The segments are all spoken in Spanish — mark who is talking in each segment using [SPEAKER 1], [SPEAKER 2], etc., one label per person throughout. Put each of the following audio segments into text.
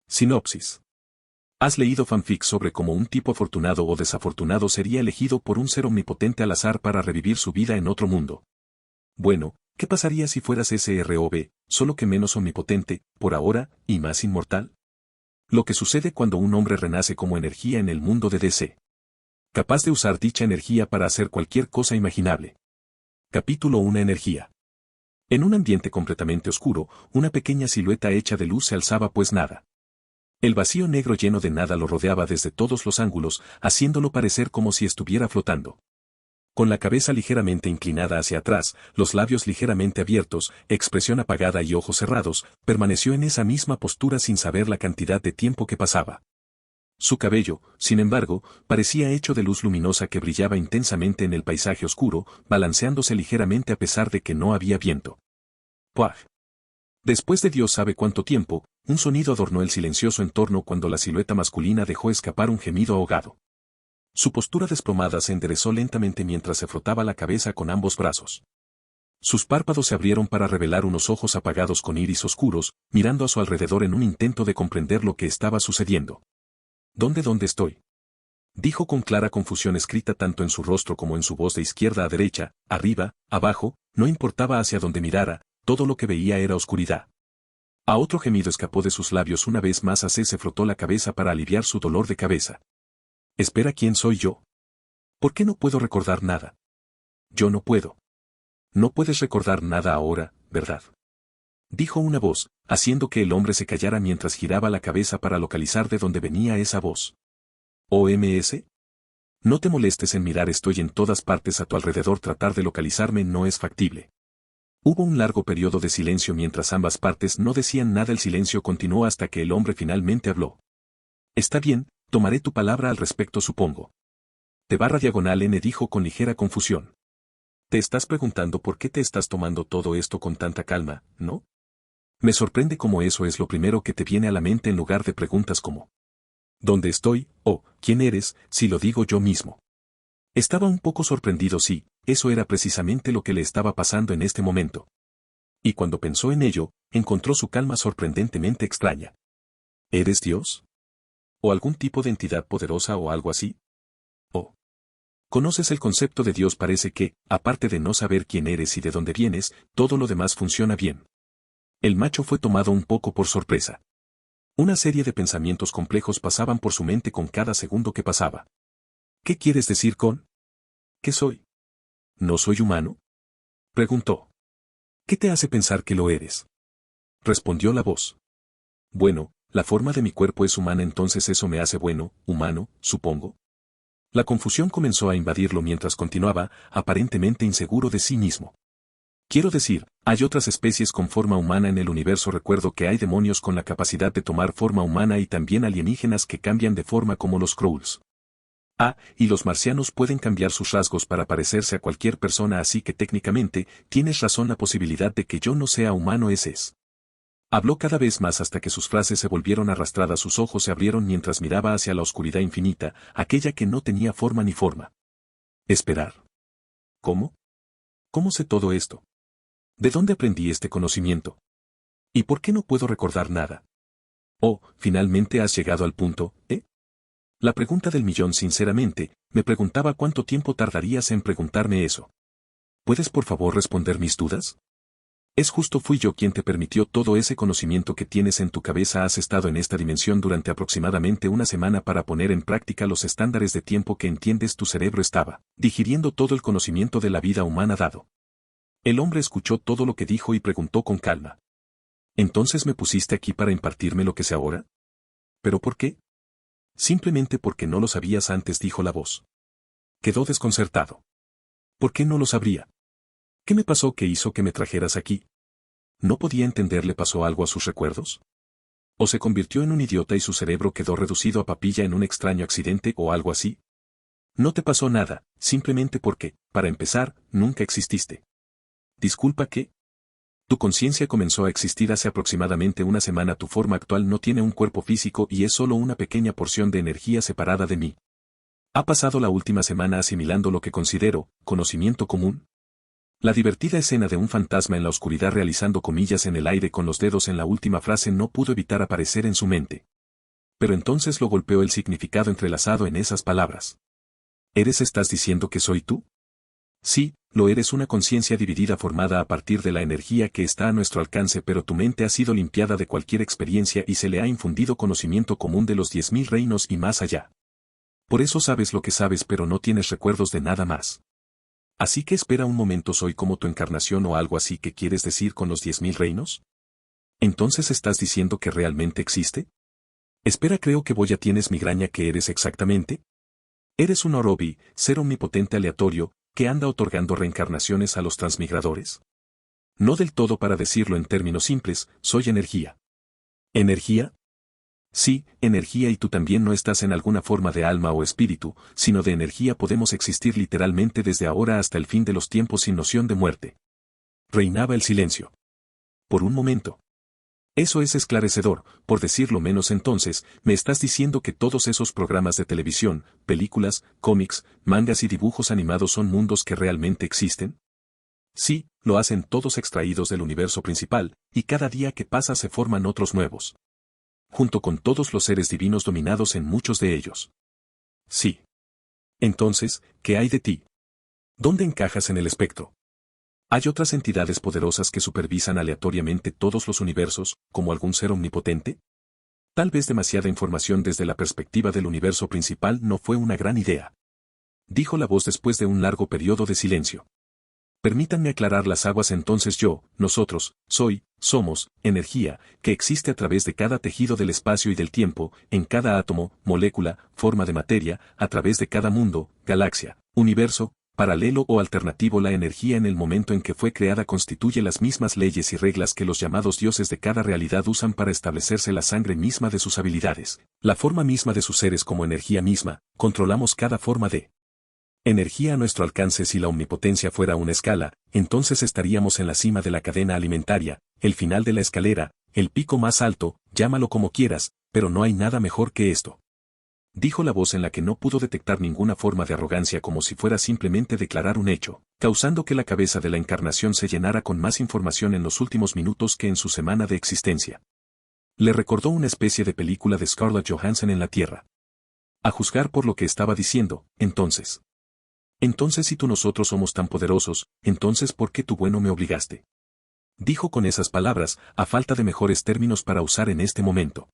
[SPEAKER 1] Sinopsis. ¿Has leído fanfics sobre cómo un tipo afortunado o desafortunado sería elegido por un ser omnipotente al azar para revivir su vida en otro mundo? Bueno, ¿qué pasaría si fueras SROB, solo que menos omnipotente, por ahora, y más inmortal? Lo que sucede cuando un hombre renace como energía en el mundo de DC. Capaz de usar dicha energía para hacer cualquier cosa imaginable. Capítulo 1. Energía. En un ambiente completamente oscuro, una pequeña silueta hecha de luz se alzaba pues nada. El vacío negro lleno de nada lo rodeaba desde todos los ángulos, haciéndolo parecer como si estuviera flotando. Con la cabeza ligeramente inclinada hacia atrás, los labios ligeramente abiertos, expresión apagada y ojos cerrados, permaneció en esa misma postura sin saber la cantidad de tiempo que pasaba. Su cabello, sin embargo, parecía hecho de luz luminosa que brillaba intensamente en el paisaje oscuro, balanceándose ligeramente a pesar de que no había viento. ¡Puaj! Después de Dios sabe cuánto tiempo, un sonido adornó el silencioso entorno cuando la silueta masculina dejó escapar un gemido ahogado. Su postura desplomada se enderezó lentamente mientras se frotaba la cabeza con ambos brazos. Sus párpados se abrieron para revelar unos ojos apagados con iris oscuros, mirando a su alrededor en un intento de comprender lo que estaba sucediendo. ¿Dónde estoy?, dijo con clara confusión escrita tanto en su rostro como en su voz de izquierda a derecha, arriba, abajo, no importaba hacia dónde mirara, todo lo que veía era oscuridad. A otro gemido escapó de sus labios una vez más. AC se frotó la cabeza para aliviar su dolor de cabeza. Espera, ¿quién soy yo? ¿Por qué no puedo recordar nada? Yo no puedo. No puedes recordar nada ahora, ¿verdad?, dijo una voz, haciendo que el hombre se callara mientras giraba la cabeza para localizar de dónde venía esa voz. ¿OMS? No te molestes en mirar, estoy en todas partes a tu alrededor, tratar de localizarme no es factible. Hubo un largo periodo de silencio mientras ambas partes no decían nada. El silencio continuó hasta que el hombre finalmente habló. Está bien, tomaré tu palabra al respecto, supongo. T/N dijo con ligera confusión. Te estás preguntando por qué te estás tomando todo esto con tanta calma, ¿no? Me sorprende cómo eso es lo primero que te viene a la mente en lugar de preguntas como ¿dónde estoy? O ¿quién eres? Si lo digo yo mismo. Estaba un poco sorprendido. Sí, eso era precisamente lo que le estaba pasando en este momento. Y cuando pensó en ello, encontró su calma sorprendentemente extraña. ¿Eres Dios? ¿O algún tipo de entidad poderosa o algo así? ¿O conoces el concepto de Dios? Parece que, aparte de no saber quién eres y de dónde vienes, todo lo demás funciona bien. El macho fue tomado un poco por sorpresa. Una serie de pensamientos complejos pasaban por su mente con cada segundo que pasaba. ¿Qué quieres decir con ¿qué soy? ¿No soy humano?, preguntó. ¿Qué te hace pensar que lo eres?, respondió la voz. Bueno, la forma de mi cuerpo es humana, entonces eso me hace bueno, humano, supongo. La confusión comenzó a invadirlo mientras continuaba, aparentemente inseguro de sí mismo. Quiero decir, hay otras especies con forma humana en el universo. Recuerdo que hay demonios con la capacidad de tomar forma humana y también alienígenas que cambian de forma como los Skrulls. Ah, y los marcianos pueden cambiar sus rasgos para parecerse a cualquier persona, así que técnicamente, tienes razón, la posibilidad de que yo no sea humano es. Habló cada vez más hasta que sus frases se volvieron arrastradas. Sus ojos se abrieron mientras miraba hacia la oscuridad infinita, aquella que no tenía forma ni forma. Esperar. ¿Cómo? ¿Cómo sé todo esto? ¿De dónde aprendí este conocimiento? ¿Y por qué no puedo recordar nada? Oh, finalmente has llegado al punto, ¿eh? La pregunta del millón. Sinceramente, me preguntaba cuánto tiempo tardarías en preguntarme eso. ¿Puedes por favor responder mis dudas? Es justo, fui yo quien te permitió todo ese conocimiento que tienes en tu cabeza. Has estado en esta dimensión durante aproximadamente una semana para poner en práctica los estándares de tiempo que entiendes. Tu cerebro estaba digiriendo todo el conocimiento de la vida humana dado. El hombre escuchó todo lo que dijo y preguntó con calma. ¿Entonces me pusiste aquí para impartirme lo que sé ahora? ¿Pero por qué? Simplemente porque no lo sabías antes, dijo la voz. Quedó desconcertado. ¿Por qué no lo sabría? ¿Qué me pasó que hizo que me trajeras aquí? No podía entender. ¿Le pasó algo a sus recuerdos? ¿O se convirtió en un idiota y su cerebro quedó reducido a papilla en un extraño accidente o algo así? No te pasó nada, simplemente porque, para empezar, nunca exististe. Disculpa, ¿qué? Tu conciencia comenzó a existir hace aproximadamente una semana. Tu forma actual no tiene un cuerpo físico y es solo una pequeña porción de energía separada de mí. ¿Ha pasado la última semana asimilando lo que considero conocimiento común? La divertida escena de un fantasma en la oscuridad realizando comillas en el aire con los dedos en la última frase no pudo evitar aparecer en su mente. Pero entonces lo golpeó el significado entrelazado en esas palabras. ¿Estás diciendo que soy tú? Sí, lo eres, una conciencia dividida formada a partir de la energía que está a nuestro alcance, pero tu mente ha sido limpiada de cualquier experiencia y se le ha infundido conocimiento común de los 10.000 reinos y más allá. Por eso sabes lo que sabes, pero no tienes recuerdos de nada más. Así que espera un momento, ¿soy como tu encarnación o algo así que quieres decir con los 10.000 reinos? ¿Entonces estás diciendo que realmente existe? Espera, creo que voy a tienes migraña. ¿Qué eres exactamente? Eres un Orobi, ser omnipotente aleatorio, que anda otorgando reencarnaciones a los transmigradores. No del todo, para decirlo en términos simples, soy energía. ¿Energía? Sí, energía, y tú también no estás en alguna forma de alma o espíritu, sino de energía. Podemos existir literalmente desde ahora hasta el fin de los tiempos sin noción de muerte. Reinaba el silencio. Por un momento. Eso es esclarecedor, por decirlo menos. Entonces, ¿me estás diciendo que todos esos programas de televisión, películas, cómics, mangas y dibujos animados son mundos que realmente existen? Sí, lo hacen, todos extraídos del universo principal, y cada día que pasa se forman otros nuevos. Junto con todos los seres divinos dominados en muchos de ellos. Sí. Entonces, ¿qué hay de ti? ¿Dónde encajas en el espectro? ¿Hay otras entidades poderosas que supervisan aleatoriamente todos los universos, como algún ser omnipotente? Tal vez demasiada información desde la perspectiva del universo principal no fue una gran idea. Dijo la voz después de un largo periodo de silencio. Permítanme aclarar las aguas. Entonces nosotros, somos, energía, que existe a través de cada tejido del espacio y del tiempo, en cada átomo, molécula, forma de materia, a través de cada mundo, galaxia, universo, paralelo o alternativo. La energía en el momento en que fue creada constituye las mismas leyes y reglas que los llamados dioses de cada realidad usan para establecerse. La sangre misma de sus habilidades, la forma misma de sus seres como energía misma, controlamos cada forma de energía a nuestro alcance. Si la omnipotencia fuera una escala, entonces estaríamos en la cima de la cadena alimentaria, el final de la escalera, el pico más alto, llámalo como quieras, pero no hay nada mejor que esto. Dijo la voz en la que no pudo detectar ninguna forma de arrogancia, como si fuera simplemente declarar un hecho, causando que la cabeza de la encarnación se llenara con más información en los últimos minutos que en su semana de existencia. Le recordó una especie de película de Scarlett Johansson en la Tierra. A juzgar por lo que estaba diciendo, entonces, si tú nosotros somos tan poderosos, entonces ¿por qué tú bueno me obligaste? Dijo con esas palabras, a falta de mejores términos para usar en este momento.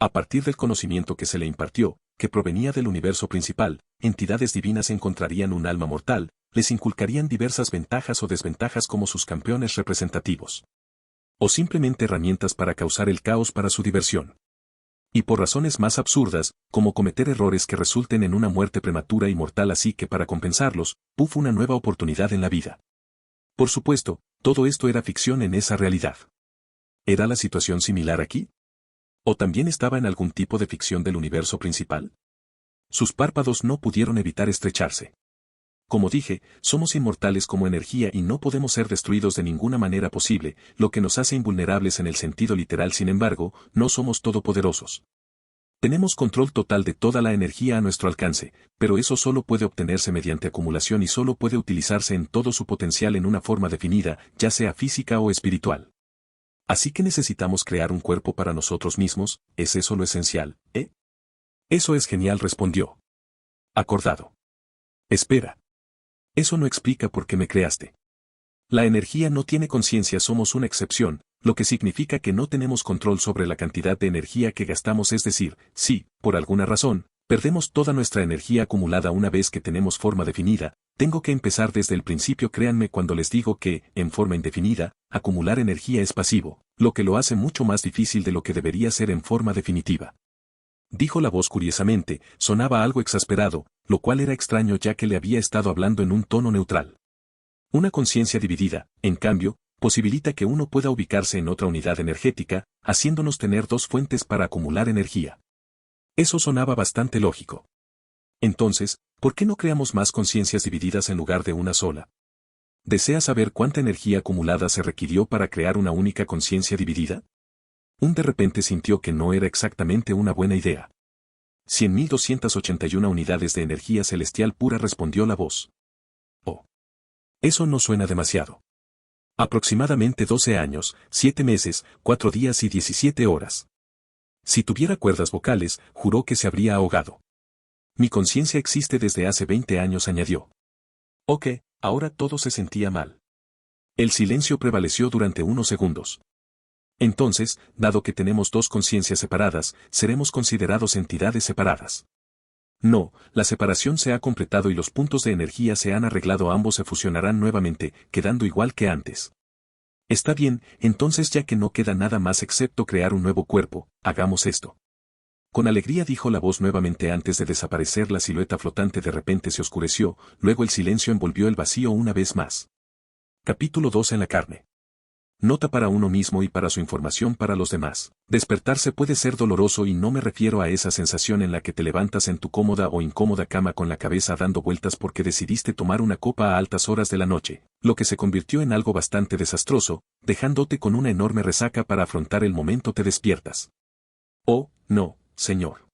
[SPEAKER 1] A partir del conocimiento que se le impartió, que provenía del universo principal, entidades divinas encontrarían un alma mortal, les inculcarían diversas ventajas o desventajas como sus campeones representativos. O simplemente herramientas para causar el caos para su diversión. Y por razones más absurdas, como cometer errores que resulten en una muerte prematura y mortal, así que para compensarlos, una nueva oportunidad en la vida. Por supuesto, todo esto era ficción en esa realidad. ¿Era la situación similar aquí? ¿O también estaba en algún tipo de ficción del universo principal? Sus párpados no pudieron evitar estrecharse. Como dije, somos inmortales como energía y no podemos ser destruidos de ninguna manera posible, lo que nos hace invulnerables en el sentido literal. Sin embargo, no somos todopoderosos. Tenemos control total de toda la energía a nuestro alcance, pero eso solo puede obtenerse mediante acumulación y solo puede utilizarse en todo su potencial en una forma definida, ya sea física o espiritual. Así que necesitamos crear un cuerpo para nosotros mismos. ¿Es eso lo esencial, Eso es genial, respondió. Acordado. Espera. Eso no explica por qué me creaste. La energía no tiene conciencia, somos una excepción, lo que significa que no tenemos control sobre la cantidad de energía que gastamos, es decir, si, por alguna razón, perdemos toda nuestra energía acumulada una vez que tenemos forma definida, tengo que empezar desde el principio. Créanme cuando les digo que, en forma indefinida, acumular energía es pasivo, lo que lo hace mucho más difícil de lo que debería ser en forma definitiva. Dijo la voz curiosamente, sonaba algo exasperado, lo cual era extraño ya que le había estado hablando en un tono neutral. Una conciencia dividida, en cambio, posibilita que uno pueda ubicarse en otra unidad energética, haciéndonos tener dos fuentes para acumular energía. Eso sonaba bastante lógico. Entonces, ¿por qué no creamos más conciencias divididas en lugar de una sola? ¿Desea saber cuánta energía acumulada se requirió para crear una única conciencia dividida? De repente sintió que no era exactamente una buena idea. 100.281 unidades de energía celestial pura, respondió la voz. Oh. Eso no suena demasiado. Aproximadamente 12 años, 7 meses, 4 días y 17 horas. Si tuviera cuerdas vocales, juró que se habría ahogado. Mi conciencia existe desde hace 20 años, añadió. Ok, ahora todo se sentía mal. El silencio prevaleció durante unos segundos. Entonces, dado que tenemos dos conciencias separadas, seremos considerados entidades separadas. No, la separación se ha completado y los puntos de energía se han arreglado, ambos se fusionarán nuevamente, quedando igual que antes. Está bien, entonces ya que no queda nada más excepto crear un nuevo cuerpo, hagamos esto. Con alegría dijo la voz nuevamente antes de desaparecer. La silueta flotante de repente se oscureció, luego el silencio envolvió el vacío una vez más. Capítulo 2 en la carne. Nota para uno mismo y para su información para los demás. Despertarse puede ser doloroso y no me refiero a esa sensación en la que te levantas en tu cómoda o incómoda cama con la cabeza dando vueltas porque decidiste tomar una copa a altas horas de la noche, lo que se convirtió en algo bastante desastroso, dejándote con una enorme resaca para afrontar el momento te despiertas. Oh, no, señor.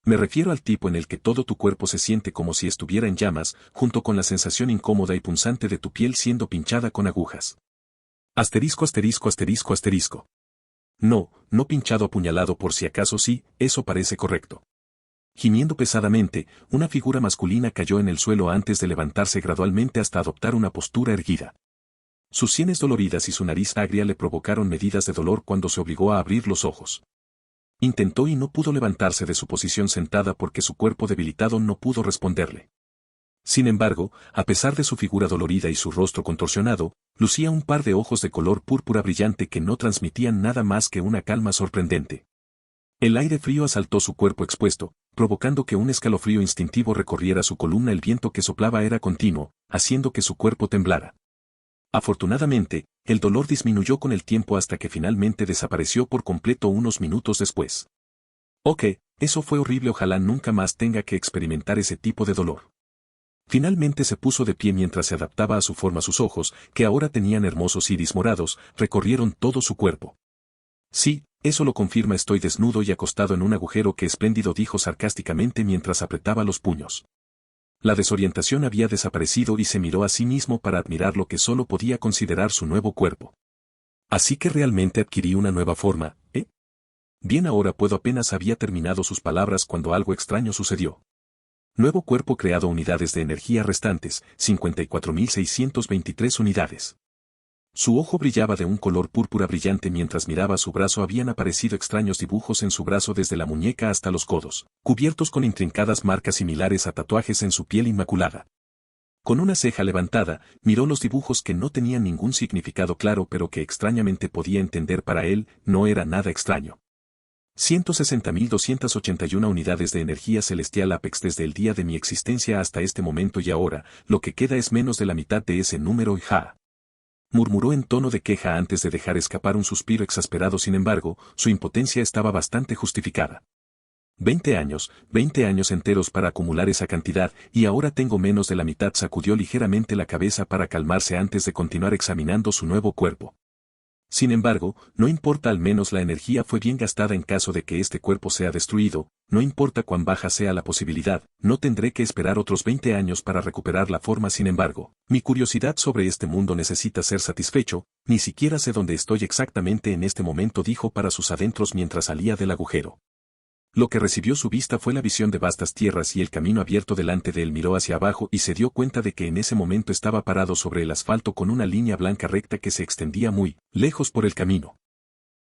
[SPEAKER 1] Me refiero al tipo en el que todo tu cuerpo se siente como si estuviera en llamas, junto con la sensación incómoda y punzante de tu piel siendo pinchada con agujas. Asterisco asterisco asterisco asterisco. No, no pinchado apuñalado por si acaso sí, eso parece correcto. Gimiendo pesadamente, una figura masculina cayó en el suelo antes de levantarse gradualmente hasta adoptar una postura erguida. Sus sienes doloridas y su nariz agria le provocaron medidas de dolor cuando se obligó a abrir los ojos. Intentó y no pudo levantarse de su posición sentada porque su cuerpo debilitado no pudo responderle. Sin embargo, a pesar de su figura dolorida y su rostro contorsionado, lucía un par de ojos de color púrpura brillante que no transmitían nada más que una calma sorprendente. El aire frío asaltó su cuerpo expuesto, provocando que un escalofrío instintivo recorriera su columna. El viento que soplaba era continuo, haciendo que su cuerpo temblara. Afortunadamente, el dolor disminuyó con el tiempo hasta que finalmente desapareció por completo unos minutos después. Ok, eso fue horrible, ojalá nunca más tenga que experimentar ese tipo de dolor. Finalmente se puso de pie mientras se adaptaba a su forma. Sus ojos, que ahora tenían hermosos iris morados, recorrieron todo su cuerpo. Sí, eso lo confirma, estoy desnudo y acostado en un agujero. Qué espléndido, dijo sarcásticamente mientras apretaba los puños. La desorientación había desaparecido y se miró a sí mismo para admirar lo que solo podía considerar su nuevo cuerpo. Así que realmente adquirí una nueva forma, ¿eh? Bien, ahora puedo. Apenas había terminado sus palabras cuando algo extraño sucedió. Nuevo cuerpo creado, unidades de energía restantes, 54.623 unidades. Su ojo brillaba de un color púrpura brillante mientras miraba su brazo. Habían aparecido extraños dibujos en su brazo desde la muñeca hasta los codos, cubiertos con intrincadas marcas similares a tatuajes en su piel inmaculada. Con una ceja levantada, miró los dibujos que no tenían ningún significado claro pero que extrañamente podía entender. Para él, no era nada extraño. 160.281 unidades de energía celestial Apex desde el día de mi existencia hasta este momento, y ahora, lo que queda es menos de la mitad de ese número. Y murmuró en tono de queja antes de dejar escapar un suspiro exasperado. Sin embargo, su impotencia estaba bastante justificada. 20 años enteros para acumular esa cantidad, y ahora tengo menos de la mitad. Sacudió ligeramente la cabeza para calmarse antes de continuar examinando su nuevo cuerpo. Sin embargo, no importa, al menos la energía fue bien gastada. En caso de que este cuerpo sea destruido, no importa cuán baja sea la posibilidad, no tendré que esperar otros 20 años para recuperar la forma. Sin embargo, mi curiosidad sobre este mundo necesita ser satisfecho, ni siquiera sé dónde estoy exactamente en este momento, dijo para sus adentros mientras salía del agujero. Lo que recibió su vista fue la visión de vastas tierras y el camino abierto delante de él. Miró hacia abajo y se dio cuenta de que en ese momento estaba parado sobre el asfalto con una línea blanca recta que se extendía muy lejos por el camino.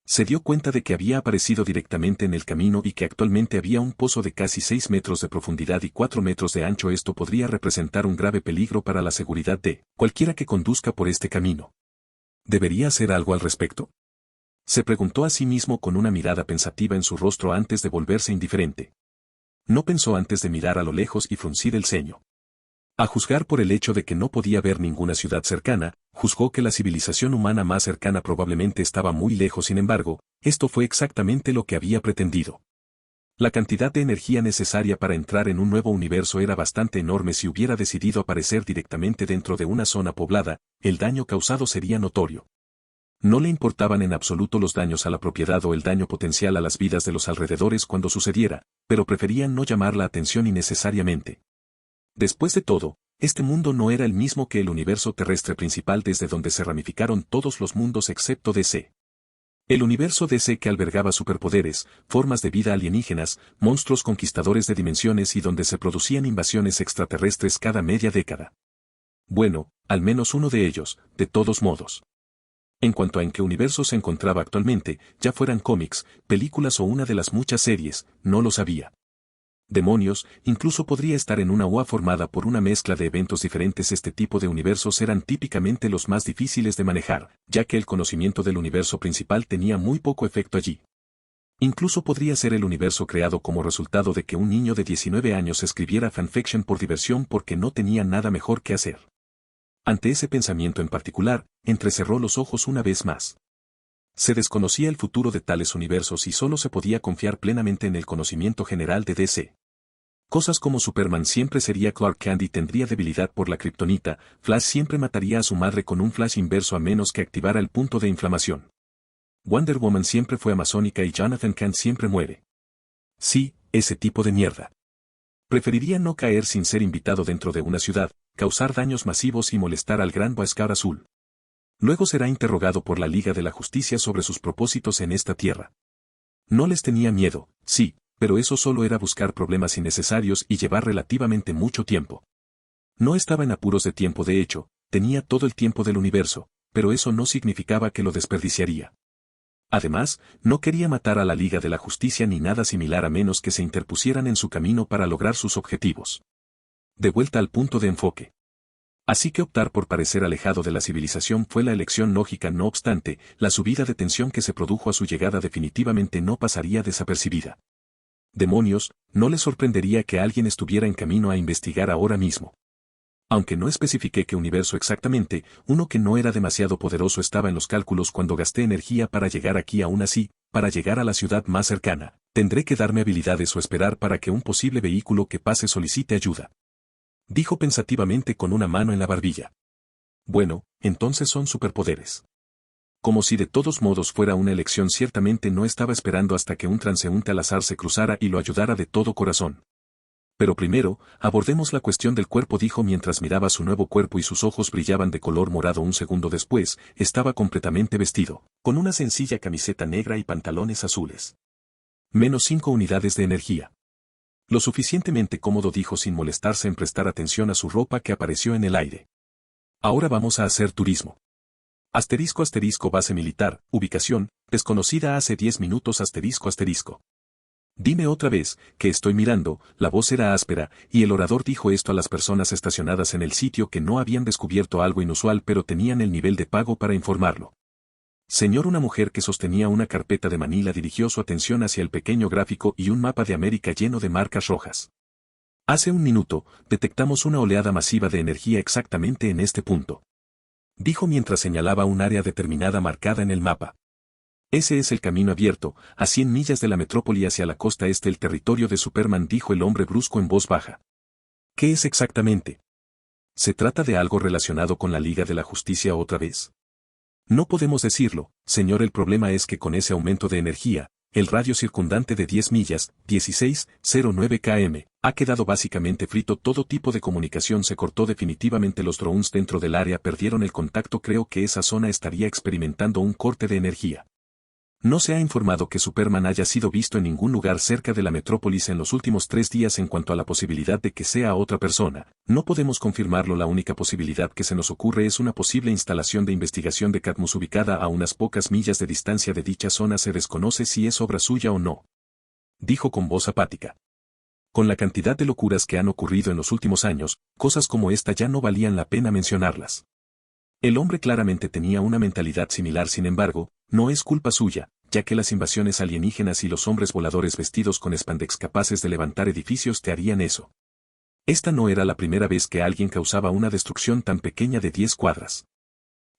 [SPEAKER 1] Se dio cuenta de que había aparecido directamente en el camino y que actualmente había un pozo de casi 6 metros de profundidad y 4 metros de ancho. Esto podría representar un grave peligro para la seguridad de cualquiera que conduzca por este camino. ¿Debería hacer algo al respecto?, se preguntó a sí mismo con una mirada pensativa en su rostro antes de volverse indiferente. No pensó antes de mirar a lo lejos y fruncir el ceño. A juzgar por el hecho de que no podía ver ninguna ciudad cercana, juzgó que la civilización humana más cercana probablemente estaba muy lejos. Sin embargo, esto fue exactamente lo que había pretendido. La cantidad de energía necesaria para entrar en un nuevo universo era bastante enorme. Si hubiera decidido aparecer directamente dentro de una zona poblada, el daño causado sería notorio. No le importaban en absoluto los daños a la propiedad o el daño potencial a las vidas de los alrededores cuando sucediera, pero preferían no llamar la atención innecesariamente. Después de todo, este mundo no era el mismo que el universo terrestre principal desde donde se ramificaron todos los mundos excepto DC. El universo DC que albergaba superpoderes, formas de vida alienígenas, monstruos conquistadores de dimensiones y donde se producían invasiones extraterrestres cada media década. Bueno, al menos uno de ellos, de todos modos. En cuanto a en qué universo se encontraba actualmente, ya fueran cómics, películas o una de las muchas series, no lo sabía. Demonios, incluso podría estar en una UA formada por una mezcla de eventos diferentes. Este tipo de universos eran típicamente los más difíciles de manejar, ya que el conocimiento del universo principal tenía muy poco efecto allí. Incluso podría ser el universo creado como resultado de que un niño de 19 años escribiera fanfiction por diversión porque no tenía nada mejor que hacer. Ante ese pensamiento en particular, entrecerró los ojos una vez más. Se desconocía el futuro de tales universos y solo se podía confiar plenamente en el conocimiento general de DC. Cosas como Superman siempre sería Clark Kent y tendría debilidad por la kriptonita, Flash siempre mataría a su madre con un flash inverso a menos que activara el punto de inflamación. Wonder Woman siempre fue amazónica y Jonathan Kent siempre muere. Sí, ese tipo de mierda. Preferiría no caer sin ser invitado dentro de una ciudad, causar daños masivos y molestar al gran Boascar Azul. Luego será interrogado por la Liga de la Justicia sobre sus propósitos en esta tierra. No les tenía miedo, sí, pero eso solo era buscar problemas innecesarios y llevar relativamente mucho tiempo. No estaba en apuros de tiempo, de hecho, tenía todo el tiempo del universo, pero eso no significaba que lo desperdiciaría. Además, no quería matar a la Liga de la Justicia ni nada similar a menos que se interpusieran en su camino para lograr sus objetivos. De vuelta al punto de enfoque. Así que optar por parecer alejado de la civilización fue la elección lógica. No obstante, la subida de tensión que se produjo a su llegada definitivamente no pasaría desapercibida. Demonios, no le sorprendería que alguien estuviera en camino a investigar ahora mismo. Aunque no especifiqué qué universo exactamente, uno que no era demasiado poderoso estaba en los cálculos cuando gasté energía para llegar aquí. Aún así, para llegar a la ciudad más cercana, tendré que darme habilidades o esperar para que un posible vehículo que pase solicite ayuda. Dijo pensativamente con una mano en la barbilla. Bueno, entonces son superpoderes. Como si de todos modos fuera una elección, ciertamente no estaba esperando hasta que un transeúnte al azar se cruzara y lo ayudara de todo corazón. Pero primero, abordemos la cuestión del cuerpo, dijo mientras miraba su nuevo cuerpo y sus ojos brillaban de color morado. Un segundo después, estaba completamente vestido, con una sencilla camiseta negra y pantalones azules. -5 unidades de energía. Lo suficientemente cómodo, dijo sin molestarse en prestar atención a su ropa que apareció en el aire. Ahora vamos a hacer turismo. *** base militar, ubicación, desconocida hace 10 minutos ***. Dime otra vez, que estoy mirando. La voz era áspera, y el orador dijo esto a las personas estacionadas en el sitio que no habían descubierto algo inusual pero tenían el nivel de pago para informarlo. Señor, una mujer que sostenía una carpeta de Manila dirigió su atención hacia el pequeño gráfico y un mapa de América lleno de marcas rojas. Hace un minuto, detectamos una oleada masiva de energía exactamente en este punto. Dijo mientras señalaba un área determinada marcada en el mapa. Ese es el camino abierto, a 100 millas de la metrópoli hacia la costa este, el territorio de Superman, dijo el hombre brusco en voz baja. ¿Qué es exactamente? ¿Se trata de algo relacionado con la Liga de la Justicia otra vez? No podemos decirlo, señor. El problema es que con ese aumento de energía, el radio circundante de 10 millas, 16,09 km, ha quedado básicamente frito. Todo tipo de comunicación se cortó definitivamente. Los drones dentro del área perdieron el contacto. Creo que esa zona estaría experimentando un corte de energía. No se ha informado que Superman haya sido visto en ningún lugar cerca de la metrópolis en los últimos 3 días. En cuanto a la posibilidad de que sea otra persona, no podemos confirmarlo. La única posibilidad que se nos ocurre es una posible instalación de investigación de Cadmus ubicada a unas pocas millas de distancia de dicha zona. Se desconoce si es obra suya o no, dijo con voz apática. Con la cantidad de locuras que han ocurrido en los últimos años, cosas como esta ya no valían la pena mencionarlas. El hombre claramente tenía una mentalidad similar. Sin embargo, no es culpa suya, ya que las invasiones alienígenas y los hombres voladores vestidos con spandex capaces de levantar edificios te harían eso. Esta no era la primera vez que alguien causaba una destrucción tan pequeña de 10 cuadras.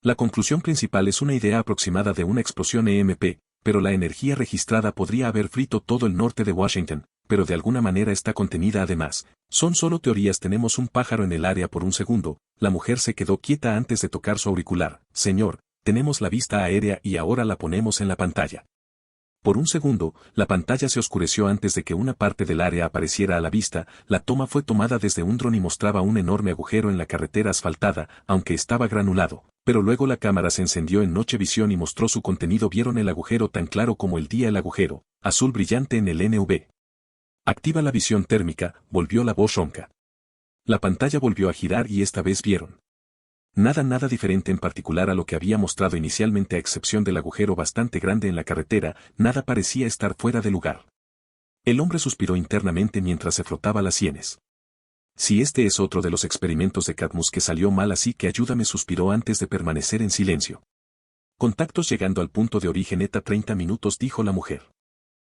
[SPEAKER 1] La conclusión principal es una idea aproximada de una explosión EMP, pero la energía registrada podría haber frito todo el norte de Washington, pero de alguna manera está contenida. Además, son solo teorías. Tenemos un pájaro en el área. Por un segundo, la mujer se quedó quieta antes de tocar su auricular. Señor, tenemos la vista aérea y ahora la ponemos en la pantalla. Por un segundo, la pantalla se oscureció antes de que una parte del área apareciera a la vista. La toma fue tomada desde un dron y mostraba un enorme agujero en la carretera asfaltada, aunque estaba granulado. Pero luego la cámara se encendió en Nochevisión y mostró su contenido. Vieron el agujero tan claro como el día. El agujero, azul brillante en el NV. Activa la visión térmica, volvió la voz ronca. La pantalla volvió a girar y esta vez vieron. Nada diferente en particular a lo que había mostrado inicialmente a excepción del agujero bastante grande en la carretera, nada parecía estar fuera de lugar. El hombre suspiró internamente mientras se frotaba las sienes. Si este es otro de los experimentos de Cadmus que salió mal, así que ayúdame, suspiró antes de permanecer en silencio. Contactos llegando al punto de origen ETA 30 minutos, dijo la mujer.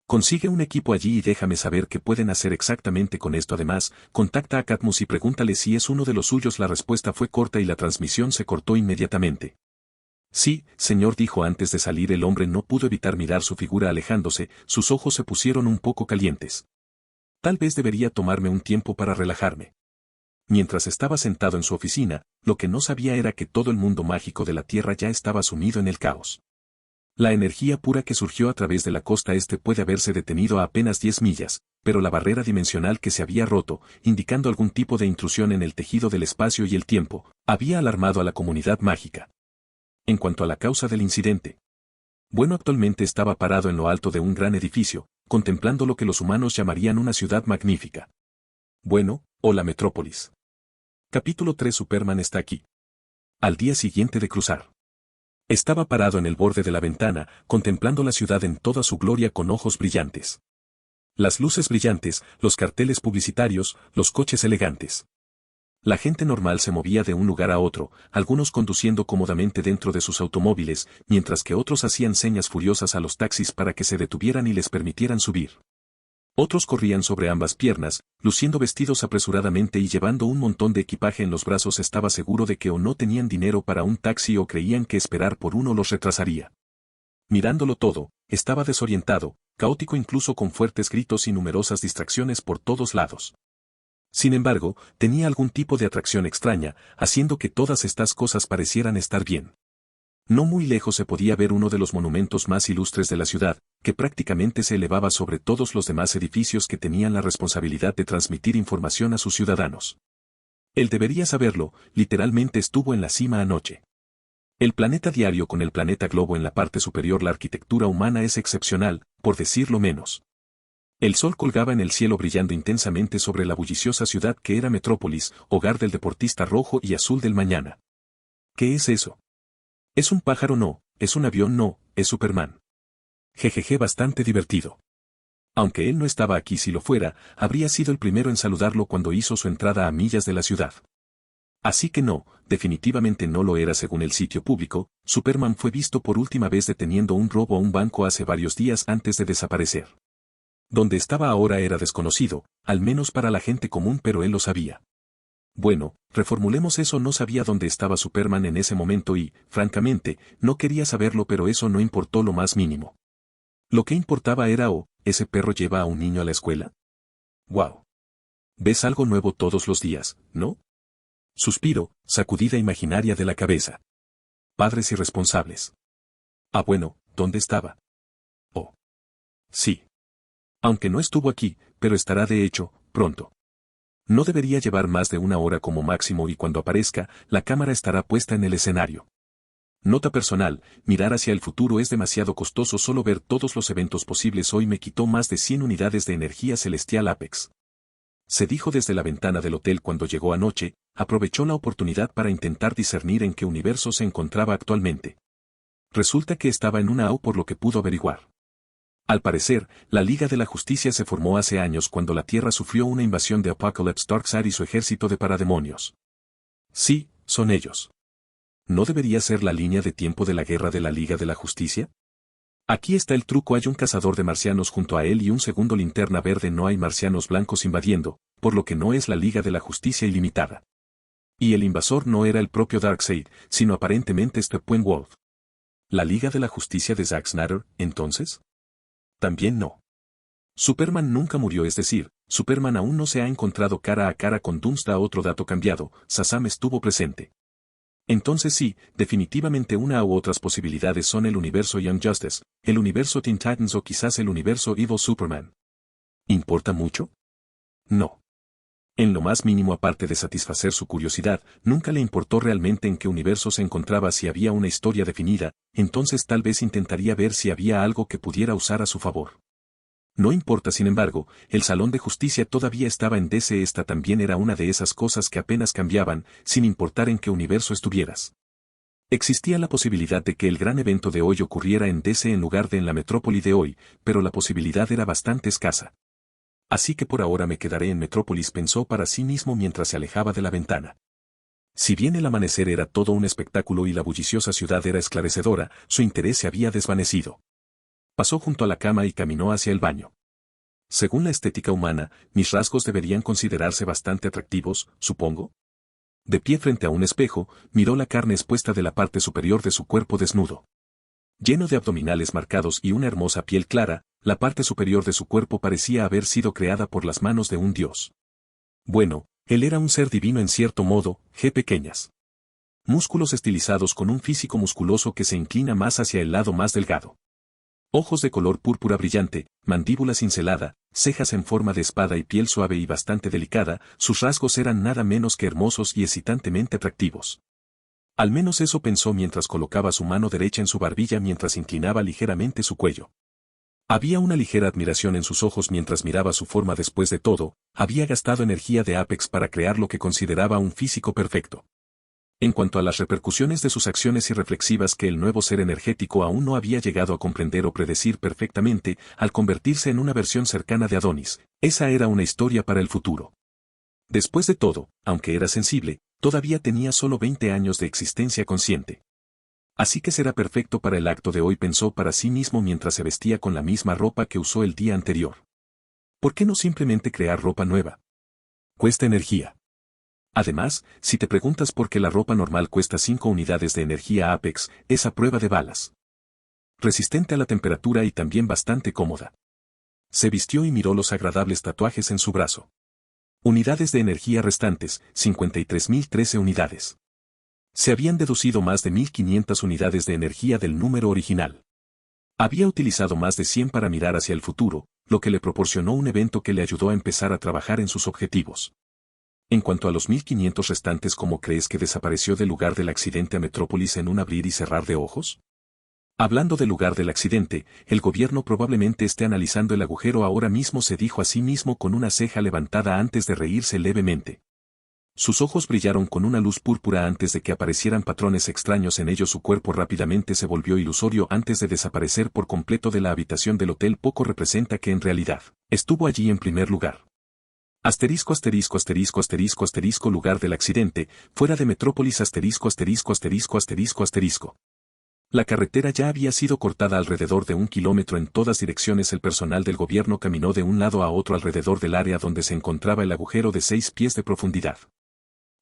[SPEAKER 1] Consigue un equipo allí y déjame saber qué pueden hacer exactamente con esto. Además, contacta a Cadmus y pregúntale si es uno de los suyos. La respuesta fue corta y la transmisión se cortó inmediatamente. Sí, señor, dijo antes de salir. El hombre no pudo evitar mirar su figura alejándose, sus ojos se pusieron un poco calientes. Tal vez debería tomarme un tiempo para relajarme. Mientras estaba sentado en su oficina, lo que no sabía era que todo el mundo mágico de la Tierra ya estaba sumido en el caos. La energía pura que surgió a través de la costa este puede haberse detenido a apenas 10 millas, pero la barrera dimensional que se había roto, indicando algún tipo de intrusión en el tejido del espacio y el tiempo, había alarmado a la comunidad mágica. En cuanto a la causa del incidente, bueno, actualmente estaba parado en lo alto de un gran edificio, contemplando lo que los humanos llamarían una ciudad magnífica. Bueno, o la metrópolis. Capítulo 3. Superman está aquí. Al día siguiente de cruzar. Estaba parado en el borde de la ventana, contemplando la ciudad en toda su gloria con ojos brillantes. Las luces brillantes, los carteles publicitarios, los coches elegantes. La gente normal se movía de un lugar a otro, algunos conduciendo cómodamente dentro de sus automóviles, mientras que otros hacían señas furiosas a los taxis para que se detuvieran y les permitieran subir. Otros corrían sobre ambas piernas, luciendo vestidos apresuradamente y llevando un montón de equipaje en los brazos. Estaba seguro de que o no tenían dinero para un taxi o creían que esperar por uno los retrasaría. Mirándolo todo, estaba desorientado, caótico, incluso con fuertes gritos y numerosas distracciones por todos lados. Sin embargo, tenía algún tipo de atracción extraña, haciendo que todas estas cosas parecieran estar bien. No muy lejos se podía ver uno de los monumentos más ilustres de la ciudad, que prácticamente se elevaba sobre todos los demás edificios que tenían la responsabilidad de transmitir información a sus ciudadanos. Él debería saberlo, literalmente estuvo en la cima anoche. El planeta diario con el planeta globo en la parte superior. La arquitectura humana es excepcional, por decirlo menos. El sol colgaba en el cielo brillando intensamente sobre la bulliciosa ciudad que era Metrópolis, hogar del deportista rojo y azul del mañana. ¿Qué es eso? ¿Es un pájaro? No, es un avión. No, es Superman. Jejeje, bastante divertido. Aunque él no estaba aquí, si lo fuera, habría sido el primero en saludarlo cuando hizo su entrada a millas de la ciudad. Así que no, definitivamente no lo era. Según el sitio público, Superman fue visto por última vez deteniendo un robo a un banco hace varios días antes de desaparecer. Donde estaba ahora era desconocido, al menos para la gente común, pero él lo sabía. Bueno, reformulemos eso: no sabía dónde estaba Superman en ese momento y, francamente, no quería saberlo, pero eso no importó lo más mínimo. Lo que importaba era: ¿ese perro lleva a un niño a la escuela? ¡Wow! ¿Ves algo nuevo todos los días, no? Suspiro, sacudida imaginaria de la cabeza. Padres irresponsables. Ah, bueno, ¿dónde estaba? Oh. Sí. Aunque no estuvo aquí, pero estará de hecho, pronto. No debería llevar más de una hora como máximo y cuando aparezca, la cámara estará puesta en el escenario. Nota personal: mirar hacia el futuro es demasiado costoso. Solo ver todos los eventos posibles hoy me quitó más de 100 unidades de energía celestial Apex. Se dijo desde la ventana del hotel cuando llegó anoche, aprovechó la oportunidad para intentar discernir en qué universo se encontraba actualmente. Resulta que estaba en una AO por lo que pudo averiguar. Al parecer, la Liga de la Justicia se formó hace años cuando la Tierra sufrió una invasión de Apocalypse Darkseid y su ejército de parademonios. Sí, son ellos. ¿No debería ser la línea de tiempo de la guerra de la Liga de la Justicia? Aquí está el truco: hay un cazador de marcianos junto a él y un segundo Linterna Verde. No hay marcianos blancos invadiendo, por lo que no es la Liga de la Justicia ilimitada. Y el invasor no era el propio Darkseid, sino aparentemente Steppenwolf. ¿La Liga de la Justicia de Zack Snyder, entonces? También no. Superman nunca murió, es decir, Superman aún no se ha encontrado cara a cara con Doomsday. Otro dato cambiado: Shazam estuvo presente. Entonces sí, definitivamente una u otras posibilidades son el universo Young Justice, el universo Teen Titans o quizás el universo Evil Superman. ¿Importa mucho? No. En lo más mínimo aparte de satisfacer su curiosidad, nunca le importó realmente en qué universo se encontraba. Si había una historia definida, entonces tal vez intentaría ver si había algo que pudiera usar a su favor. No importa, sin embargo, el Salón de Justicia todavía estaba en DC. Esta también era una de esas cosas que apenas cambiaban, sin importar en qué universo estuvieras. Existía la posibilidad de que el gran evento de hoy ocurriera en DC en lugar de en la metrópoli de hoy, pero la posibilidad era bastante escasa. Así que por ahora me quedaré en Metrópolis, pensó para sí mismo mientras se alejaba de la ventana. Si bien el amanecer era todo un espectáculo y la bulliciosa ciudad era esclarecedora, su interés se había desvanecido. Pasó junto a la cama y caminó hacia el baño. Según la estética humana, mis rasgos deberían considerarse bastante atractivos, supongo. De pie frente a un espejo, miró la carne expuesta de la parte superior de su cuerpo desnudo. Lleno de abdominales marcados y una hermosa piel clara, la parte superior de su cuerpo parecía haber sido creada por las manos de un dios. Bueno, él era un ser divino en cierto modo, pequeñas. Músculos estilizados con un físico musculoso que se inclina más hacia el lado más delgado. Ojos de color púrpura brillante, mandíbula cincelada, cejas en forma de espada y piel suave y bastante delicada. Sus rasgos eran nada menos que hermosos y excitantemente atractivos. Al menos eso pensó mientras colocaba su mano derecha en su barbilla mientras inclinaba ligeramente su cuello. Había una ligera admiración en sus ojos mientras miraba su forma. Después de todo, había gastado energía de Apex para crear lo que consideraba un físico perfecto. En cuanto a las repercusiones de sus acciones irreflexivas que el nuevo ser energético aún no había llegado a comprender o predecir perfectamente, al convertirse en una versión cercana de Adonis, esa era una historia para el futuro. Después de todo, aunque era sensible, todavía tenía solo 20 años de existencia consciente. Así que será perfecto para el acto de hoy, pensó para sí mismo mientras se vestía con la misma ropa que usó el día anterior. ¿Por qué no simplemente crear ropa nueva? Cuesta energía. Además, si te preguntas por qué la ropa normal cuesta 5 unidades de energía Apex, es a prueba de balas. Resistente a la temperatura y también bastante cómoda. Se vistió y miró los agradables tatuajes en su brazo. Unidades de energía restantes, 53.013 unidades. Se habían deducido más de 1.500 unidades de energía del número original. Había utilizado más de 100 para mirar hacia el futuro, lo que le proporcionó un evento que le ayudó a empezar a trabajar en sus objetivos. En cuanto a los 1.500 restantes, ¿cómo crees que desapareció del lugar del accidente a Metrópolis en un abrir y cerrar de ojos? Hablando del lugar del accidente, el gobierno probablemente esté analizando el agujero ahora mismo, se dijo a sí mismo con una ceja levantada antes de reírse levemente. Sus ojos brillaron con una luz púrpura antes de que aparecieran patrones extraños en ellos. Su cuerpo rápidamente se volvió ilusorio antes de desaparecer por completo de la habitación del hotel. Poco representa que en realidad estuvo allí en primer lugar. Asterisco asterisco asterisco asterisco asterisco lugar del accidente, fuera de Metrópolis asterisco asterisco asterisco asterisco asterisco. La carretera ya había sido cortada alrededor de 1 kilómetro en todas direcciones. El personal del gobierno caminó de un lado a otro alrededor del área donde se encontraba el agujero de 6 pies de profundidad.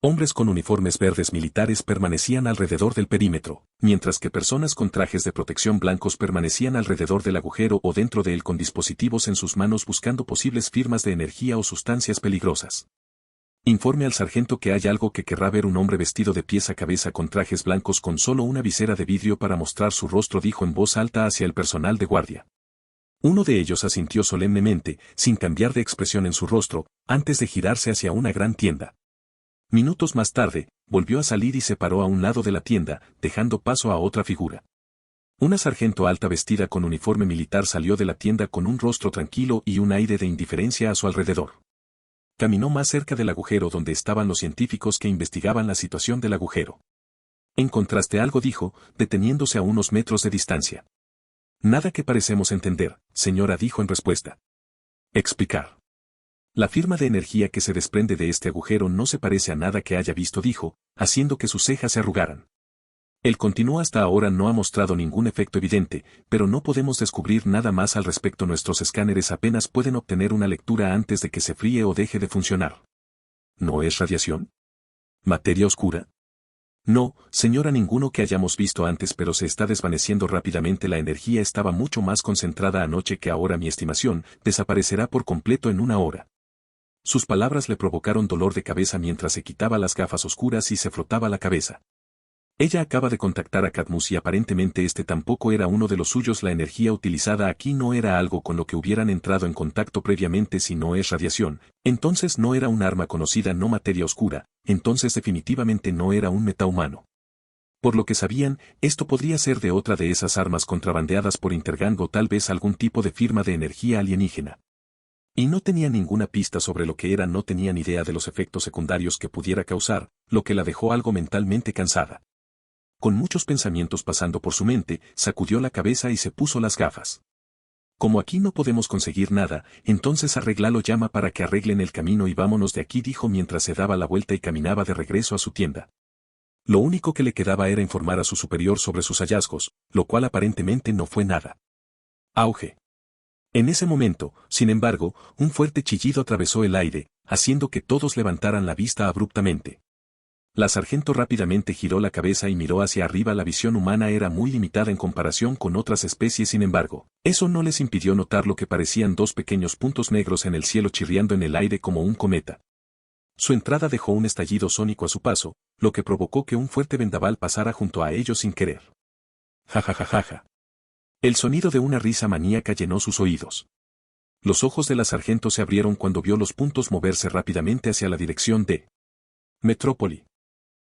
[SPEAKER 1] Hombres con uniformes verdes militares permanecían alrededor del perímetro, mientras que personas con trajes de protección blancos permanecían alrededor del agujero o dentro de él con dispositivos en sus manos buscando posibles firmas de energía o sustancias peligrosas. Informe al sargento que hay algo que querrá ver. Un hombre vestido de pies a cabeza con trajes blancos con solo una visera de vidrio para mostrar su rostro dijo en voz alta hacia el personal de guardia. Uno de ellos asintió solemnemente, sin cambiar de expresión en su rostro, antes de girarse hacia una gran tienda. Minutos más tarde, volvió a salir y se paró a un lado de la tienda, dejando paso a otra figura. Una sargento alta vestida con uniforme militar salió de la tienda con un rostro tranquilo y un aire de indiferencia a su alrededor. Caminó más cerca del agujero donde estaban los científicos que investigaban la situación del agujero. Encontraste algo, dijo, deteniéndose a unos metros de distancia. Nada que parecemos entender, señora, dijo en respuesta. Explicar. La firma de energía que se desprende de este agujero no se parece a nada que haya visto, dijo, haciendo que sus cejas se arrugaran. Él continuó: hasta ahora no ha mostrado ningún efecto evidente, pero no podemos descubrir nada más al respecto. Nuestros escáneres apenas pueden obtener una lectura antes de que se fríe o deje de funcionar. ¿No es radiación? ¿Materia oscura? No, señora, ninguno que hayamos visto antes, pero se está desvaneciendo rápidamente. La energía estaba mucho más concentrada anoche que ahora. Mi estimación, desaparecerá por completo en 1 hora. Sus palabras le provocaron dolor de cabeza mientras se quitaba las gafas oscuras y se frotaba la cabeza. Ella acaba de contactar a Cadmus y aparentemente este tampoco era uno de los suyos. La energía utilizada aquí no era algo con lo que hubieran entrado en contacto previamente. Si no es radiación, entonces no era un arma conocida, no materia oscura, entonces definitivamente no era un metahumano. Por lo que sabían, esto podría ser de otra de esas armas contrabandeadas por Intergang o tal vez algún tipo de firma de energía alienígena. Y no tenía ninguna pista sobre lo que era, no tenían idea de los efectos secundarios que pudiera causar, lo que la dejó algo mentalmente cansada. Con muchos pensamientos pasando por su mente, sacudió la cabeza y se puso las gafas. Como aquí no podemos conseguir nada, entonces arréglalo, llama para que arreglen el camino y vámonos de aquí, dijo mientras se daba la vuelta y caminaba de regreso a su tienda. Lo único que le quedaba era informar a su superior sobre sus hallazgos, lo cual aparentemente no fue nada. Auge. En ese momento, sin embargo, un fuerte chillido atravesó el aire, haciendo que todos levantaran la vista abruptamente. La sargento rápidamente giró la cabeza y miró hacia arriba. La visión humana era muy limitada en comparación con otras especies, sin embargo, eso no les impidió notar lo que parecían dos pequeños puntos negros en el cielo chirriando en el aire como un cometa. Su entrada dejó un estallido sónico a su paso, lo que provocó que un fuerte vendaval pasara junto a ellos sin querer. Jajajajaja. El sonido de una risa maníaca llenó sus oídos. Los ojos de la sargento se abrieron cuando vio los puntos moverse rápidamente hacia la dirección de Metrópoli.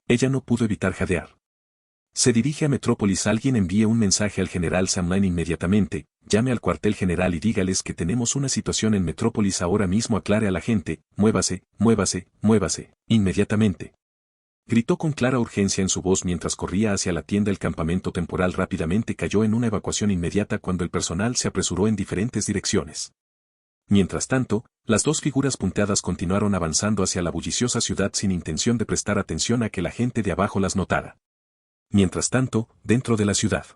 [SPEAKER 1] Ella no pudo evitar jadear. Se dirige a Metrópolis. Alguien envíe un mensaje al general Samline inmediatamente, llame al cuartel general y dígales que tenemos una situación en Metrópolis ahora mismo. Aclare a la gente, muévase, muévase, muévase, inmediatamente. Gritó con clara urgencia en su voz mientras corría hacia la tienda. El campamento temporal rápidamente cayó en una evacuación inmediata cuando el personal se apresuró en diferentes direcciones. Mientras tanto, las dos figuras punteadas continuaron avanzando hacia la bulliciosa ciudad sin intención de prestar atención a que la gente de abajo las notara. Mientras tanto, dentro de la ciudad.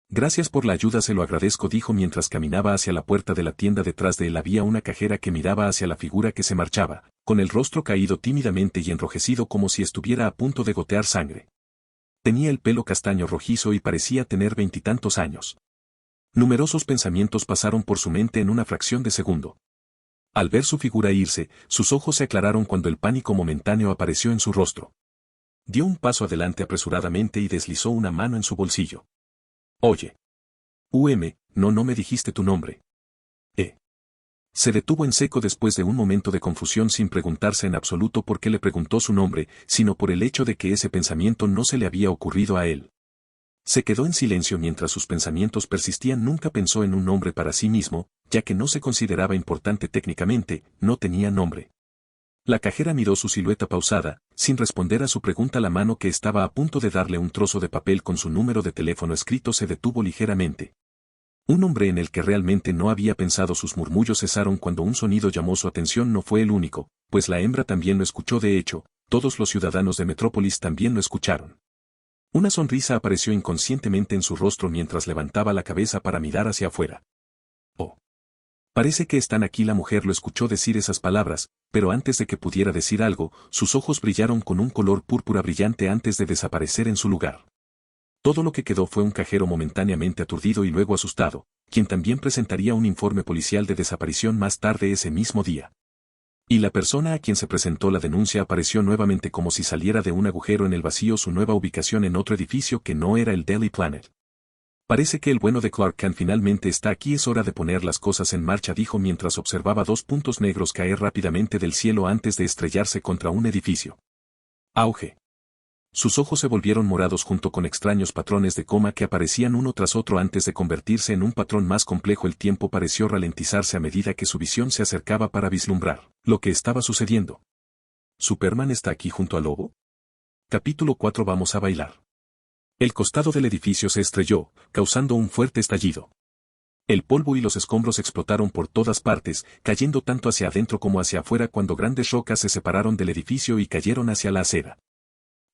[SPEAKER 1] Gracias por la ayuda, se lo agradezco, dijo mientras caminaba hacia la puerta de la tienda. Detrás de él había una cajera que miraba hacia la figura que se marchaba, con el rostro caído tímidamente y enrojecido como si estuviera a punto de gotear sangre. Tenía el pelo castaño rojizo y parecía tener 20 y tantos años. Numerosos pensamientos pasaron por su mente en una fracción de segundo. Al ver su figura irse, sus ojos se aclararon cuando el pánico momentáneo apareció en su rostro. Dio un paso adelante apresuradamente y deslizó una mano en su bolsillo. Oye. No me dijiste tu nombre. Se detuvo en seco después de un momento de confusión sin preguntarse en absoluto por qué le preguntó su nombre, sino por el hecho de que ese pensamiento no se le había ocurrido a él. Se quedó en silencio mientras sus pensamientos persistían. Nunca pensó en un nombre para sí mismo, ya que no se consideraba importante técnicamente, no tenía nombre. La cajera miró su silueta pausada, sin responder a su pregunta. La mano que estaba a punto de darle un trozo de papel con su número de teléfono escrito se detuvo ligeramente. Un hombre en el que realmente no había pensado. Sus murmullos cesaron cuando un sonido llamó su atención. No fue el único, pues la hembra también lo escuchó. De hecho, todos los ciudadanos de Metrópolis también lo escucharon. Una sonrisa apareció inconscientemente en su rostro mientras levantaba la cabeza para mirar hacia afuera. Oh. Parece que están aquí. La mujer lo escuchó decir esas palabras, pero antes de que pudiera decir algo, sus ojos brillaron con un color púrpura brillante antes de desaparecer en su lugar. Todo lo que quedó fue un cajero momentáneamente aturdido y luego asustado, quien también presentaría un informe policial de desaparición más tarde ese mismo día. Y la persona a quien se presentó la denuncia apareció nuevamente como si saliera de un agujero en el vacío. Su nueva ubicación en otro edificio que no era el Daily Planet. Parece que el bueno de Clark Kent finalmente está aquí. Es hora de poner las cosas en marcha, dijo mientras observaba dos puntos negros caer rápidamente del cielo antes de estrellarse contra un edificio. Auge. Sus ojos se volvieron morados junto con extraños patrones de coma que aparecían uno tras otro antes de convertirse en un patrón más complejo. El tiempo pareció ralentizarse a medida que su visión se acercaba para vislumbrar lo que estaba sucediendo. ¿Superman está aquí junto al lobo? Capítulo 4. Vamos a bailar. El costado del edificio se estrelló, causando un fuerte estallido. El polvo y los escombros explotaron por todas partes, cayendo tanto hacia adentro como hacia afuera cuando grandes rocas se separaron del edificio y cayeron hacia la acera.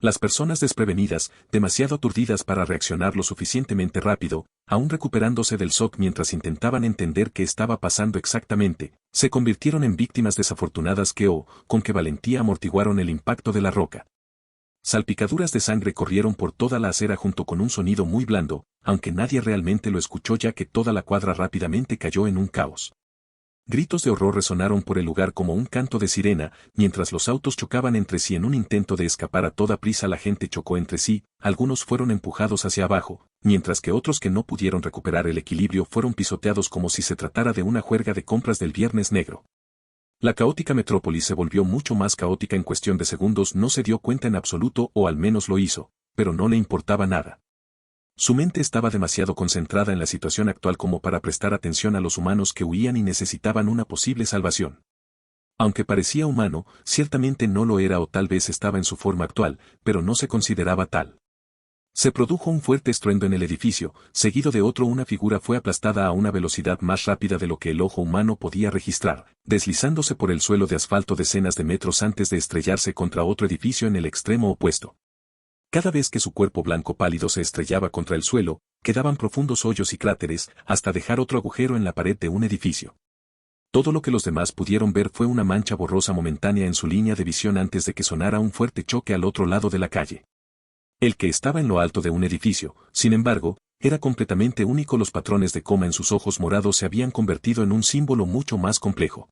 [SPEAKER 1] Las personas desprevenidas, demasiado aturdidas para reaccionar lo suficientemente rápido, aún recuperándose del shock mientras intentaban entender qué estaba pasando exactamente, se convirtieron en víctimas desafortunadas que con qué valentía amortiguaron el impacto de la roca. Salpicaduras de sangre corrieron por toda la acera junto con un sonido muy blando, aunque nadie realmente lo escuchó ya que toda la cuadra rápidamente cayó en un caos. Gritos de horror resonaron por el lugar como un canto de sirena, mientras los autos chocaban entre sí en un intento de escapar a toda prisa. La gente chocó entre sí, algunos fueron empujados hacia abajo, mientras que otros que no pudieron recuperar el equilibrio fueron pisoteados como si se tratara de una juerga de compras del Viernes Negro. La caótica metrópolis se volvió mucho más caótica en cuestión de segundos. No se dio cuenta en absoluto, o al menos lo hizo, pero no le importaba nada. Su mente estaba demasiado concentrada en la situación actual como para prestar atención a los humanos que huían y necesitaban una posible salvación. Aunque parecía humano, ciertamente no lo era, o tal vez estaba en su forma actual, pero no se consideraba tal. Se produjo un fuerte estruendo en el edificio, seguido de otro. Una figura fue aplastada a una velocidad más rápida de lo que el ojo humano podía registrar, deslizándose por el suelo de asfalto decenas de metros antes de estrellarse contra otro edificio en el extremo opuesto. Cada vez que su cuerpo blanco pálido se estrellaba contra el suelo, quedaban profundos hoyos y cráteres, hasta dejar otro agujero en la pared de un edificio. Todo lo que los demás pudieron ver fue una mancha borrosa momentánea en su línea de visión antes de que sonara un fuerte choque al otro lado de la calle. El que estaba en lo alto de un edificio, sin embargo, era completamente único. Los patrones de coma en sus ojos morados se habían convertido en un símbolo mucho más complejo.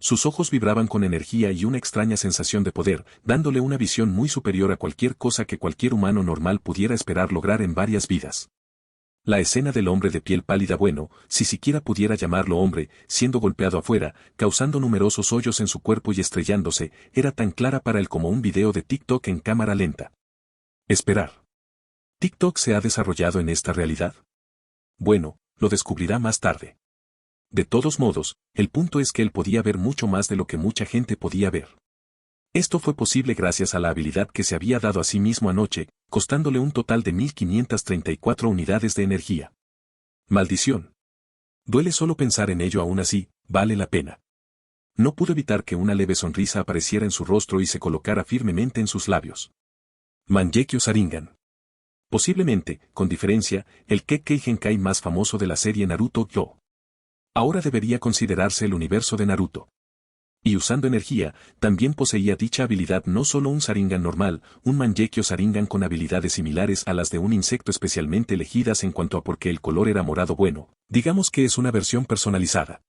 [SPEAKER 1] Sus ojos vibraban con energía y una extraña sensación de poder, dándole una visión muy superior a cualquier cosa que cualquier humano normal pudiera esperar lograr en varias vidas. La escena del hombre de piel pálida, bueno, si siquiera pudiera llamarlo hombre, siendo golpeado afuera, causando numerosos hoyos en su cuerpo y estrellándose, era tan clara para él como un video de TikTok en cámara lenta. Esperar. ¿TikTok se ha desarrollado en esta realidad? Bueno, lo descubrirá más tarde. De todos modos, el punto es que él podía ver mucho más de lo que mucha gente podía ver. Esto fue posible gracias a la habilidad que se había dado a sí mismo anoche, costándole un total de 1534 unidades de energía. Maldición. Duele solo pensar en ello. Aún así, vale la pena. No pudo evitar que una leve sonrisa apareciera en su rostro y se colocara firmemente en sus labios. Mangekyo Sharingan. Posiblemente, con diferencia, el Kekkei Genkai más famoso de la serie Naruto Yo. Ahora debería considerarse el universo de Naruto. Y usando energía, también poseía dicha habilidad. No solo un Sharingan normal, un Mangekyo Sharingan con habilidades similares a las de un insecto especialmente elegidas en cuanto a por qué el color era morado. Bueno, digamos que es una versión personalizada.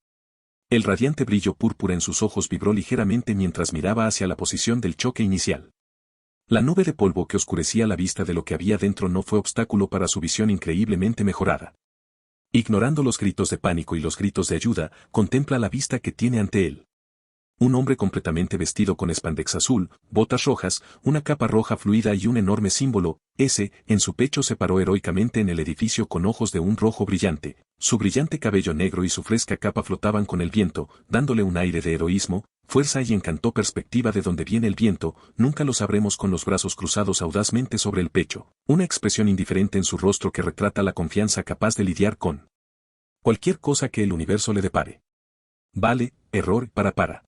[SPEAKER 1] El radiante brillo púrpura en sus ojos vibró ligeramente mientras miraba hacia la posición del choque inicial. La nube de polvo que oscurecía la vista de lo que había dentro no fue obstáculo para su visión increíblemente mejorada. Ignorando los gritos de pánico y los gritos de ayuda, contempla la vista que tiene ante él. Un hombre completamente vestido con spandex azul, botas rojas, una capa roja fluida y un enorme símbolo, S, en su pecho se paró heroicamente en el edificio con ojos de un rojo brillante. Su brillante cabello negro y su fresca capa flotaban con el viento, dándole un aire de heroísmo, fuerza y encanto. Perspectiva de donde viene el viento, nunca lo sabremos. Con los brazos cruzados audazmente sobre el pecho, una expresión indiferente en su rostro que retrata la confianza capaz de lidiar con cualquier cosa que el universo le depare. Vale, error, para.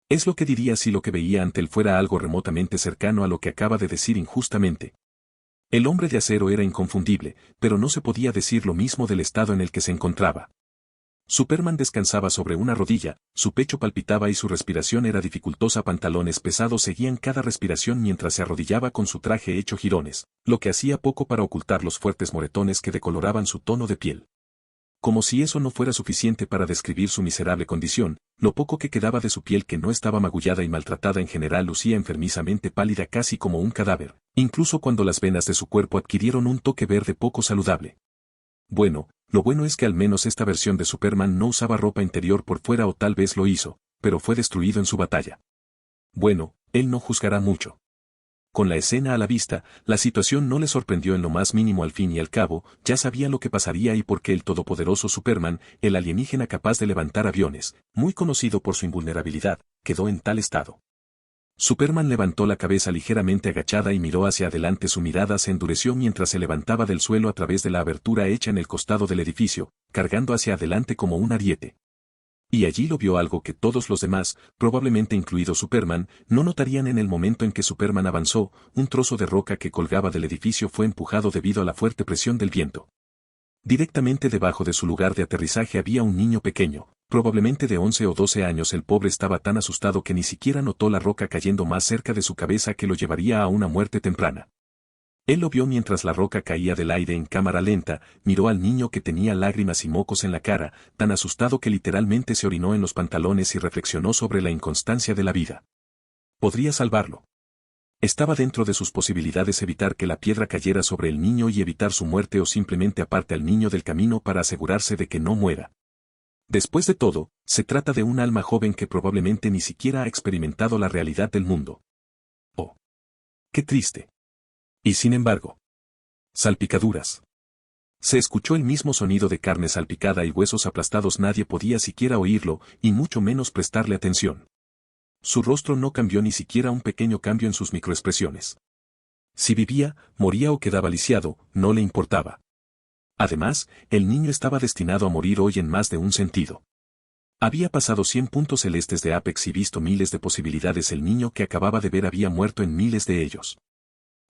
[SPEAKER 1] Es lo que diría si lo que veía ante él fuera algo remotamente cercano a lo que acaba de decir injustamente. El hombre de acero era inconfundible, pero no se podía decir lo mismo del estado en el que se encontraba. Superman descansaba sobre una rodilla, su pecho palpitaba y su respiración era dificultosa. Pantalones pesados seguían cada respiración mientras se arrodillaba con su traje hecho jirones, lo que hacía poco para ocultar los fuertes moretones que decoloraban su tono de piel. Como si eso no fuera suficiente para describir su miserable condición, lo poco que quedaba de su piel, que no estaba magullada y maltratada en general, lucía enfermizamente pálida, casi como un cadáver, incluso cuando las venas de su cuerpo adquirieron un toque verde poco saludable. Bueno, lo bueno es que al menos esta versión de Superman no usaba ropa interior por fuera, o tal vez lo hizo, pero fue destruido en su batalla. Bueno, él no juzgará mucho. Con la escena a la vista, la situación no le sorprendió en lo más mínimo. Al fin y al cabo, ya sabía lo que pasaría y por qué el todopoderoso Superman, el alienígena capaz de levantar aviones, muy conocido por su invulnerabilidad, quedó en tal estado. Superman levantó la cabeza ligeramente agachada y miró hacia adelante. Su mirada se endureció mientras se levantaba del suelo a través de la abertura hecha en el costado del edificio, cargando hacia adelante como un ariete. Y allí lo vio algo que todos los demás, probablemente incluido Superman, no notarían en el momento en que Superman avanzó. Un trozo de roca que colgaba del edificio fue empujado debido a la fuerte presión del viento. Directamente debajo de su lugar de aterrizaje había un niño pequeño, probablemente de 11 o 12 años. El pobre estaba tan asustado que ni siquiera notó la roca cayendo más cerca de su cabeza, que lo llevaría a una muerte temprana. Él lo vio mientras la roca caía del aire en cámara lenta, miró al niño que tenía lágrimas y mocos en la cara, tan asustado que literalmente se orinó en los pantalones y reflexionó sobre la inconstancia de la vida. Podría salvarlo. Estaba dentro de sus posibilidades evitar que la piedra cayera sobre el niño y evitar su muerte o simplemente aparte al niño del camino para asegurarse de que no muera. Después de todo, se trata de un alma joven que probablemente ni siquiera ha experimentado la realidad del mundo. Oh. Qué triste. Y sin embargo. Salpicaduras. Se escuchó el mismo sonido de carne salpicada y huesos aplastados. Nadie podía siquiera oírlo, y mucho menos prestarle atención. Su rostro no cambió ni siquiera un pequeño cambio en sus microexpresiones. Si vivía, moría o quedaba lisiado, no le importaba. Además, el niño estaba destinado a morir hoy en más de un sentido. Había pasado 100 puntos celestes de Apex y visto miles de posibilidades. El niño que acababa de ver había muerto en miles de ellos.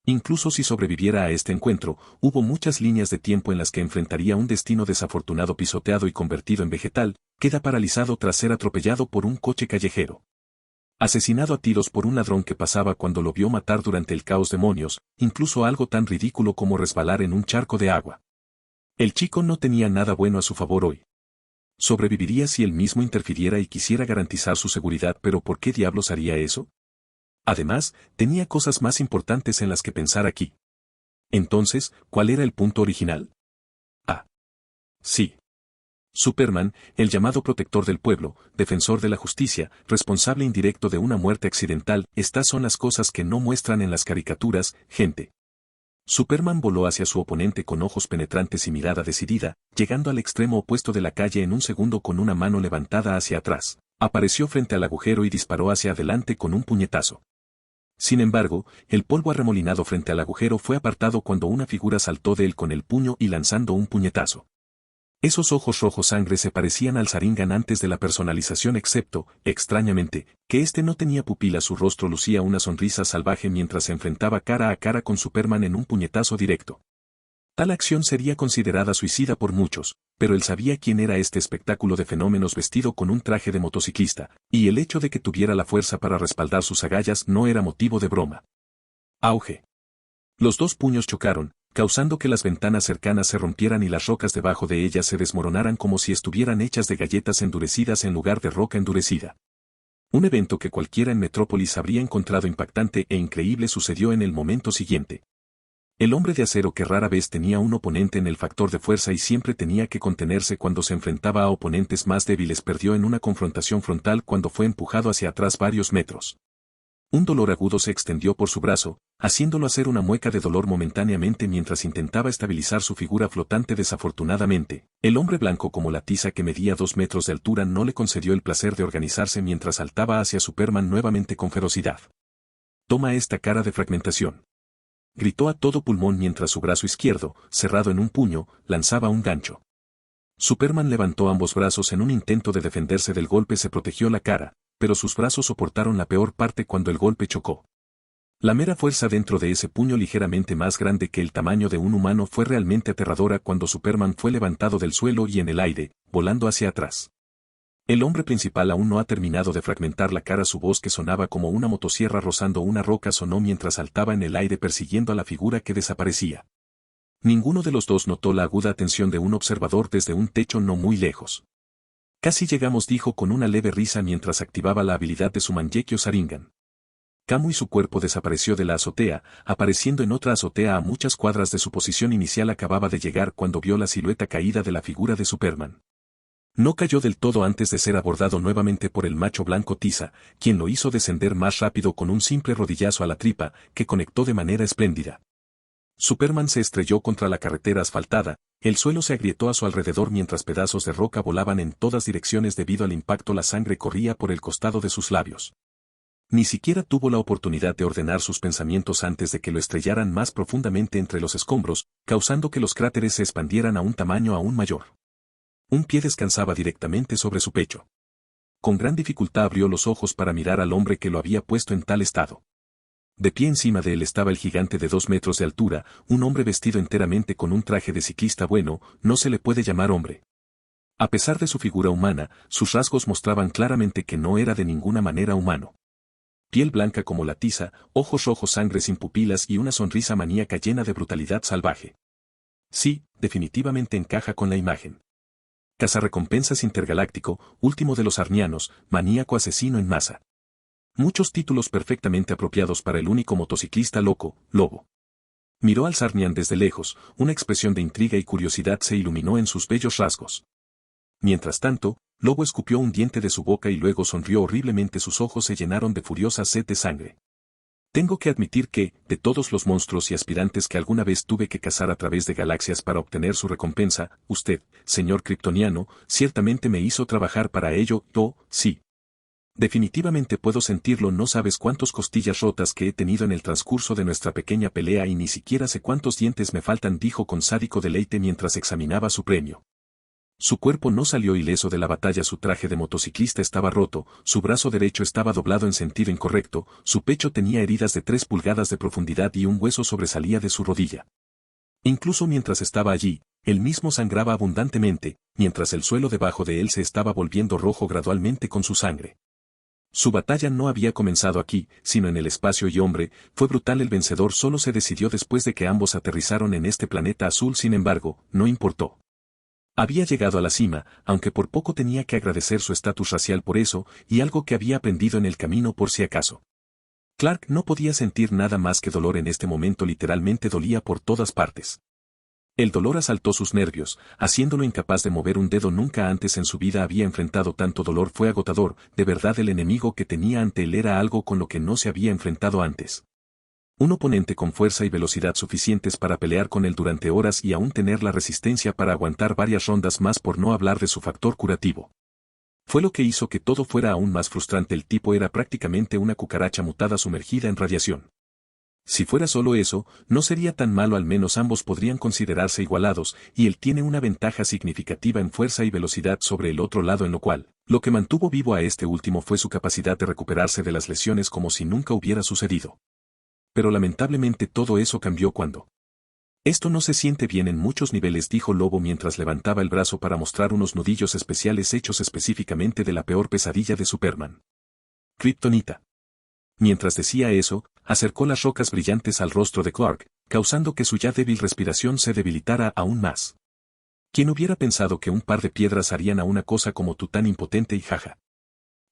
[SPEAKER 1] Incluso si sobreviviera a este encuentro, hubo muchas líneas de tiempo en las que enfrentaría un destino desafortunado, pisoteado y convertido en vegetal, queda paralizado tras ser atropellado por un coche callejero. Asesinado a tiros por un ladrón que pasaba cuando lo vio matar durante el caos. Demonios, incluso algo tan ridículo como resbalar en un charco de agua. El chico no tenía nada bueno a su favor hoy. Sobreviviría si él mismo interfiriera y quisiera garantizar su seguridad, pero ¿por qué diablos haría eso? Además, tenía cosas más importantes en las que pensar aquí. Entonces, ¿cuál era el punto original? Ah. Sí. Superman, el llamado protector del pueblo, defensor de la justicia, responsable indirecto de una muerte accidental. Estas son las cosas que no muestran en las caricaturas, gente. Superman voló hacia su oponente con ojos penetrantes y mirada decidida, llegando al extremo opuesto de la calle en un segundo con una mano levantada hacia atrás. Apareció frente al agujero y disparó hacia adelante con un puñetazo. Sin embargo, el polvo arremolinado frente al agujero fue apartado cuando una figura saltó de él con el puño y lanzando un puñetazo. Esos ojos rojos sangre se parecían al Sharingan antes de la personalización, excepto, extrañamente, que este no tenía pupilas. Su rostro lucía una sonrisa salvaje mientras se enfrentaba cara a cara con Superman en un puñetazo directo. Tal acción sería considerada suicida por muchos, pero él sabía quién era este espectáculo de fenómenos vestido con un traje de motociclista, y el hecho de que tuviera la fuerza para respaldar sus agallas no era motivo de broma. Auge. Los dos puños chocaron, causando que las ventanas cercanas se rompieran y las rocas debajo de ellas se desmoronaran como si estuvieran hechas de galletas endurecidas en lugar de roca endurecida. Un evento que cualquiera en Metrópolis habría encontrado impactante e increíble sucedió en el momento siguiente. El hombre de acero, que rara vez tenía un oponente en el factor de fuerza y siempre tenía que contenerse cuando se enfrentaba a oponentes más débiles, perdió en una confrontación frontal cuando fue empujado hacia atrás varios metros. Un dolor agudo se extendió por su brazo, haciéndolo hacer una mueca de dolor momentáneamente mientras intentaba estabilizar su figura flotante. Desafortunadamente, el hombre blanco como la tiza, que medía 2 metros de altura, no le concedió el placer de organizarse mientras saltaba hacia Superman nuevamente con ferocidad. «Toma esta cara de fragmentación», gritó a todo pulmón mientras su brazo izquierdo, cerrado en un puño, lanzaba un gancho. Superman levantó ambos brazos en un intento de defenderse del golpe. Se protegió la cara, pero sus brazos soportaron la peor parte cuando el golpe chocó. La mera fuerza dentro de ese puño, ligeramente más grande que el tamaño de un humano, fue realmente aterradora cuando Superman fue levantado del suelo y en el aire, volando hacia atrás. El hombre principal aún no ha terminado de fragmentar la cara. Su voz, que sonaba como una motosierra rozando una roca, sonó mientras saltaba en el aire persiguiendo a la figura que desaparecía. Ninguno de los dos notó la aguda atención de un observador desde un techo no muy lejos. «Casi llegamos», dijo con una leve risa mientras activaba la habilidad de su Mangekyo Sharingan. Camu y su cuerpo desapareció de la azotea, apareciendo en otra azotea a muchas cuadras de su posición inicial. Acababa de llegar cuando vio la silueta caída de la figura de Superman. No cayó del todo antes de ser abordado nuevamente por el macho blanco Tiza, quien lo hizo descender más rápido con un simple rodillazo a la tripa, que conectó de manera espléndida. Superman se estrelló contra la carretera asfaltada, el suelo se agrietó a su alrededor mientras pedazos de roca volaban en todas direcciones. Debido al impacto, la sangre corría por el costado de sus labios. Ni siquiera tuvo la oportunidad de ordenar sus pensamientos antes de que lo estrellaran más profundamente entre los escombros, causando que los cráteres se expandieran a un tamaño aún mayor. Un pie descansaba directamente sobre su pecho. Con gran dificultad abrió los ojos para mirar al hombre que lo había puesto en tal estado. De pie encima de él estaba el gigante de 2 metros de altura, un hombre vestido enteramente con un traje de ciclista. Bueno, no se le puede llamar hombre. A pesar de su figura humana, sus rasgos mostraban claramente que no era de ninguna manera humano. piel blanca como la tiza, ojos rojos, sangre sin pupilas y una sonrisa maníaca llena de brutalidad salvaje. Sí, definitivamente encaja con la imagen. Cazarrecompensas intergaláctico, último de los arnianos, maníaco asesino en masa. Muchos títulos perfectamente apropiados para el único motociclista loco, Lobo. Miró al Sarnián desde lejos, una expresión de intriga y curiosidad se iluminó en sus bellos rasgos. Mientras tanto, Lobo escupió un diente de su boca y luego sonrió horriblemente, sus ojos se llenaron de furiosa sed de sangre. Tengo que admitir que, de todos los monstruos y aspirantes que alguna vez tuve que cazar a través de galaxias para obtener su recompensa, usted, señor kryptoniano, ciertamente me hizo trabajar para ello. Sí. Definitivamente puedo sentirlo, no sabes cuántas costillas rotas que he tenido en el transcurso de nuestra pequeña pelea y ni siquiera sé cuántos dientes me faltan, dijo con sádico deleite mientras examinaba su premio. Su cuerpo no salió ileso de la batalla, su traje de motociclista estaba roto, su brazo derecho estaba doblado en sentido incorrecto, su pecho tenía heridas de 3 pulgadas de profundidad y un hueso sobresalía de su rodilla. Incluso mientras estaba allí, él mismo sangraba abundantemente, mientras el suelo debajo de él se estaba volviendo rojo gradualmente con su sangre. Su batalla no había comenzado aquí, sino en el espacio y hombre, fue brutal, el vencedor solo se decidió después de que ambos aterrizaron en este planeta azul, sin embargo, no importó. Había llegado a la cima, aunque por poco tenía que agradecer su estatus racial por eso, y algo que había aprendido en el camino por si acaso. Clark no podía sentir nada más que dolor en este momento, literalmente dolía por todas partes. El dolor asaltó sus nervios, haciéndolo incapaz de mover un dedo. Nunca antes en su vida había enfrentado tanto dolor, fue agotador, de verdad el enemigo que tenía ante él era algo con lo que no se había enfrentado antes. Un oponente con fuerza y velocidad suficientes para pelear con él durante horas y aún tener la resistencia para aguantar varias rondas más, por no hablar de su factor curativo. Fue lo que hizo que todo fuera aún más frustrante, el tipo era prácticamente una cucaracha mutada sumergida en radiación. Si fuera solo eso, no sería tan malo, al menos ambos podrían considerarse igualados, y él tiene una ventaja significativa en fuerza y velocidad sobre el otro lado, en lo cual, lo que mantuvo vivo a este último fue su capacidad de recuperarse de las lesiones como si nunca hubiera sucedido. Pero lamentablemente todo eso cambió cuando... Esto no se siente bien en muchos niveles, dijo Lobo mientras levantaba el brazo para mostrar unos nudillos especiales hechos específicamente de la peor pesadilla de Superman. Kryptonita. Mientras decía eso, acercó las rocas brillantes al rostro de Clark, causando que su ya débil respiración se debilitara aún más. ¿Quién hubiera pensado que un par de piedras harían a una cosa como tú tan impotente? Y jaja.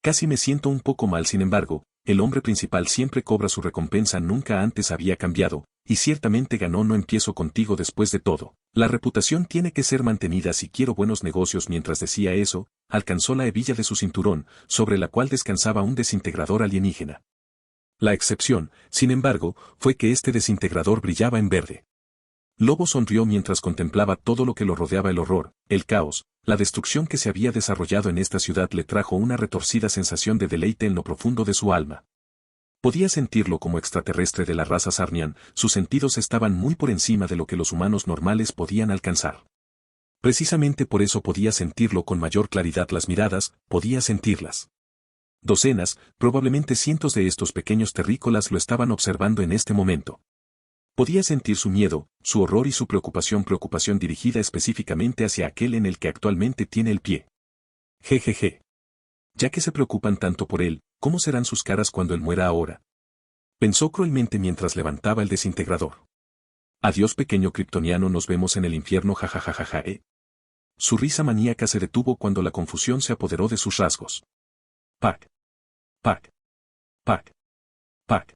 [SPEAKER 1] Casi me siento un poco mal, sin embargo, el hombre principal siempre cobra su recompensa, nunca antes había cambiado, y ciertamente ganó. No empiezo contigo después de todo. La reputación tiene que ser mantenida si quiero buenos negocios. Mientras decía eso, alcanzó la hebilla de su cinturón, sobre la cual descansaba un desintegrador alienígena. La excepción, sin embargo, fue que este desintegrador brillaba en verde. Lobo sonrió mientras contemplaba todo lo que lo rodeaba. El horror, el caos, la destrucción que se había desarrollado en esta ciudad le trajo una retorcida sensación de deleite en lo profundo de su alma. Podía sentirlo como extraterrestre de la raza Sarnián, sus sentidos estaban muy por encima de lo que los humanos normales podían alcanzar. Precisamente por eso podía sentirlo con mayor claridad, las miradas, podía sentirlas. Docenas, probablemente cientos de estos pequeños terrícolas lo estaban observando en este momento. Podía sentir su miedo, su horror y su preocupación dirigida específicamente hacia aquel en el que actualmente tiene el pie. Jejeje. Ya que se preocupan tanto por él, ¿cómo serán sus caras cuando él muera ahora? Pensó cruelmente mientras levantaba el desintegrador. Adiós, pequeño kryptoniano, nos vemos en el infierno, jajajajaja. Su risa maníaca se detuvo cuando la confusión se apoderó de sus rasgos. Pac. Pac. Pac. Pac.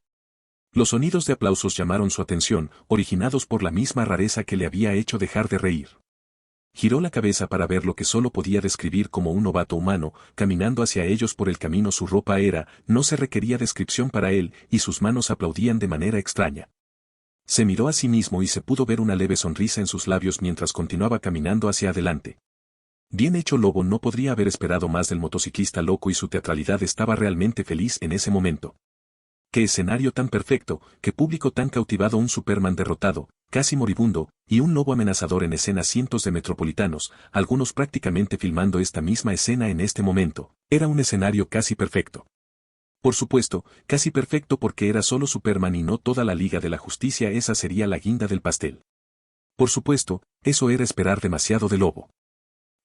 [SPEAKER 1] Los sonidos de aplausos llamaron su atención, originados por la misma rareza que le había hecho dejar de reír. Giró la cabeza para ver lo que solo podía describir como un novato humano, caminando hacia ellos por el camino. Su ropa no se requería descripción para él, y sus manos aplaudían de manera extraña. Se miró a sí mismo y se pudo ver una leve sonrisa en sus labios mientras continuaba caminando hacia adelante. Bien hecho, Lobo, no podría haber esperado más del motociclista loco, y su teatralidad estaba realmente feliz en ese momento. Qué escenario tan perfecto, qué público tan cautivado, un Superman derrotado, casi moribundo, y un lobo amenazador en escena, cientos de metropolitanos, algunos prácticamente filmando esta misma escena en este momento. Era un escenario casi perfecto. Por supuesto, casi perfecto porque era solo Superman y no toda la Liga de la Justicia, esa sería la guinda del pastel. Por supuesto, eso era esperar demasiado de Lobo.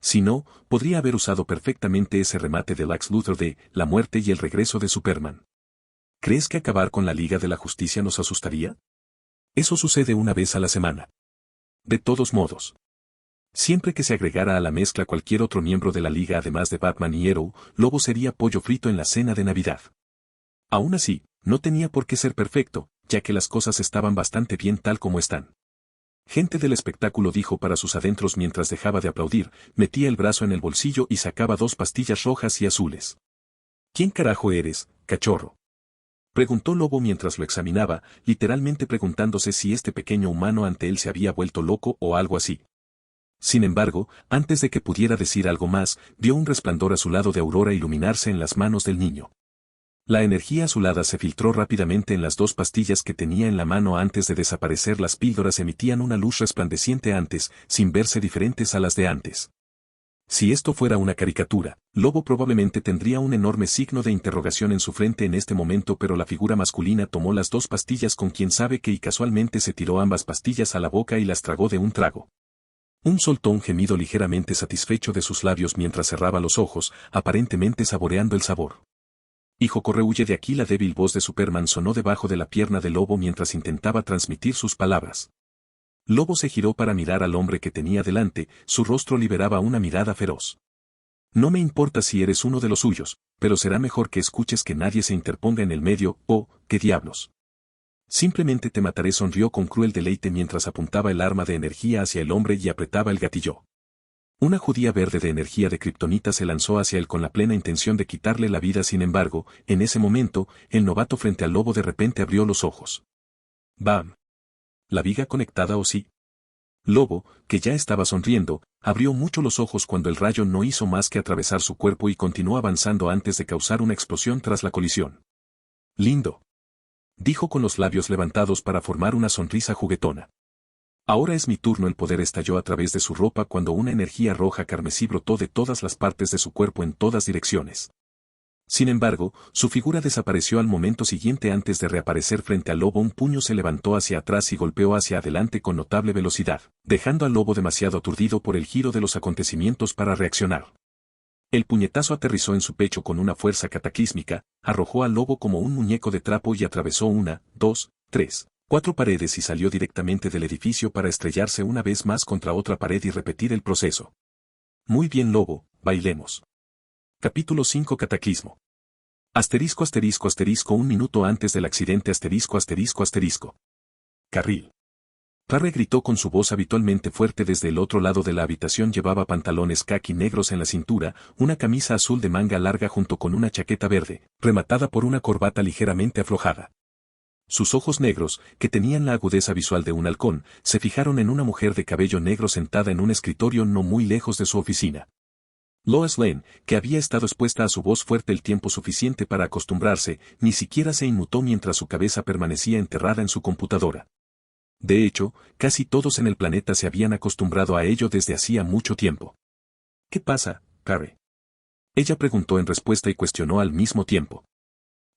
[SPEAKER 1] Si no, podría haber usado perfectamente ese remate de Lex Luthor de La muerte y el regreso de Superman. ¿Crees que acabar con la Liga de la Justicia nos asustaría? Eso sucede una vez a la semana. De todos modos. Siempre que se agregara a la mezcla cualquier otro miembro de la Liga además de Batman y Arrow, Lobo sería pollo frito en la cena de Navidad. Aún así, no tenía por qué ser perfecto, ya que las cosas estaban bastante bien tal como están. Gente del espectáculo, dijo para sus adentros mientras dejaba de aplaudir, metía el brazo en el bolsillo y sacaba 2 pastillas rojas y azules. ¿Quién carajo eres, cachorro? Preguntó Lobo mientras lo examinaba, literalmente preguntándose si este pequeño humano ante él se había vuelto loco o algo así. Sin embargo, antes de que pudiera decir algo más, vio un resplandor azulado de aurora iluminarse en las manos del niño. La energía azulada se filtró rápidamente en las 2 pastillas que tenía en la mano. Antes de desaparecer, las píldoras emitían una luz resplandeciente antes, sin verse diferentes a las de antes. Si esto fuera una caricatura, Lobo probablemente tendría un enorme signo de interrogación en su frente en este momento, pero la figura masculina tomó las 2 pastillas con quién sabe qué y casualmente se tiró ambas pastillas a la boca y las tragó de un trago. Soltó un gemido ligeramente satisfecho de sus labios mientras cerraba los ojos, aparentemente saboreando el sabor. Hijo, corre, huye de aquí. La débil voz de Superman sonó debajo de la pierna de Lobo mientras intentaba transmitir sus palabras. Lobo se giró para mirar al hombre que tenía delante, su rostro liberaba una mirada feroz. No me importa si eres uno de los suyos, pero será mejor que escuches que nadie se interponga en el medio. Oh, qué diablos. Simplemente te mataré, sonrió con cruel deleite mientras apuntaba el arma de energía hacia el hombre y apretaba el gatillo. Una judía verde de energía de kriptonita se lanzó hacia él con la plena intención de quitarle la vida. Sin embargo, en ese momento, el novato frente al Lobo de repente abrió los ojos. ¡Bam! ¿La viga conectada o sí? Lobo, que ya estaba sonriendo, abrió mucho los ojos cuando el rayo no hizo más que atravesar su cuerpo y continuó avanzando antes de causar una explosión tras la colisión. Lindo. Dijo con los labios levantados para formar una sonrisa juguetona. Ahora es mi turno. El poder estalló a través de su ropa cuando una energía roja carmesí brotó de todas las partes de su cuerpo en todas direcciones. Sin embargo, su figura desapareció al momento siguiente. Antes de reaparecer frente al Lobo, un puño se levantó hacia atrás y golpeó hacia adelante con notable velocidad, dejando al Lobo demasiado aturdido por el giro de los acontecimientos para reaccionar. El puñetazo aterrizó en su pecho con una fuerza cataclísmica, arrojó al Lobo como un muñeco de trapo y atravesó 1, 2, 3, 4 paredes y salió directamente del edificio para estrellarse una vez más contra otra pared y repetir el proceso. Muy bien, Lobo, bailemos. Capítulo 5. Cataclismo. Asterisco asterisco asterisco 1 minuto antes del accidente asterisco asterisco asterisco. Carril. Parre gritó con su voz habitualmente fuerte desde el otro lado de la habitación. Llevaba pantalones caqui negros en la cintura, una camisa azul de manga larga junto con una chaqueta verde, rematada por una corbata ligeramente aflojada. Sus ojos negros, que tenían la agudeza visual de un halcón, se fijaron en una mujer de cabello negro sentada en un escritorio no muy lejos de su oficina. Lois Lane, que había estado expuesta a su voz fuerte el tiempo suficiente para acostumbrarse, ni siquiera se inmutó mientras su cabeza permanecía enterrada en su computadora. De hecho, casi todos en el planeta se habían acostumbrado a ello desde hacía mucho tiempo. ¿Qué pasa, Carrie? Ella preguntó en respuesta y cuestionó al mismo tiempo.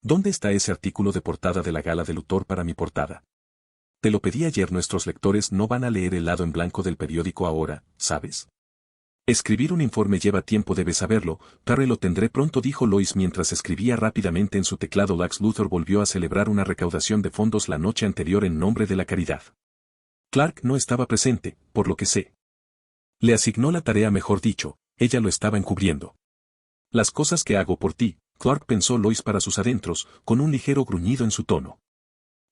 [SPEAKER 1] ¿Dónde está ese artículo de portada de la gala de Luthor para mi portada? Te lo pedí ayer. Nuestros lectores no van a leer el lado en blanco del periódico ahora, ¿sabes? Escribir un informe lleva tiempo, debes saberlo. Carrie, lo tendré pronto, dijo Lois mientras escribía rápidamente en su teclado. Lex Luthor volvió a celebrar una recaudación de fondos la noche anterior en nombre de la caridad. Clark no estaba presente, por lo que sé. Le asignó la tarea, mejor dicho, ella lo estaba encubriendo. Las cosas que hago por ti, Clark, pensó Lois para sus adentros, con un ligero gruñido en su tono.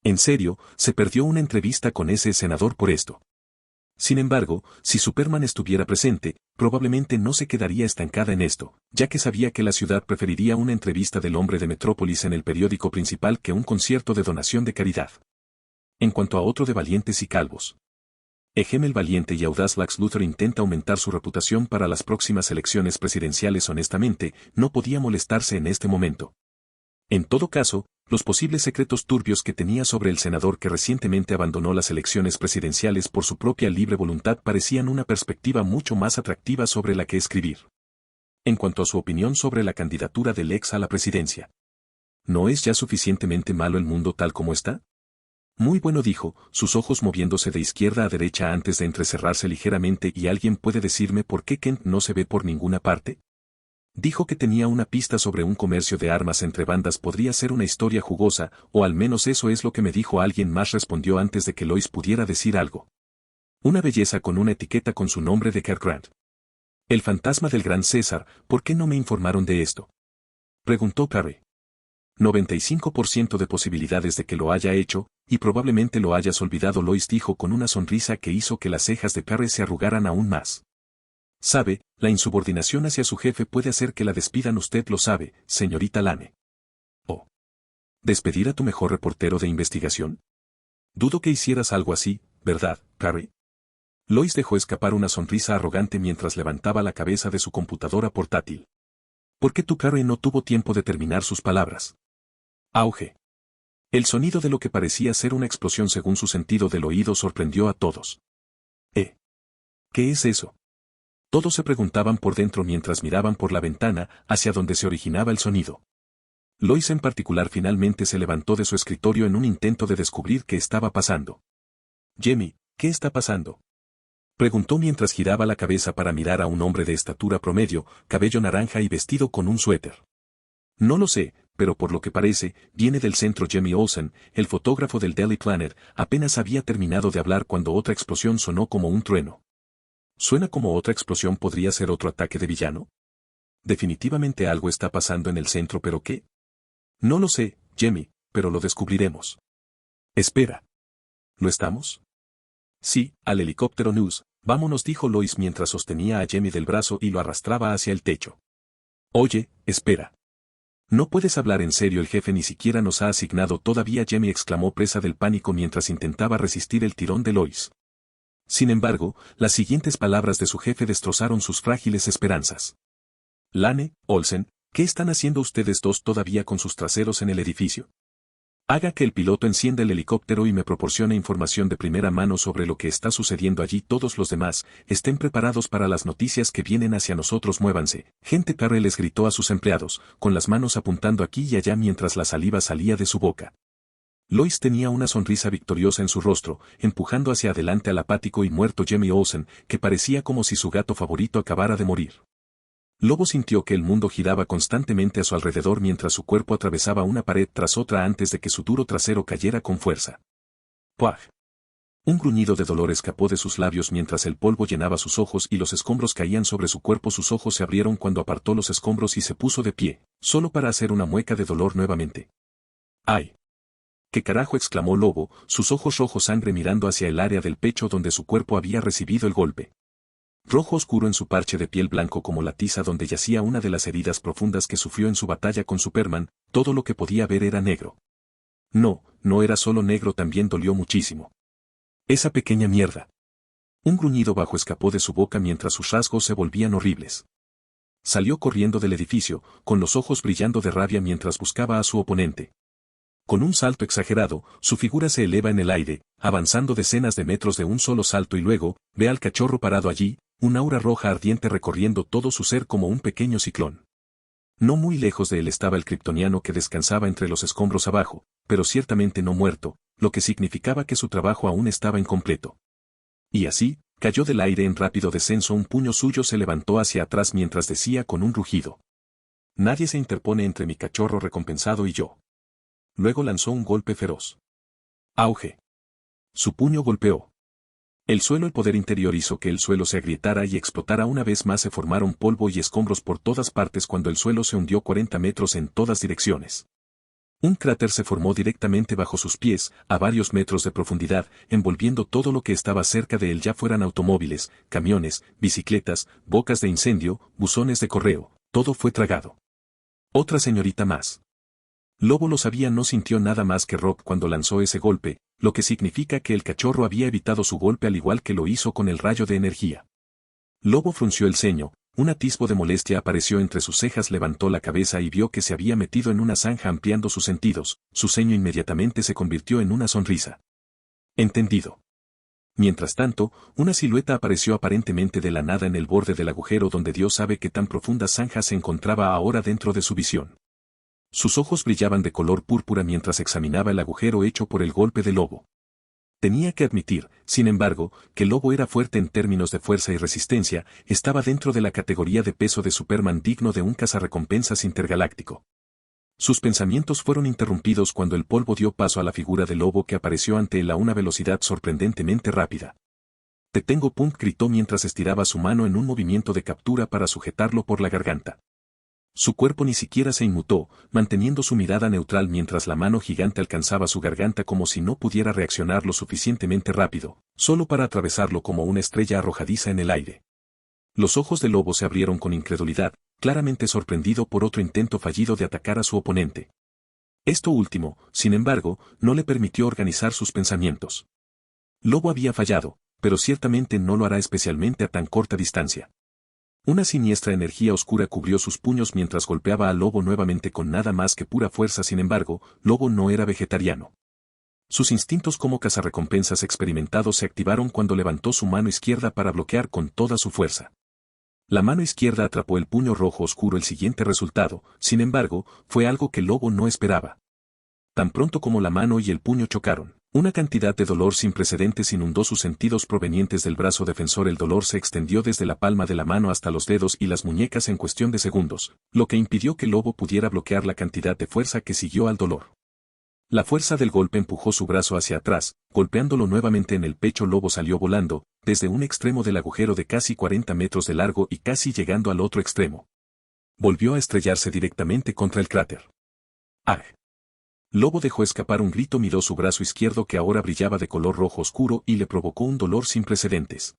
[SPEAKER 1] En serio, se perdió una entrevista con ese senador por esto. Sin embargo, si Superman estuviera presente, probablemente no se quedaría estancada en esto, ya que sabía que la ciudad preferiría una entrevista del hombre de Metrópolis en el periódico principal que un concierto de donación de caridad. En cuanto a otro de valientes y calvos. El valiente y audaz Lex Luthor intenta aumentar su reputación para las próximas elecciones presidenciales. Honestamente, no podía molestarse en este momento. En todo caso, los posibles secretos turbios que tenía sobre el senador que recientemente abandonó las elecciones presidenciales por su propia libre voluntad parecían una perspectiva mucho más atractiva sobre la que escribir. En cuanto a su opinión sobre la candidatura del ex a la presidencia. ¿No es ya suficientemente malo el mundo tal como está? Muy bueno, dijo, sus ojos moviéndose de izquierda a derecha antes de entrecerrarse ligeramente. ¿Y alguien puede decirme por qué Kent no se ve por ninguna parte? Dijo que tenía una pista sobre un comercio de armas entre bandas. Podría ser una historia jugosa, o al menos eso es lo que me dijo. Alguien más respondió antes de que Lois pudiera decir algo. Una belleza con una etiqueta con su nombre de Cary Grant. El fantasma del gran César. ¿Por qué no me informaron de esto?, preguntó Cary. 95% de posibilidades de que lo haya hecho, y probablemente lo hayas olvidado, Lois dijo con una sonrisa que hizo que las cejas de Cary se arrugaran aún más. Sabe, la insubordinación hacia su jefe puede hacer que la despidan. Usted lo sabe, señorita Lane. ¿O despedir a tu mejor reportero de investigación? Dudo que hicieras algo así, ¿verdad, Cary? Lois dejó escapar una sonrisa arrogante mientras levantaba la cabeza de su computadora portátil. ¿Por qué tú, Cary? No tuvo tiempo de terminar sus palabras. Auge. El sonido de lo que parecía ser una explosión según su sentido del oído sorprendió a todos. ¿Qué es eso?, todos se preguntaban por dentro mientras miraban por la ventana hacia donde se originaba el sonido. Lois en particular finalmente se levantó de su escritorio en un intento de descubrir qué estaba pasando. Jamie, ¿qué está pasando?, preguntó mientras giraba la cabeza para mirar a un hombre de estatura promedio, cabello naranja y vestido con un suéter. No lo sé, pero por lo que parece, viene del centro. Jamie Olsen, el fotógrafo del Daily Planet, apenas había terminado de hablar cuando otra explosión sonó como un trueno. ¿Suena como otra explosión? ¿Podría ser otro ataque de villano? Definitivamente algo está pasando en el centro, ¿pero qué? No lo sé, Jamie, pero lo descubriremos. Espera. ¿Lo estamos? Sí, al helicóptero News, vámonos, dijo Lois mientras sostenía a Jamie del brazo y lo arrastraba hacia el techo. Oye, espera. No puedes hablar en serio, el jefe ni siquiera nos ha asignado todavía, Jamie exclamó presa del pánico mientras intentaba resistir el tirón de Lois. Sin embargo, las siguientes palabras de su jefe destrozaron sus frágiles esperanzas. Lane, Olsen, ¿qué están haciendo ustedes dos todavía con sus traseros en el edificio? Haga que el piloto encienda el helicóptero y me proporcione información de primera mano sobre lo que está sucediendo allí. Todos los demás, estén preparados para las noticias que vienen hacia nosotros. Muévanse. Gente, Cary les gritó a sus empleados, con las manos apuntando aquí y allá mientras la saliva salía de su boca. Lois tenía una sonrisa victoriosa en su rostro, empujando hacia adelante al apático y muerto Jamie Olsen, que parecía como si su gato favorito acabara de morir. Lobo sintió que el mundo giraba constantemente a su alrededor mientras su cuerpo atravesaba una pared tras otra antes de que su duro trasero cayera con fuerza. ¡Puaj! Un gruñido de dolor escapó de sus labios mientras el polvo llenaba sus ojos y los escombros caían sobre su cuerpo. Sus ojos se abrieron cuando apartó los escombros y se puso de pie, solo para hacer una mueca de dolor nuevamente. ¡Ay! ¿Qué carajo?, exclamó Lobo, sus ojos rojos sangre mirando hacia el área del pecho donde su cuerpo había recibido el golpe. Rojo oscuro en su parche de piel, blanco como la tiza donde yacía una de las heridas profundas que sufrió en su batalla con Superman. Todo lo que podía ver era negro. No, no era solo negro, también dolió muchísimo. Esa pequeña mierda. Un gruñido bajo escapó de su boca mientras sus rasgos se volvían horribles. Salió corriendo del edificio, con los ojos brillando de rabia mientras buscaba a su oponente. Con un salto exagerado, su figura se eleva en el aire, avanzando decenas de metros de un solo salto, y luego, ve al cachorro parado allí, un aura roja ardiente recorriendo todo su ser como un pequeño ciclón. No muy lejos de él estaba el kryptoniano que descansaba entre los escombros abajo, pero ciertamente no muerto, lo que significaba que su trabajo aún estaba incompleto. Y así, cayó del aire en rápido descenso. Un puño suyo se levantó hacia atrás mientras decía con un rugido: nadie se interpone entre mi cachorro recompensado y yo. Luego lanzó un golpe feroz. Auge. Su puño golpeó el suelo. El poder interior hizo que el suelo se agrietara y explotara una vez más. Se formaron polvo y escombros por todas partes cuando el suelo se hundió 40 metros en todas direcciones. Un cráter se formó directamente bajo sus pies, a varios metros de profundidad, envolviendo todo lo que estaba cerca de él, ya fueran automóviles, camiones, bicicletas, bocas de incendio, buzones de correo. Todo fue tragado. Otra señorita más. Lobo lo sabía, no sintió nada más que Rob cuando lanzó ese golpe, lo que significa que el cachorro había evitado su golpe al igual que lo hizo con el rayo de energía. Lobo frunció el ceño, un atisbo de molestia apareció entre sus cejas, levantó la cabeza y vio que se había metido en una zanja. Ampliando sus sentidos, su ceño inmediatamente se convirtió en una sonrisa. Entendido. Mientras tanto, una silueta apareció aparentemente de la nada en el borde del agujero donde Dios sabe qué tan profunda zanja se encontraba ahora dentro de su visión. Sus ojos brillaban de color púrpura mientras examinaba el agujero hecho por el golpe de Lobo. Tenía que admitir, sin embargo, que Lobo era fuerte en términos de fuerza y resistencia, estaba dentro de la categoría de peso de Superman digno de un cazarrecompensas intergaláctico. Sus pensamientos fueron interrumpidos cuando el polvo dio paso a la figura de Lobo que apareció ante él a una velocidad sorprendentemente rápida. Te tengo, gritó mientras estiraba su mano en un movimiento de captura para sujetarlo por la garganta. Su cuerpo ni siquiera se inmutó, manteniendo su mirada neutral mientras la mano gigante alcanzaba su garganta como si no pudiera reaccionar lo suficientemente rápido, solo para atravesarlo como una estrella arrojadiza en el aire. Los ojos de Lobo se abrieron con incredulidad, claramente sorprendido por otro intento fallido de atacar a su oponente. Esto último, sin embargo, no le permitió organizar sus pensamientos. Lobo había fallado, pero ciertamente no lo hará especialmente a tan corta distancia. Una siniestra energía oscura cubrió sus puños mientras golpeaba a Lobo nuevamente con nada más que pura fuerza. Sin embargo, Lobo no era vegetariano. Sus instintos como cazarrecompensas experimentados se activaron cuando levantó su mano izquierda para bloquear con toda su fuerza. La mano izquierda atrapó el puño rojo oscuro. El siguiente resultado, sin embargo, fue algo que Lobo no esperaba. Tan pronto como la mano y el puño chocaron, una cantidad de dolor sin precedentes inundó sus sentidos provenientes del brazo defensor. El dolor se extendió desde la palma de la mano hasta los dedos y las muñecas en cuestión de segundos, lo que impidió que Lobo pudiera bloquear la cantidad de fuerza que siguió al dolor. La fuerza del golpe empujó su brazo hacia atrás, golpeándolo nuevamente en el pecho. Lobo salió volando, desde un extremo del agujero de casi 40 metros de largo y casi llegando al otro extremo. Volvió a estrellarse directamente contra el cráter. ¡Ah! Lobo dejó escapar un grito, miró su brazo izquierdo que ahora brillaba de color rojo oscuro y le provocó un dolor sin precedentes.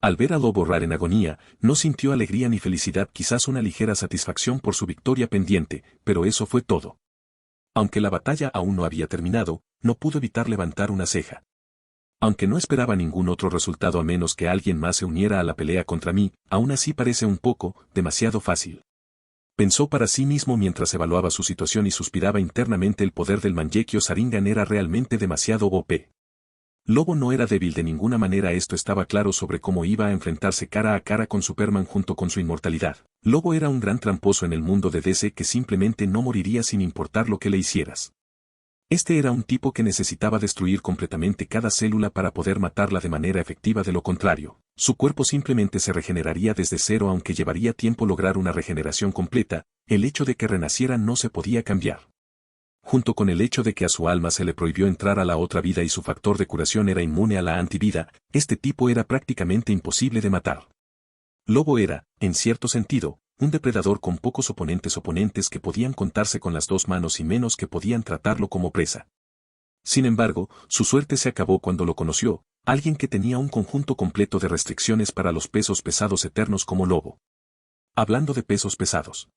[SPEAKER 1] Al ver a Lobo orar en agonía, no sintió alegría ni felicidad, quizás una ligera satisfacción por su victoria pendiente, pero eso fue todo. Aunque la batalla aún no había terminado, no pudo evitar levantar una ceja. Aunque no esperaba ningún otro resultado a menos que alguien más se uniera a la pelea contra mí, aún así parece un poco, demasiado fácil. Pensó para sí mismo mientras evaluaba su situación y suspiraba internamente. El poder del Mangekyo Sharingan era realmente demasiado OP. Lobo no era débil de ninguna manera, esto estaba claro sobre cómo iba a enfrentarse cara a cara con Superman junto con su inmortalidad. Lobo era un gran tramposo en el mundo de DC que simplemente no moriría sin importar lo que le hicieras. Este era un tipo que necesitaba destruir completamente cada célula para poder matarla de manera efectiva. De lo contrario, su cuerpo simplemente se regeneraría desde cero. Aunque llevaría tiempo lograr una regeneración completa, el hecho de que renaciera no se podía cambiar. Junto con el hecho de que a su alma se le prohibió entrar a la otra vida y su factor de curación era inmune a la antivida, este tipo era prácticamente imposible de matar. Lobo era, en cierto sentido, un depredador con pocos oponentes que podían contarse con las dos manos y menos que podían tratarlo como presa. Sin embargo, su suerte se acabó cuando lo conoció, alguien que tenía un conjunto completo de restricciones para los pesos pesados eternos como Lobo. Hablando de pesos pesados.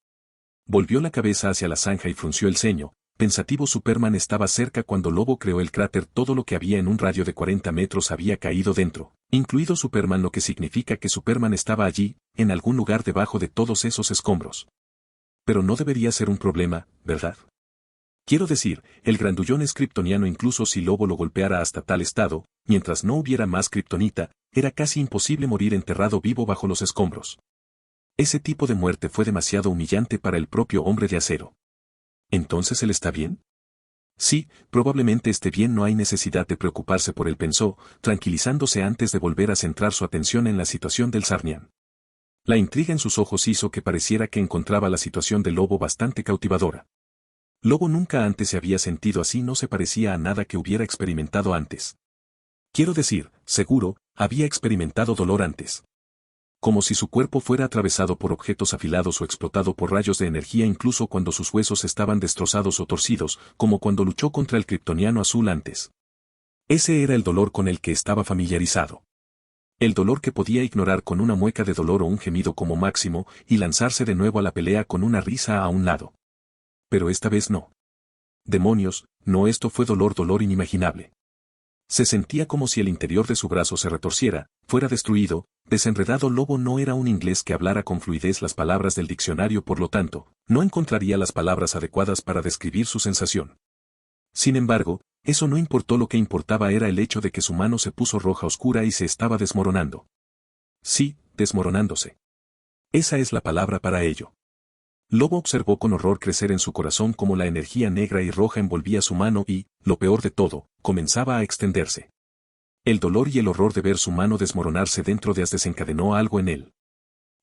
[SPEAKER 1] Volvió la cabeza hacia la zanja y frunció el ceño. Pensativo. Superman estaba cerca cuando Lobo creó el cráter. Todo lo que había en un radio de 40 metros había caído dentro, incluido Superman, lo que significa que Superman estaba allí, en algún lugar debajo de todos esos escombros. Pero no debería ser un problema, ¿verdad? Quiero decir, el grandullón es kriptoniano. Incluso si Lobo lo golpeara hasta tal estado, mientras no hubiera más kriptonita, era casi imposible morir enterrado vivo bajo los escombros. Ese tipo de muerte fue demasiado humillante para el propio Hombre de Acero. ¿Entonces él está bien? Sí, probablemente esté bien, no hay necesidad de preocuparse por él, pensó, tranquilizándose antes de volver a centrar su atención en la situación del Sarnian. La intriga en sus ojos hizo que pareciera que encontraba la situación de Lobo bastante cautivadora. Lobo nunca antes se había sentido así, no se parecía a nada que hubiera experimentado antes. Quiero decir, seguro, había experimentado dolor antes. Como si su cuerpo fuera atravesado por objetos afilados o explotado por rayos de energía, incluso cuando sus huesos estaban destrozados o torcidos, como cuando luchó contra el kriptoniano azul antes. Ese era el dolor con el que estaba familiarizado. El dolor que podía ignorar con una mueca de dolor o un gemido como máximo, y lanzarse de nuevo a la pelea con una risa a un lado. Pero esta vez no. Demonios, no, esto fue dolor inimaginable. Se sentía como si el interior de su brazo se retorciera, fuera destruido, desenredado. Lobo no era un inglés que hablara con fluidez las palabras del diccionario, por lo tanto, no encontraría las palabras adecuadas para describir su sensación. Sin embargo, eso no importó, lo que importaba era el hecho de que su mano se puso roja oscura y se estaba desmoronando. Sí, desmoronándose. Esa es la palabra para ello. Lobo observó con horror crecer en su corazón como la energía negra y roja envolvía su mano y, lo peor de todo, comenzaba a extenderse. El dolor y el horror de ver su mano desmoronarse dentro de As desencadenó algo en él.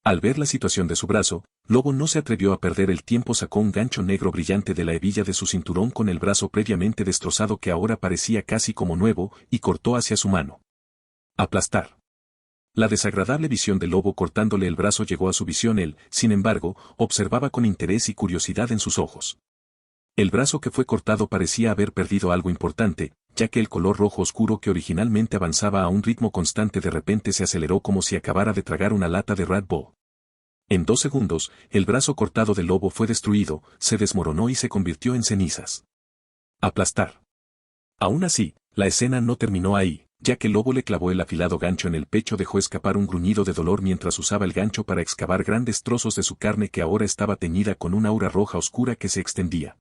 [SPEAKER 1] Al ver la situación de su brazo, Lobo no se atrevió a perder el tiempo, sacó un gancho negro brillante de la hebilla de su cinturón con el brazo previamente destrozado que ahora parecía casi como nuevo, y cortó hacia su mano. Aplastar. La desagradable visión de Lobo cortándole el brazo llegó a su visión. Él, sin embargo, observaba con interés y curiosidad en sus ojos. El brazo que fue cortado parecía haber perdido algo importante, ya que el color rojo oscuro que originalmente avanzaba a un ritmo constante de repente se aceleró como si acabara de tragar una lata de Red Bull. En 2 segundos, el brazo cortado del Lobo fue destruido, se desmoronó y se convirtió en cenizas. Aplastar. Aún así, la escena no terminó ahí, ya que el Lobo le clavó el afilado gancho en el pecho, dejó escapar un gruñido de dolor mientras usaba el gancho para excavar grandes trozos de su carne que ahora estaba teñida con una aura roja oscura que se extendía.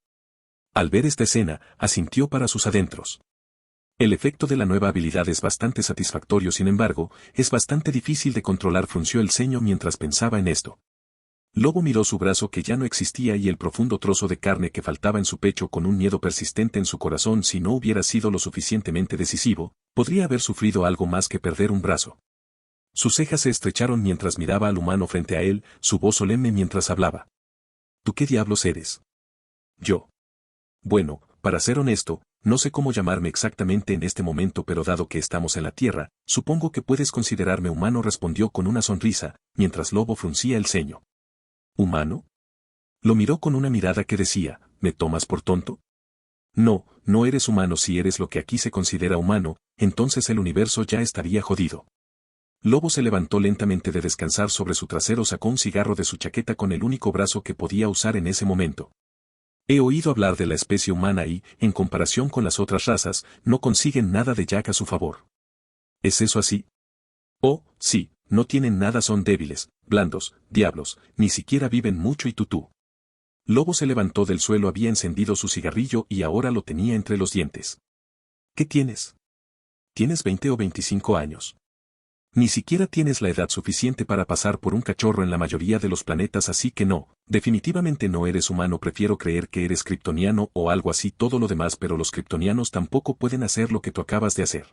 [SPEAKER 1] Al ver esta escena, asintió para sus adentros. El efecto de la nueva habilidad es bastante satisfactorio, sin embargo, es bastante difícil de controlar. Frunció el ceño mientras pensaba en esto. Lobo miró su brazo que ya no existía y el profundo trozo de carne que faltaba en su pecho con un miedo persistente en su corazón. Si no hubiera sido lo suficientemente decisivo, podría haber sufrido algo más que perder un brazo. Sus cejas se estrecharon mientras miraba al humano frente a él, su voz solemne mientras hablaba. ¿Tú qué diablos eres? Yo. Bueno, para ser honesto, no sé cómo llamarme exactamente en este momento, pero dado que estamos en la Tierra, supongo que puedes considerarme humano, respondió con una sonrisa, mientras Lobo fruncía el ceño. ¿Humano? Lo miró con una mirada que decía, ¿me tomas por tonto? No, no eres humano. Si eres lo que aquí se considera humano, entonces el universo ya estaría jodido. Lobo se levantó lentamente de descansar sobre su trasero, sacó un cigarro de su chaqueta con el único brazo que podía usar en ese momento. He oído hablar de la especie humana y, en comparación con las otras razas, no consiguen nada de Jack a su favor. ¿Es eso así? Oh, sí, no tienen nada, son débiles, blandos, diablos, ni siquiera viven mucho. ¿Y tú? Lobo se levantó del suelo, había encendido su cigarrillo y ahora lo tenía entre los dientes. ¿Qué tienes? ¿Tienes 20 o 25 años? Ni siquiera tienes la edad suficiente para pasar por un cachorro en la mayoría de los planetas, así que no, definitivamente no eres humano. Prefiero creer que eres kryptoniano o algo así, todo lo demás, pero los kryptonianos tampoco pueden hacer lo que tú acabas de hacer.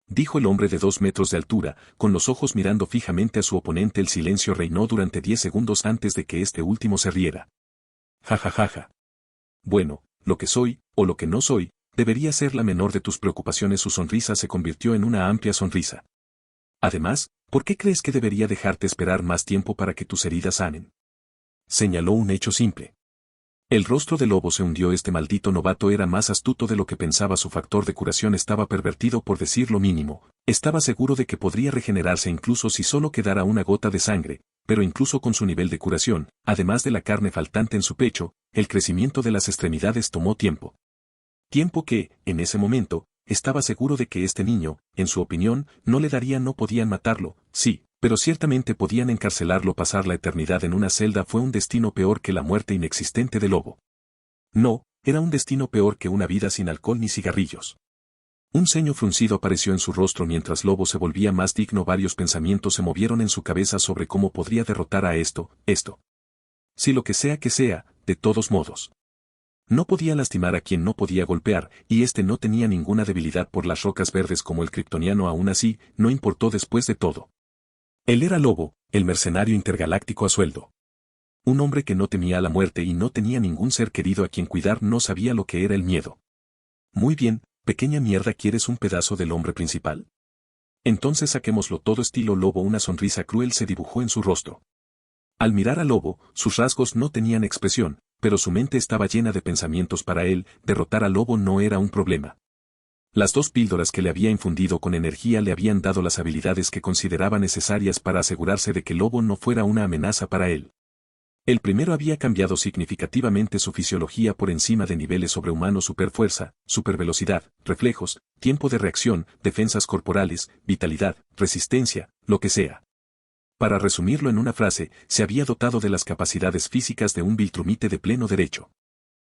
[SPEAKER 1] Dijo el hombre de 2 metros de altura, con los ojos mirando fijamente a su oponente. El silencio reinó durante 10 segundos antes de que este último se riera. Ja. Bueno, lo que soy, o lo que no soy, debería ser la menor de tus preocupaciones. Su sonrisa se convirtió en una amplia sonrisa. Además, ¿por qué crees que debería dejarte esperar más tiempo para que tus heridas sanen? Señaló un hecho simple. El rostro de Lobo se hundió. Este maldito novato era más astuto de lo que pensaba. Su factor de curación estaba pervertido, por decir lo mínimo. Estaba seguro de que podría regenerarse incluso si solo quedara una gota de sangre, pero incluso con su nivel de curación, además de la carne faltante en su pecho, el crecimiento de las extremidades tomó tiempo. Tiempo que, en ese momento, estaba seguro de que este niño, en su opinión, no le daría. No podían matarlo, sí, pero ciertamente podían encarcelarlo. Pasar la eternidad en una celda fue un destino peor que la muerte inexistente de Lobo. No, era un destino peor que una vida sin alcohol ni cigarrillos. Un ceño fruncido apareció en su rostro mientras Lobo se volvía más digno. Varios pensamientos se movieron en su cabeza sobre cómo podría derrotar a esto. Si lo que sea, de todos modos. No podía lastimar a quien no podía golpear, y este no tenía ninguna debilidad por las rocas verdes como el kryptoniano. Aún así, no importó después de todo. Él era Lobo, el mercenario intergaláctico a sueldo. Un hombre que no temía a la muerte y no tenía ningún ser querido a quien cuidar. No sabía lo que era el miedo. Muy bien, pequeña mierda, ¿quieres un pedazo del hombre principal? Entonces saquémoslo todo. Estilo Lobo. Una sonrisa cruel se dibujó en su rostro. Al mirar a Lobo, sus rasgos no tenían expresión, pero su mente estaba llena de pensamientos. Para él, derrotar a Lobo no era un problema. Las 2 píldoras que le había infundido con energía le habían dado las habilidades que consideraba necesarias para asegurarse de que Lobo no fuera una amenaza para él. El primero había cambiado significativamente su fisiología por encima de niveles sobrehumanos: superfuerza, supervelocidad, reflejos, tiempo de reacción, defensas corporales, vitalidad, resistencia, lo que sea. Para resumirlo en una frase, se había dotado de las capacidades físicas de un Viltrumite de pleno derecho.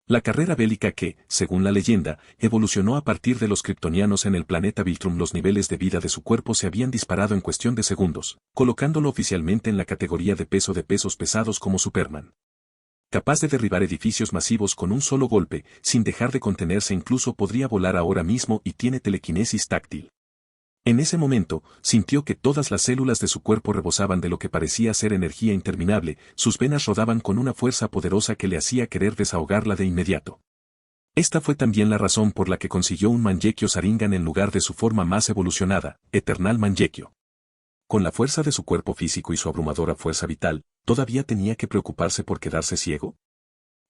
[SPEAKER 1] La carrera bélica que, según la leyenda, evolucionó a partir de los kryptonianos en el planeta Viltrum. Los niveles de vida de su cuerpo se habían disparado en cuestión de segundos, colocándolo oficialmente en la categoría de pesos pesados como Superman. Capaz de derribar edificios masivos con un solo golpe, sin dejar de contenerse. Incluso podría volar ahora mismo y tiene telequinesis táctil. En ese momento, sintió que todas las células de su cuerpo rebosaban de lo que parecía ser energía interminable, sus venas rodaban con una fuerza poderosa que le hacía querer desahogarla de inmediato. Esta fue también la razón por la que consiguió un Mangekyo Sharingan en lugar de su forma más evolucionada, Eternal Mangekyo. Con la fuerza de su cuerpo físico y su abrumadora fuerza vital, ¿todavía tenía que preocuparse por quedarse ciego?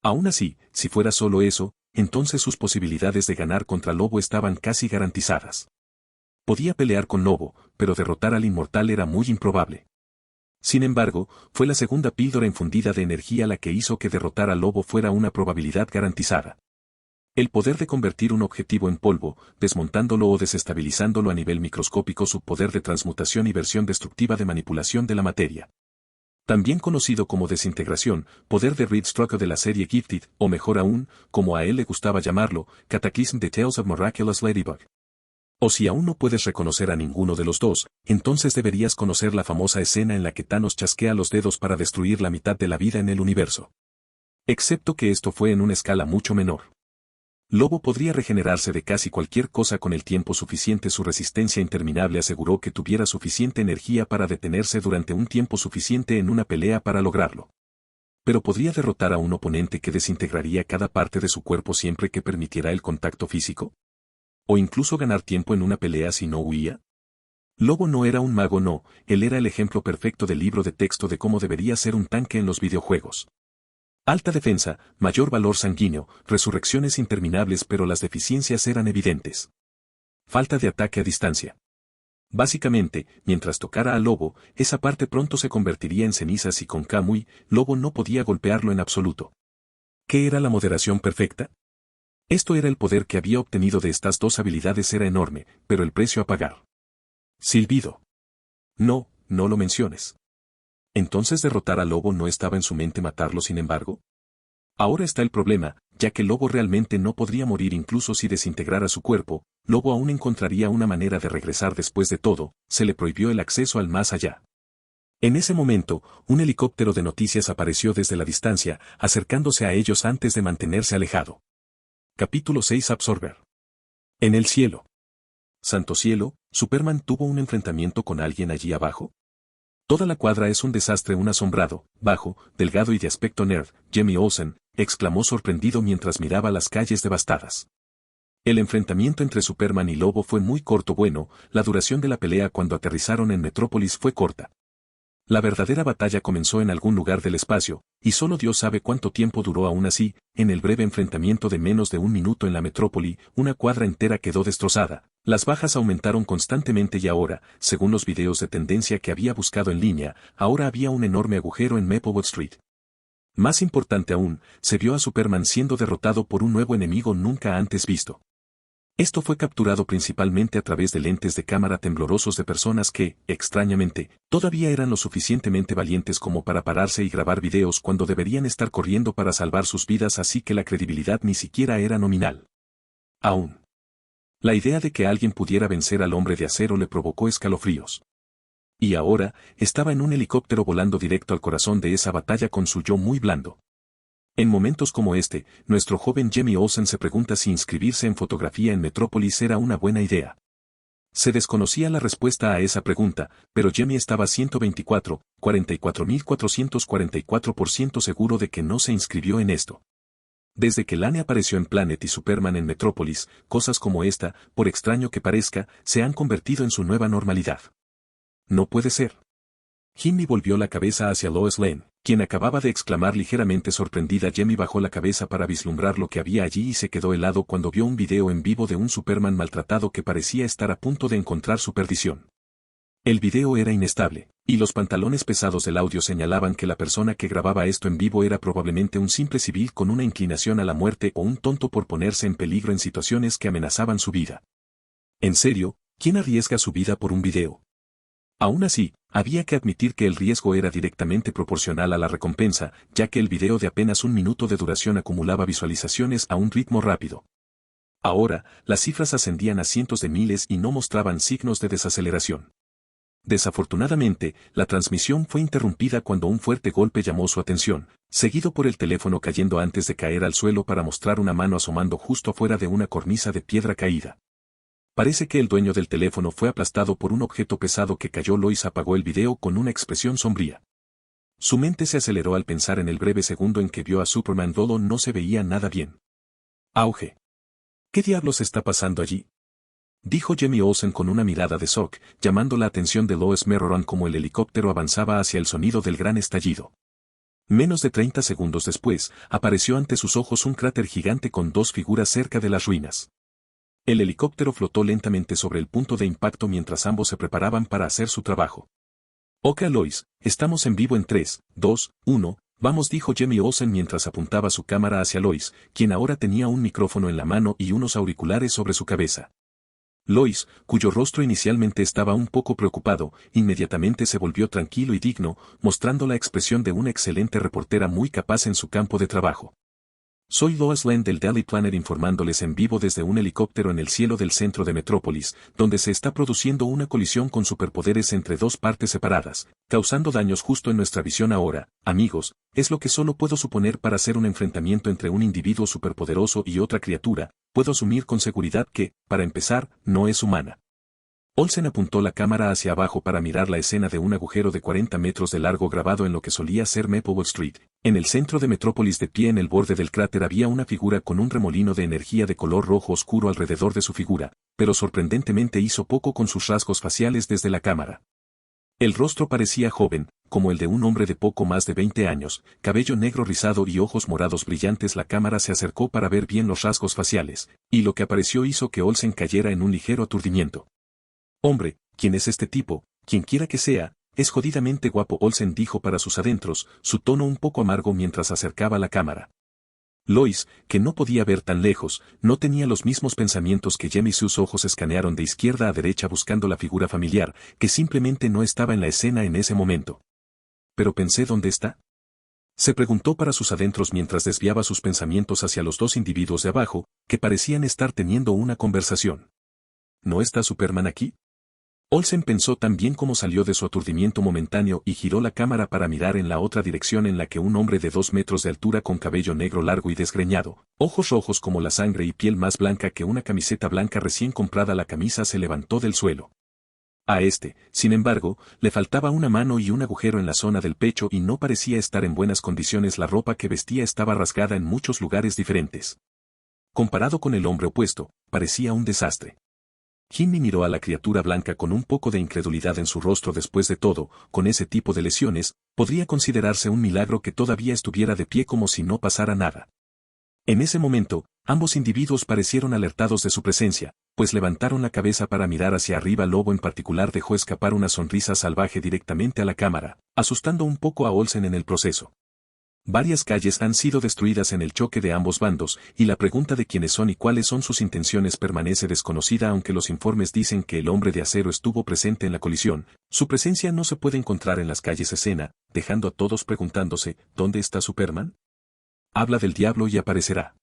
[SPEAKER 1] Aún así, si fuera solo eso, entonces sus posibilidades de ganar contra Lobo estaban casi garantizadas. Podía pelear con Lobo, pero derrotar al inmortal era muy improbable. Sin embargo, fue la segunda píldora infundida de energía la que hizo que derrotar a Lobo fuera una probabilidad garantizada. El poder de convertir un objetivo en polvo, desmontándolo o desestabilizándolo a nivel microscópico, su poder de transmutación y versión destructiva de manipulación de la materia. También conocido como desintegración, poder de Reed Strucker de la serie Gifted, o mejor aún, como a él le gustaba llamarlo, Cataclysm de Tales of Miraculous Ladybug. O si aún no puedes reconocer a ninguno de los dos, entonces deberías conocer la famosa escena en la que Thanos chasquea los dedos para destruir la mitad de la vida en el universo. Excepto que esto fue en una escala mucho menor. Lobo podría regenerarse de casi cualquier cosa con el tiempo suficiente. Su resistencia interminable aseguró que tuviera suficiente energía para detenerse durante un tiempo suficiente en una pelea para lograrlo. Pero podría derrotar a un oponente que desintegraría cada parte de su cuerpo siempre que permitiera el contacto físico. O incluso ganar tiempo en una pelea si no huía. Lobo no era un mago, no, él era el ejemplo perfecto del libro de texto de cómo debería ser un tanque en los videojuegos. Alta defensa, mayor valor sanguíneo, resurrecciones interminables, pero las deficiencias eran evidentes. Falta de ataque a distancia. Básicamente, mientras tocara a Lobo, esa parte pronto se convertiría en cenizas y con Kamui, Lobo no podía golpearlo en absoluto. ¿Qué era la moderación perfecta? Esto era el poder que había obtenido de estas dos habilidades, era enorme, pero el precio a pagar. Silbido. No, no lo menciones. ¿Entonces derrotar a Lobo no estaba en su mente matarlo sin embargo? Ahora está el problema, ya que Lobo realmente no podría morir incluso si desintegrara su cuerpo, Lobo aún encontraría una manera de regresar después de todo, se le prohibió el acceso al más allá. En ese momento, un helicóptero de noticias apareció desde la distancia, acercándose a ellos antes de mantenerse alejado. Capítulo 6 Absorber. En el cielo. Santo cielo, ¿Superman tuvo un enfrentamiento con alguien allí abajo? Toda la cuadra es un desastre. Un asombrado, bajo, delgado y de aspecto nerd, Jimmy Olsen, exclamó sorprendido mientras miraba las calles devastadas. El enfrentamiento entre Superman y Lobo fue muy corto. Bueno, la duración de la pelea cuando aterrizaron en Metrópolis fue corta. La verdadera batalla comenzó en algún lugar del espacio, y solo Dios sabe cuánto tiempo duró. Aún así, en el breve enfrentamiento de menos de un minuto en la metrópoli, una cuadra entera quedó destrozada. Las bajas aumentaron constantemente y ahora, según los videos de tendencia que había buscado en línea, ahora había un enorme agujero en Maplewood Street. Más importante aún, se vio a Superman siendo derrotado por un nuevo enemigo nunca antes visto. Esto fue capturado principalmente a través de lentes de cámara temblorosos de personas que, extrañamente, todavía eran lo suficientemente valientes como para pararse y grabar videos cuando deberían estar corriendo para salvar sus vidas, así que la credibilidad ni siquiera era nominal. Aún. La idea de que alguien pudiera vencer al hombre de acero le provocó escalofríos. Y ahora, estaba en un helicóptero volando directo al corazón de esa batalla con su yo muy blando. En momentos como este, nuestro joven Jimmy Olsen se pregunta si inscribirse en fotografía en Metrópolis era una buena idea. Se desconocía la respuesta a esa pregunta, pero Jimmy estaba 44.444% seguro de que no se inscribió en esto. Desde que Lane apareció en Planet y Superman en Metrópolis, cosas como esta, por extraño que parezca, se han convertido en su nueva normalidad. No puede ser. Jimmy volvió la cabeza hacia Lois Lane, quien acababa de exclamar ligeramente sorprendida. Jimmy bajó la cabeza para vislumbrar lo que había allí y se quedó helado cuando vio un video en vivo de un Superman maltratado que parecía estar a punto de encontrar su perdición. El video era inestable, y los pantalones pesados del audio señalaban que la persona que grababa esto en vivo era probablemente un simple civil con una inclinación a la muerte o un tonto por ponerse en peligro en situaciones que amenazaban su vida. En serio, ¿quién arriesga su vida por un video? Aún así, había que admitir que el riesgo era directamente proporcional a la recompensa, ya que el video de apenas un minuto de duración acumulaba visualizaciones a un ritmo rápido. Ahora, las cifras ascendían a cientos de miles y no mostraban signos de desaceleración. Desafortunadamente, la transmisión fue interrumpida cuando un fuerte golpe llamó su atención, seguido por el teléfono cayendo antes de caer al suelo para mostrar una mano asomando justo afuera de una cornisa de piedra caída. Parece que el dueño del teléfono fue aplastado por un objeto pesado que cayó. Lois apagó el video con una expresión sombría. Su mente se aceleró al pensar en el breve segundo en que vio a Superman. Todo no se veía nada bien. Auge. ¿Qué diablos está pasando allí?, dijo Jimmy Olsen con una mirada de shock, llamando la atención de Lois Merroran como el helicóptero avanzaba hacia el sonido del gran estallido. Menos de 30 segundos después, apareció ante sus ojos un cráter gigante con dos figuras cerca de las ruinas. El helicóptero flotó lentamente sobre el punto de impacto mientras ambos se preparaban para hacer su trabajo. Ok Lois, estamos en vivo en 3, 2, 1, vamos, dijo Jimmy Olsen mientras apuntaba su cámara hacia Lois, quien ahora tenía un micrófono en la mano y unos auriculares sobre su cabeza. Lois, cuyo rostro inicialmente estaba un poco preocupado, inmediatamente se volvió tranquilo y digno, mostrando la expresión de una excelente reportera muy capaz en su campo de trabajo. Soy Lois Lane del Daily Planet informándoles en vivo desde un helicóptero en el cielo del centro de Metrópolis, donde se está produciendo una colisión con superpoderes entre dos partes separadas, causando daños justo en nuestra visión ahora, amigos, es lo que solo puedo suponer para ser un enfrentamiento entre un individuo superpoderoso y otra criatura, puedo asumir con seguridad que, para empezar, no es humana. Olsen apuntó la cámara hacia abajo para mirar la escena de un agujero de 40 metros de largo grabado en lo que solía ser Maple Street. En el centro de Metrópolis, de pie en el borde del cráter, había una figura con un remolino de energía de color rojo oscuro alrededor de su figura, pero sorprendentemente hizo poco con sus rasgos faciales desde la cámara. El rostro parecía joven, como el de un hombre de poco más de 20 años, cabello negro rizado y ojos morados brillantes. La cámara se acercó para ver bien los rasgos faciales, y lo que apareció hizo que Olsen cayera en un ligero aturdimiento. Hombre, ¿quién es este tipo? Quien quiera que sea, es jodidamente guapo, Olsen dijo para sus adentros, su tono un poco amargo mientras acercaba la cámara. Lois, que no podía ver tan lejos, no tenía los mismos pensamientos que Jimmy. Sus ojos escanearon de izquierda a derecha buscando la figura familiar, que simplemente no estaba en la escena en ese momento. Pero pensé, ¿dónde está?, se preguntó para sus adentros mientras desviaba sus pensamientos hacia los dos individuos de abajo, que parecían estar teniendo una conversación. ¿No está Superman aquí? Olsen pensó tan bien como salió de su aturdimiento momentáneo y giró la cámara para mirar en la otra dirección, en la que un hombre de 2 metros de altura con cabello negro largo y desgreñado, ojos rojos como la sangre y piel más blanca que una camiseta blanca recién comprada. La camisa se levantó del suelo. A este, sin embargo, le faltaba una mano y un agujero en la zona del pecho y no parecía estar en buenas condiciones. La ropa que vestía estaba rasgada en muchos lugares diferentes. Comparado con el hombre opuesto, parecía un desastre. Jimmy miró a la criatura blanca con un poco de incredulidad en su rostro. Después de todo, con ese tipo de lesiones, podría considerarse un milagro que todavía estuviera de pie, como si no pasara nada. En ese momento, ambos individuos parecieron alertados de su presencia, pues levantaron la cabeza para mirar hacia arriba. Lobo en particular dejó escapar una sonrisa salvaje directamente a la cámara, asustando un poco a Olsen en el proceso. Varias calles han sido destruidas en el choque de ambos bandos, y la pregunta de quiénes son y cuáles son sus intenciones permanece desconocida. Aunque los informes dicen que el hombre de acero estuvo presente en la colisión, su presencia no se puede encontrar en las calles escena, dejando a todos preguntándose, ¿dónde está Superman? Habla del diablo y aparecerá.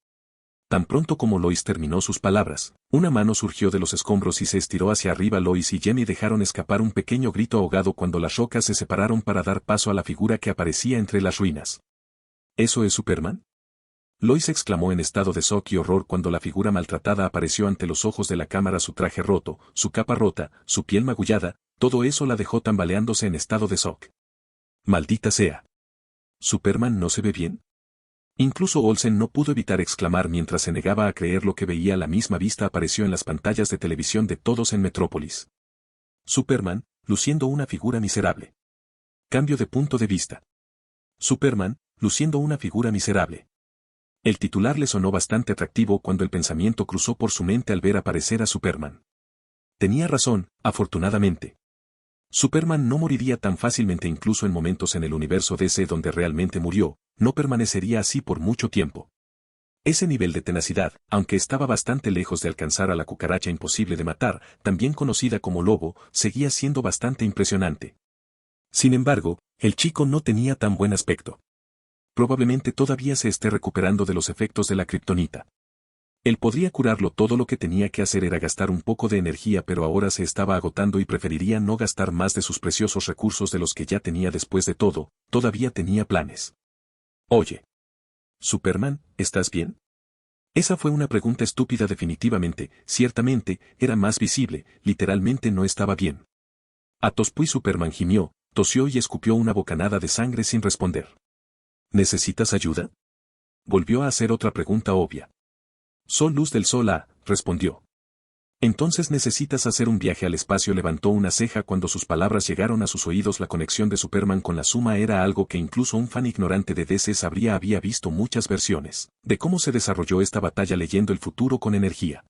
[SPEAKER 1] Tan pronto como Lois terminó sus palabras, una mano surgió de los escombros y se estiró hacia arriba. Lois y Jimmy dejaron escapar un pequeño grito ahogado cuando las rocas se separaron para dar paso a la figura que aparecía entre las ruinas. ¿Eso es Superman?, Lois exclamó en estado de shock y horror cuando la figura maltratada apareció ante los ojos de la cámara. Su traje roto, su capa rota, su piel magullada, todo eso la dejó tambaleándose en estado de shock. Maldita sea. ¿Superman no se ve bien? Incluso Olsen no pudo evitar exclamar mientras se negaba a creer lo que veía. La misma vista apareció en las pantallas de televisión de todos en Metrópolis. Superman, luciendo una figura miserable. Cambio de punto de vista. Superman, luciendo una figura miserable. El titular le sonó bastante atractivo cuando el pensamiento cruzó por su mente al ver aparecer a Superman. Tenía razón, afortunadamente. Superman no moriría tan fácilmente. Incluso en momentos en el universo DC donde realmente murió, no permanecería así por mucho tiempo. Ese nivel de tenacidad, aunque estaba bastante lejos de alcanzar a la cucaracha imposible de matar, también conocida como lobo, seguía siendo bastante impresionante. Sin embargo, el chico no tenía tan buen aspecto. Probablemente todavía se esté recuperando de los efectos de la kriptonita. Él podría curarlo. Todo lo que tenía que hacer era gastar un poco de energía, pero ahora se estaba agotando y preferiría no gastar más de sus preciosos recursos de los que ya tenía. Después de todo, todavía tenía planes. Oye. Superman, ¿estás bien? Esa fue una pregunta estúpida definitivamente, ciertamente, era más visible, literalmente no estaba bien. Atospui Superman gimió, tosió y escupió una bocanada de sangre sin responder. ¿Necesitas ayuda? Volvió a hacer otra pregunta obvia. Sol luz del sol respondió. Entonces necesitas hacer un viaje al espacio. Levantó una ceja cuando sus palabras llegaron a sus oídos. La conexión de Superman con la Suma era algo que incluso un fan ignorante de DC sabría. Había visto muchas versiones de cómo se desarrolló esta batalla leyendo el futuro con energía.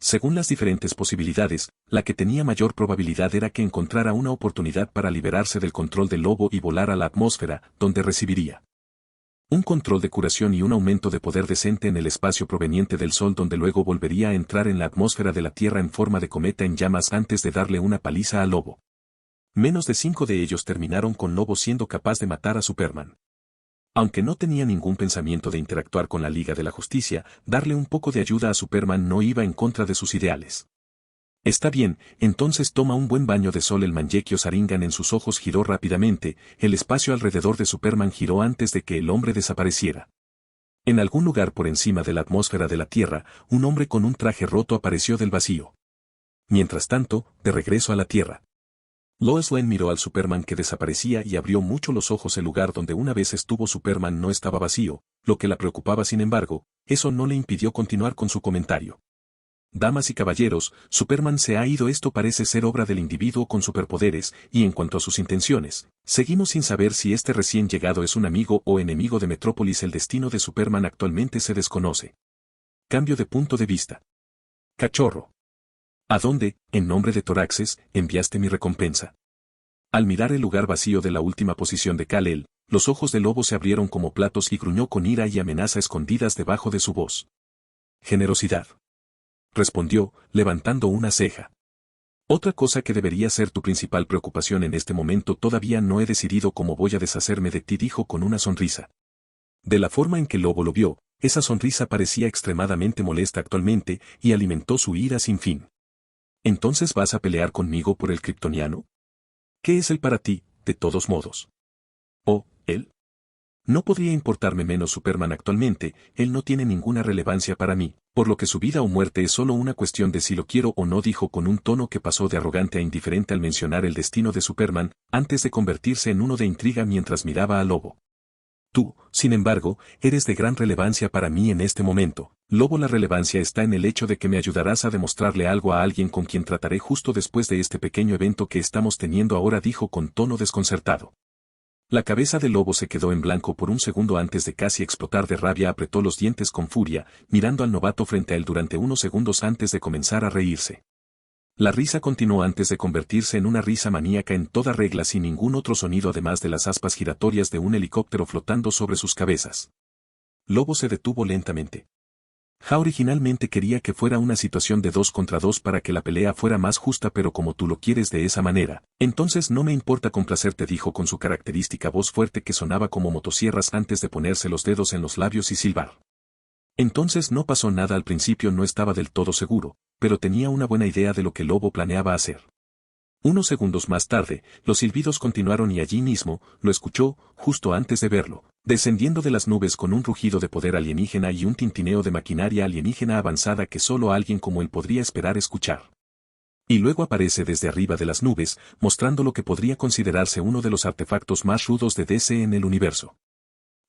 [SPEAKER 1] Según las diferentes posibilidades, la que tenía mayor probabilidad era que encontrara una oportunidad para liberarse del control del lobo y volar a la atmósfera, donde recibiría un control de curación y un aumento de poder decente en el espacio proveniente del Sol, donde luego volvería a entrar en la atmósfera de la Tierra en forma de cometa en llamas antes de darle una paliza al lobo. Menos de 5 de ellos terminaron con Lobo siendo capaz de matar a Superman. Aunque no tenía ningún pensamiento de interactuar con la Liga de la Justicia, darle un poco de ayuda a Superman no iba en contra de sus ideales. Está bien, entonces toma un buen baño de sol. El Mangekyo Sharingan en sus ojos giró rápidamente, el espacio alrededor de Superman giró antes de que el hombre desapareciera. En algún lugar por encima de la atmósfera de la Tierra, un hombre con un traje roto apareció del vacío. Mientras tanto, de regreso a la Tierra, Lois Lane miró al Superman que desaparecía y abrió mucho los ojos. El lugar donde una vez estuvo Superman no estaba vacío, lo que la preocupaba. Sin embargo, eso no le impidió continuar con su comentario. Damas y caballeros, Superman se ha ido. Esto parece ser obra del individuo con superpoderes, y en cuanto a sus intenciones, seguimos sin saber si este recién llegado es un amigo o enemigo de Metrópolis. El destino de Superman actualmente se desconoce. Cambio de punto de vista. Cachorro. ¿A dónde, en nombre de Toraxes, enviaste mi recompensa? Al mirar el lugar vacío de la última posición de Kal-El, los ojos del lobo se abrieron como platos y gruñó con ira y amenaza escondidas debajo de su voz. Generosidad. Respondió, levantando una ceja. Otra cosa que debería ser tu principal preocupación en este momento. Todavía no he decidido cómo voy a deshacerme de ti, dijo con una sonrisa. De la forma en que el lobo lo vio, esa sonrisa parecía extremadamente molesta actualmente y alimentó su ira sin fin. ¿Entonces vas a pelear conmigo por el kryptoniano? ¿Qué es él para ti, de todos modos? ¿O, él? No podría importarme menos Superman actualmente. Él no tiene ninguna relevancia para mí, por lo que su vida o muerte es solo una cuestión de si lo quiero o no, dijo con un tono que pasó de arrogante a indiferente al mencionar el destino de Superman, antes de convertirse en uno de intriga mientras miraba al lobo. Tú, sin embargo, eres de gran relevancia para mí en este momento, Lobo. La relevancia está en el hecho de que me ayudarás a demostrarle algo a alguien con quien trataré justo después de este pequeño evento que estamos teniendo ahora, dijo con tono desconcertado. La cabeza del lobo se quedó en blanco por un segundo antes de casi explotar de rabia. Apretó los dientes con furia, mirando al novato frente a él durante unos segundos antes de comenzar a reírse. La risa continuó antes de convertirse en una risa maníaca en toda regla, sin ningún otro sonido además de las aspas giratorias de un helicóptero flotando sobre sus cabezas. Lobo se detuvo lentamente. Originalmente quería que fuera una situación de 2 contra 2 para que la pelea fuera más justa, pero como tú lo quieres de esa manera, entonces no me importa complacerte, dijo con su característica voz fuerte que sonaba como motosierras antes de ponerse los dedos en los labios y silbar. Entonces no pasó nada. Al principio no estaba del todo seguro, pero tenía una buena idea de lo que Lobo planeaba hacer. Unos segundos más tarde, los silbidos continuaron y allí mismo, lo escuchó, justo antes de verlo, descendiendo de las nubes con un rugido de poder alienígena y un tintineo de maquinaria alienígena avanzada que solo alguien como él podría esperar escuchar. Y luego aparece desde arriba de las nubes, mostrando lo que podría considerarse uno de los artefactos más rudos de DC en el universo.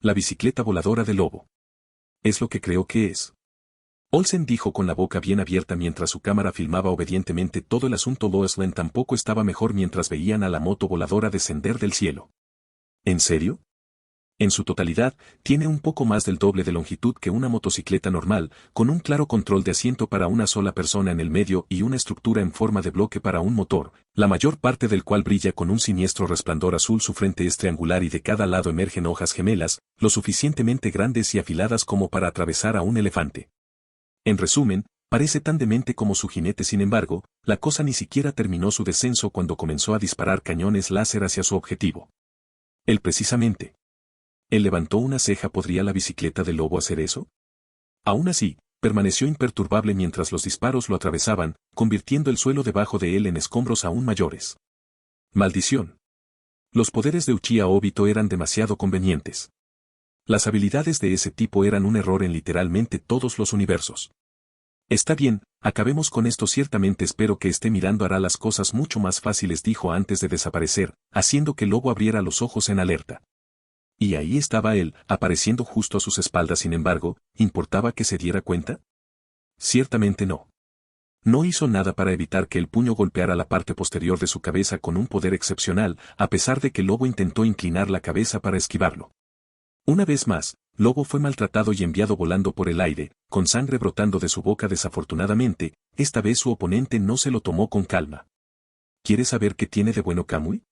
[SPEAKER 1] La bicicleta voladora de Lobo. Es lo que creo que es. Olsen dijo con la boca bien abierta mientras su cámara filmaba obedientemente todo el asunto. Lois Lane tampoco estaba mejor mientras veían a la moto voladora descender del cielo. ¿En serio? En su totalidad, tiene un poco más del doble de longitud que una motocicleta normal, con un claro control de asiento para una sola persona en el medio y una estructura en forma de bloque para un motor, la mayor parte del cual brilla con un siniestro resplandor azul. Su frente es triangular y de cada lado emergen hojas gemelas, lo suficientemente grandes y afiladas como para atravesar a un elefante. En resumen, parece tan demente como su jinete. Sin embargo, la cosa ni siquiera terminó su descenso cuando comenzó a disparar cañones láser hacia su objetivo. Él precisamente. Él levantó una ceja. ¿Podría la bicicleta del lobo hacer eso? Aún así, permaneció imperturbable mientras los disparos lo atravesaban, convirtiendo el suelo debajo de él en escombros aún mayores. Maldición. Los poderes de Uchiha Obito eran demasiado convenientes. Las habilidades de ese tipo eran un error en literalmente todos los universos. Está bien, acabemos con esto. Ciertamente espero que esté mirando hará las cosas mucho más fáciles, dijo antes de desaparecer, haciendo que Lobo abriera los ojos en alerta. Y ahí estaba él, apareciendo justo a sus espaldas. Sin embargo, ¿importaba que se diera cuenta? Ciertamente no. No hizo nada para evitar que el puño golpeara la parte posterior de su cabeza con un poder excepcional, a pesar de que Lobo intentó inclinar la cabeza para esquivarlo. Una vez más, Lobo fue maltratado y enviado volando por el aire, con sangre brotando de su boca. Desafortunadamente, esta vez su oponente no se lo tomó con calma. ¿Quieres saber qué tiene de bueno Kamui?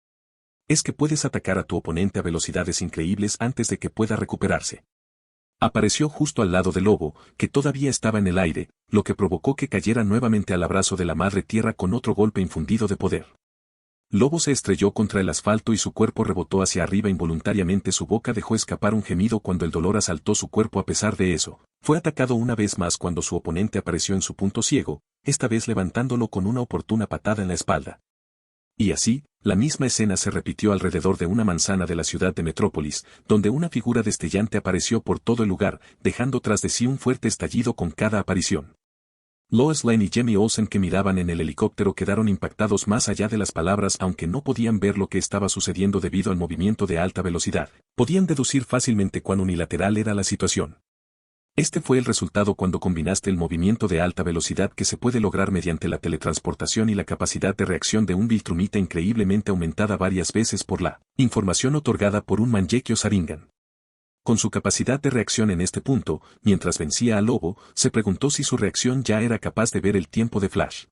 [SPEAKER 1] Es que puedes atacar a tu oponente a velocidades increíbles antes de que pueda recuperarse. Apareció justo al lado del Lobo, que todavía estaba en el aire, lo que provocó que cayera nuevamente al abrazo de la madre tierra con otro golpe infundido de poder. Lobo se estrelló contra el asfalto y su cuerpo rebotó hacia arriba involuntariamente. Su boca dejó escapar un gemido cuando el dolor asaltó su cuerpo. A pesar de eso, fue atacado una vez más cuando su oponente apareció en su punto ciego, esta vez levantándolo con una oportuna patada en la espalda. Y así, la misma escena se repitió alrededor de una manzana de la ciudad de Metrópolis, donde una figura destellante apareció por todo el lugar, dejando tras de sí un fuerte estallido con cada aparición. Lois Lane y Jamie Olsen, que miraban en el helicóptero, quedaron impactados más allá de las palabras. Aunque no podían ver lo que estaba sucediendo debido al movimiento de alta velocidad, podían deducir fácilmente cuán unilateral era la situación. Este fue el resultado cuando combinaste el movimiento de alta velocidad que se puede lograr mediante la teletransportación y la capacidad de reacción de un Viltrumita increíblemente aumentada varias veces por la información otorgada por un Mangekyo Sharingan. Con su capacidad de reacción en este punto, mientras vencía al Lobo, se preguntó si su reacción ya era capaz de ver el tiempo de Flash.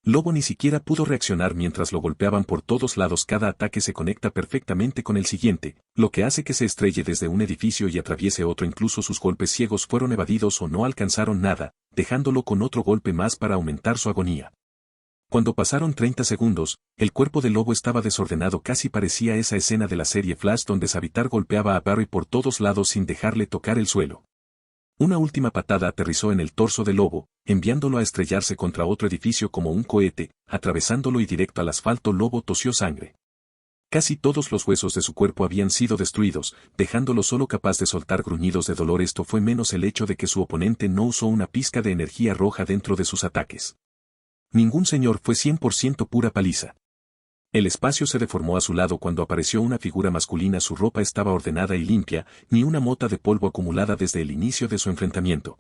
[SPEAKER 1] Lobo ni siquiera pudo reaccionar mientras lo golpeaban por todos lados. Cada ataque se conecta perfectamente con el siguiente, lo que hace que se estrelle desde un edificio y atraviese otro. Incluso sus golpes ciegos fueron evadidos o no alcanzaron nada, dejándolo con otro golpe más para aumentar su agonía. Cuando pasaron 30 segundos, el cuerpo de Lobo estaba desordenado. Casi parecía esa escena de la serie Flash donde Savitar golpeaba a Barry por todos lados sin dejarle tocar el suelo. Una última patada aterrizó en el torso del Lobo, enviándolo a estrellarse contra otro edificio como un cohete, atravesándolo y directo al asfalto. Lobo tosió sangre. Casi todos los huesos de su cuerpo habían sido destruidos, dejándolo solo capaz de soltar gruñidos de dolor. Esto fue menos el hecho de que su oponente no usó una pizca de energía roja dentro de sus ataques. Ningún señor, fue 100% pura paliza. El espacio se deformó a su lado cuando apareció una figura masculina. Su ropa estaba ordenada y limpia, ni una mota de polvo acumulada desde el inicio de su enfrentamiento.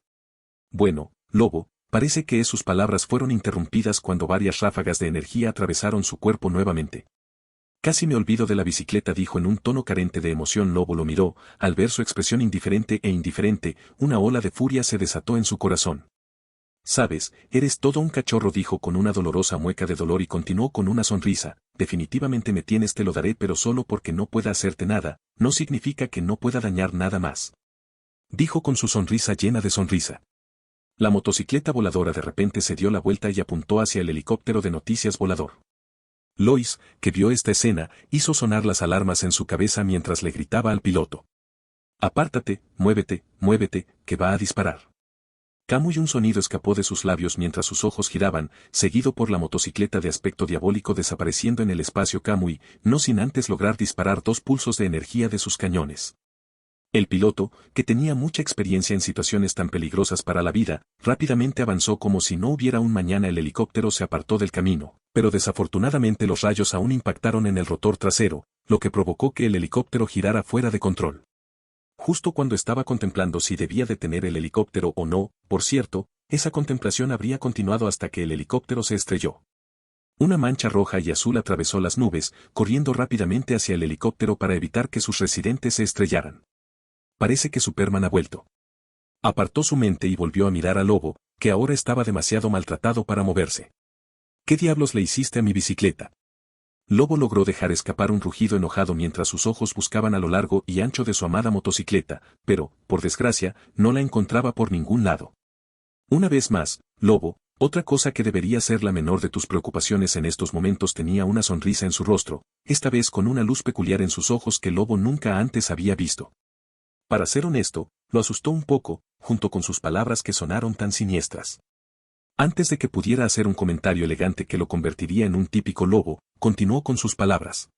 [SPEAKER 1] Bueno, Lobo, parece que sus palabras fueron interrumpidas cuando varias ráfagas de energía atravesaron su cuerpo nuevamente. Casi me olvido de la bicicleta, dijo en un tono carente de emoción. Lobo lo miró. Al ver su expresión indiferente, una ola de furia se desató en su corazón. Sabes, eres todo un cachorro, dijo con una dolorosa mueca de dolor y continuó con una sonrisa. Definitivamente me tienes, te lo daré, pero solo porque no pueda hacerte nada, no significa que no pueda dañar nada más. Dijo con su sonrisa llena de sonrisa. La motocicleta voladora de repente se dio la vuelta y apuntó hacia el helicóptero de noticias volador. Lois, que vio esta escena, hizo sonar las alarmas en su cabeza mientras le gritaba al piloto. Apártate, muévete, que va a disparar. Kamui. Un sonido escapó de sus labios mientras sus ojos giraban, seguido por la motocicleta de aspecto diabólico desapareciendo en el espacio. Kamui, no sin antes lograr disparar 2 pulsos de energía de sus cañones. El piloto, que tenía mucha experiencia en situaciones tan peligrosas para la vida, rápidamente avanzó como si no hubiera un mañana. El helicóptero se apartó del camino, pero desafortunadamente los rayos aún impactaron en el rotor trasero, lo que provocó que el helicóptero girara fuera de control. Justo cuando estaba contemplando si debía detener el helicóptero o no, por cierto, esa contemplación habría continuado hasta que el helicóptero se estrelló. Una mancha roja y azul atravesó las nubes, corriendo rápidamente hacia el helicóptero para evitar que sus residentes se estrellaran. Parece que Superman ha vuelto. Apartó su mente y volvió a mirar al Lobo, que ahora estaba demasiado maltratado para moverse. ¿Qué diablos le hiciste a mi bicicleta? Lobo logró dejar escapar un rugido enojado mientras sus ojos buscaban a lo largo y ancho de su amada motocicleta, pero, por desgracia, no la encontraba por ningún lado. Una vez más, Lobo, otra cosa que debería ser la menor de tus preocupaciones en estos momentos. Tenía una sonrisa en su rostro, esta vez con una luz peculiar en sus ojos que Lobo nunca antes había visto. Para ser honesto, lo asustó un poco, junto con sus palabras que sonaron tan siniestras. Antes de que pudiera hacer un comentario elegante que lo convertiría en un típico Lobo, continuó con sus palabras.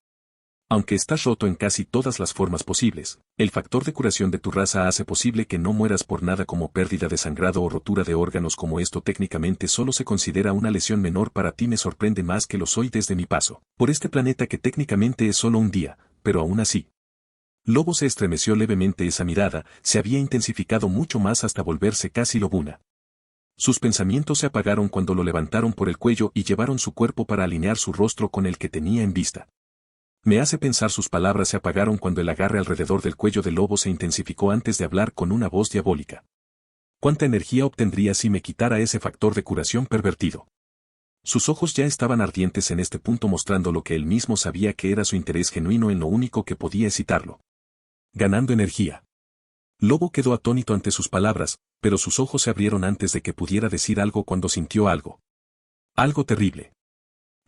[SPEAKER 1] Aunque estás roto en casi todas las formas posibles, el factor de curación de tu raza hace posible que no mueras por nada como pérdida de sangrado o rotura de órganos como esto técnicamente solo se considera una lesión menor para ti me sorprende más que lo soy desde mi paso por este planeta que técnicamente es solo un día, pero aún así. Lobo se estremeció levemente esa mirada, se había intensificado mucho más hasta volverse casi lobuna. Sus pensamientos se apagaron cuando lo levantaron por el cuello y llevaron su cuerpo para alinear su rostro con el que tenía en vista. Me hace pensar sus palabras se apagaron cuando el agarre alrededor del cuello del lobo se intensificó antes de hablar con una voz diabólica. ¿Cuánta energía obtendría si me quitara ese factor de curación pervertido? Sus ojos ya estaban ardientes en este punto mostrando lo que él mismo sabía que era su interés genuino en lo único que podía excitarlo. Ganando energía. Lobo quedó atónito ante sus palabras, pero sus ojos se abrieron antes de que pudiera decir algo cuando sintió algo. Algo terrible.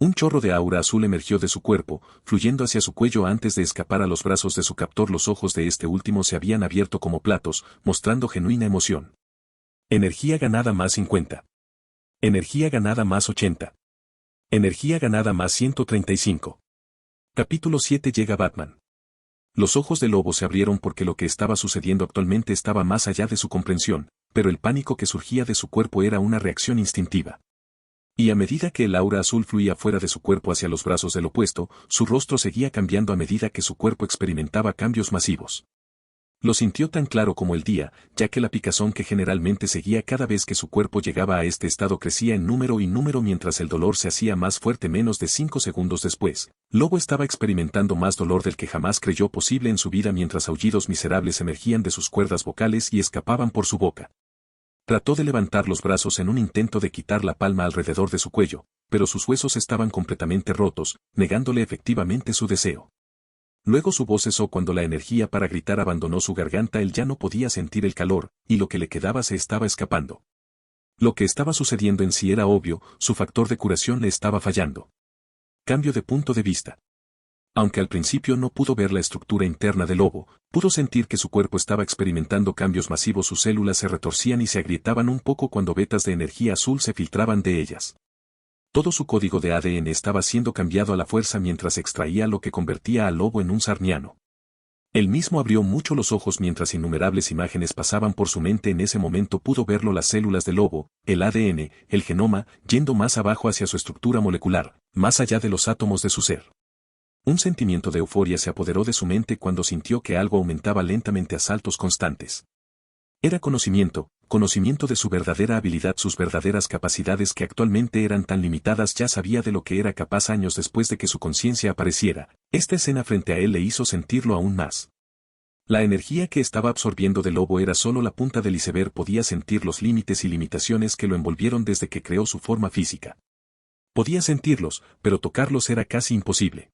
[SPEAKER 1] Un chorro de aura azul emergió de su cuerpo, fluyendo hacia su cuello antes de escapar a los brazos de su captor. Los ojos de este último se habían abierto como platos, mostrando genuina emoción. Energía ganada más 50. Energía ganada más 80. Energía ganada más 135. Capítulo 7 llega Batman. Los ojos del lobo se abrieron porque lo que estaba sucediendo actualmente estaba más allá de su comprensión, pero el pánico que surgía de su cuerpo era una reacción instintiva. Y a medida que el aura azul fluía fuera de su cuerpo hacia los brazos del opuesto, su rostro seguía cambiando a medida que su cuerpo experimentaba cambios masivos. Lo sintió tan claro como el día, ya que la picazón que generalmente seguía cada vez que su cuerpo llegaba a este estado crecía en número y número mientras el dolor se hacía más fuerte menos de 5 segundos después. Lobo estaba experimentando más dolor del que jamás creyó posible en su vida mientras aullidos miserables emergían de sus cuerdas vocales y escapaban por su boca. Trató de levantar los brazos en un intento de quitar la palma alrededor de su cuello, pero sus huesos estaban completamente rotos, negándole efectivamente su deseo. Luego su voz cesó cuando la energía para gritar abandonó su garganta. Él ya no podía sentir el calor, y lo que le quedaba se estaba escapando. Lo que estaba sucediendo en sí era obvio, su factor de curación le estaba fallando. Cambio de punto de vista. Aunque al principio no pudo ver la estructura interna del lobo, pudo sentir que su cuerpo estaba experimentando cambios masivos. Sus células se retorcían y se agrietaban un poco cuando vetas de energía azul se filtraban de ellas. Todo su código de ADN estaba siendo cambiado a la fuerza mientras extraía lo que convertía al lobo en un sarniano. Él mismo abrió mucho los ojos mientras innumerables imágenes pasaban por su mente. En ese momento pudo verlo: las células del lobo, el ADN, el genoma, yendo más abajo hacia su estructura molecular, más allá de los átomos de su ser. Un sentimiento de euforia se apoderó de su mente cuando sintió que algo aumentaba lentamente a saltos constantes. Era conocimiento de su verdadera habilidad, sus verdaderas capacidades que actualmente eran tan limitadas. Ya sabía de lo que era capaz años después de que su conciencia apareciera. Esta escena frente a él le hizo sentirlo aún más. La energía que estaba absorbiendo del lobo era solo la punta del iceberg. Podía sentir los límites y limitaciones que lo envolvieron desde que creó su forma física. Podía sentirlos, pero tocarlos era casi imposible.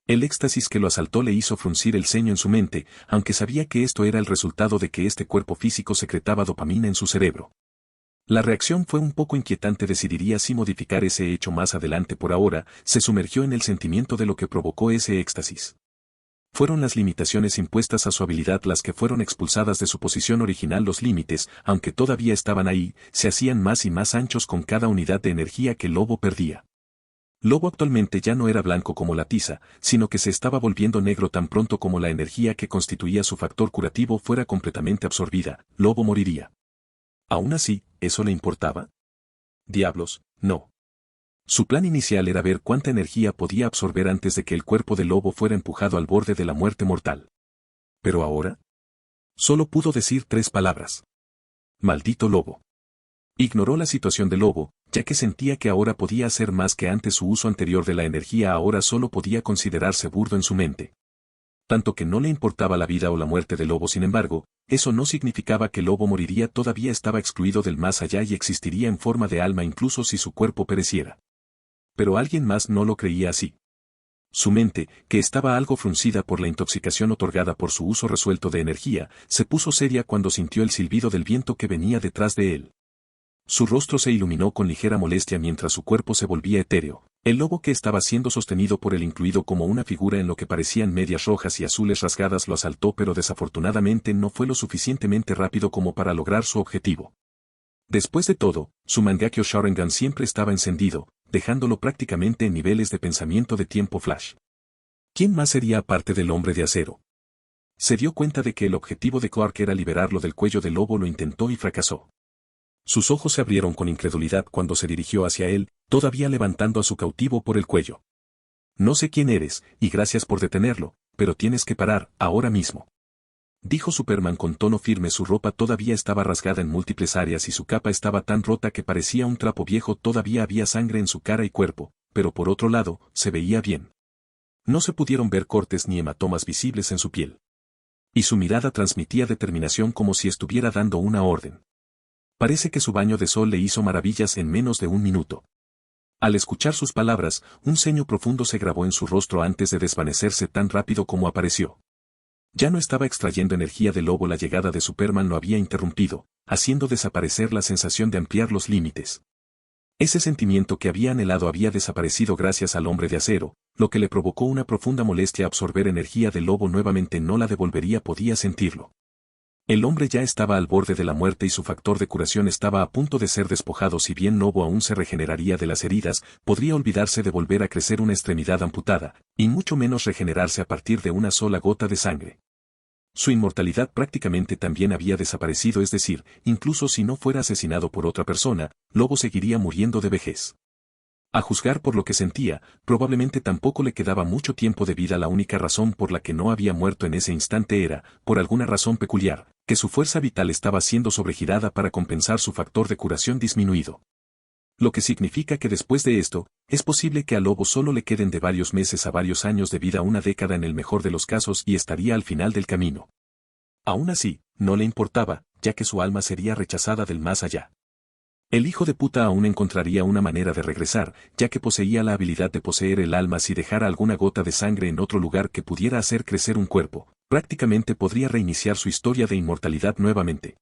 [SPEAKER 1] El éxtasis que lo asaltó le hizo fruncir el ceño en su mente, aunque sabía que esto era el resultado de que este cuerpo físico secretaba dopamina en su cerebro. La reacción fue un poco inquietante. Decidiría si modificar ese hecho más adelante. Por ahora, se sumergió en el sentimiento de lo que provocó ese éxtasis. Fueron las limitaciones impuestas a su habilidad las que fueron expulsadas de su posición original. Los límites, aunque todavía estaban ahí, se hacían más y más anchos con cada unidad de energía que el lobo perdía. Lobo actualmente ya no era blanco como la tiza, sino que se estaba volviendo negro tan pronto como la energía que constituía su factor curativo fuera completamente absorbida. Lobo moriría. Aún así, ¿eso le importaba? Diablos, no. Su plan inicial era ver cuánta energía podía absorber antes de que el cuerpo del lobo fuera empujado al borde de la muerte mortal. Pero ahora, solo pudo decir 3 palabras. Maldito lobo. Ignoró la situación del lobo, ya que sentía que ahora podía hacer más que antes. Su uso anterior de la energía ahora solo podía considerarse burdo en su mente. Tanto que no le importaba la vida o la muerte del lobo. Sin embargo, eso no significaba que el lobo moriría. Todavía estaba excluido del más allá y existiría en forma de alma incluso si su cuerpo pereciera. Pero alguien más no lo creía así. Su mente, que estaba algo fruncida por la intoxicación otorgada por su uso resuelto de energía, se puso seria cuando sintió el silbido del viento que venía detrás de él. Su rostro se iluminó con ligera molestia mientras su cuerpo se volvía etéreo. El lobo, que estaba siendo sostenido por él incluido como una figura en lo que parecían medias rojas y azules rasgadas, lo asaltó, pero desafortunadamente no fue lo suficientemente rápido como para lograr su objetivo. Después de todo, su Mangekyo Sharingan siempre estaba encendido, dejándolo prácticamente en niveles de pensamiento de tiempo flash. ¿Quién más sería aparte del hombre de acero? Se dio cuenta de que el objetivo de Clark era liberarlo del cuello del lobo, lo intentó y fracasó. Sus ojos se abrieron con incredulidad cuando se dirigió hacia él, todavía levantando a su cautivo por el cuello. No sé quién eres, y gracias por detenerlo, pero tienes que parar, ahora mismo. Dijo Superman con tono firme. Su ropa todavía estaba rasgada en múltiples áreas y su capa estaba tan rota que parecía un trapo viejo. Todavía había sangre en su cara y cuerpo, pero por otro lado, se veía bien. No se pudieron ver cortes ni hematomas visibles en su piel. Y su mirada transmitía determinación, como si estuviera dando una orden. Parece que su baño de sol le hizo maravillas en menos de un minuto. Al escuchar sus palabras, un ceño profundo se grabó en su rostro antes de desvanecerse tan rápido como apareció. Ya no estaba extrayendo energía del lobo. La llegada de Superman lo había interrumpido, haciendo desaparecer la sensación de ampliar los límites. Ese sentimiento que había anhelado había desaparecido gracias al hombre de acero, lo que le provocó una profunda molestia. Absorber energía del lobo nuevamente no la devolvería, podía sentirlo. El hombre ya estaba al borde de la muerte y su factor de curación estaba a punto de ser despojado. Si bien Lobo aún se regeneraría de las heridas, podría olvidarse de volver a crecer una extremidad amputada, y mucho menos regenerarse a partir de una sola gota de sangre. Su inmortalidad prácticamente también había desaparecido, es decir, incluso si no fuera asesinado por otra persona, Lobo seguiría muriendo de vejez. A juzgar por lo que sentía, probablemente tampoco le quedaba mucho tiempo de vida. La única razón por la que no había muerto en ese instante era, por alguna razón peculiar, que su fuerza vital estaba siendo sobregirada para compensar su factor de curación disminuido. Lo que significa que después de esto, es posible que a Lobo solo le queden de varios meses a varios años de vida, una década en el mejor de los casos, y estaría al final del camino. Aún así, no le importaba, ya que su alma sería rechazada del más allá. El hijo de puta aún encontraría una manera de regresar, ya que poseía la habilidad de poseer el alma. Si dejara alguna gota de sangre en otro lugar que pudiera hacer crecer un cuerpo, prácticamente podría reiniciar su historia de inmortalidad nuevamente.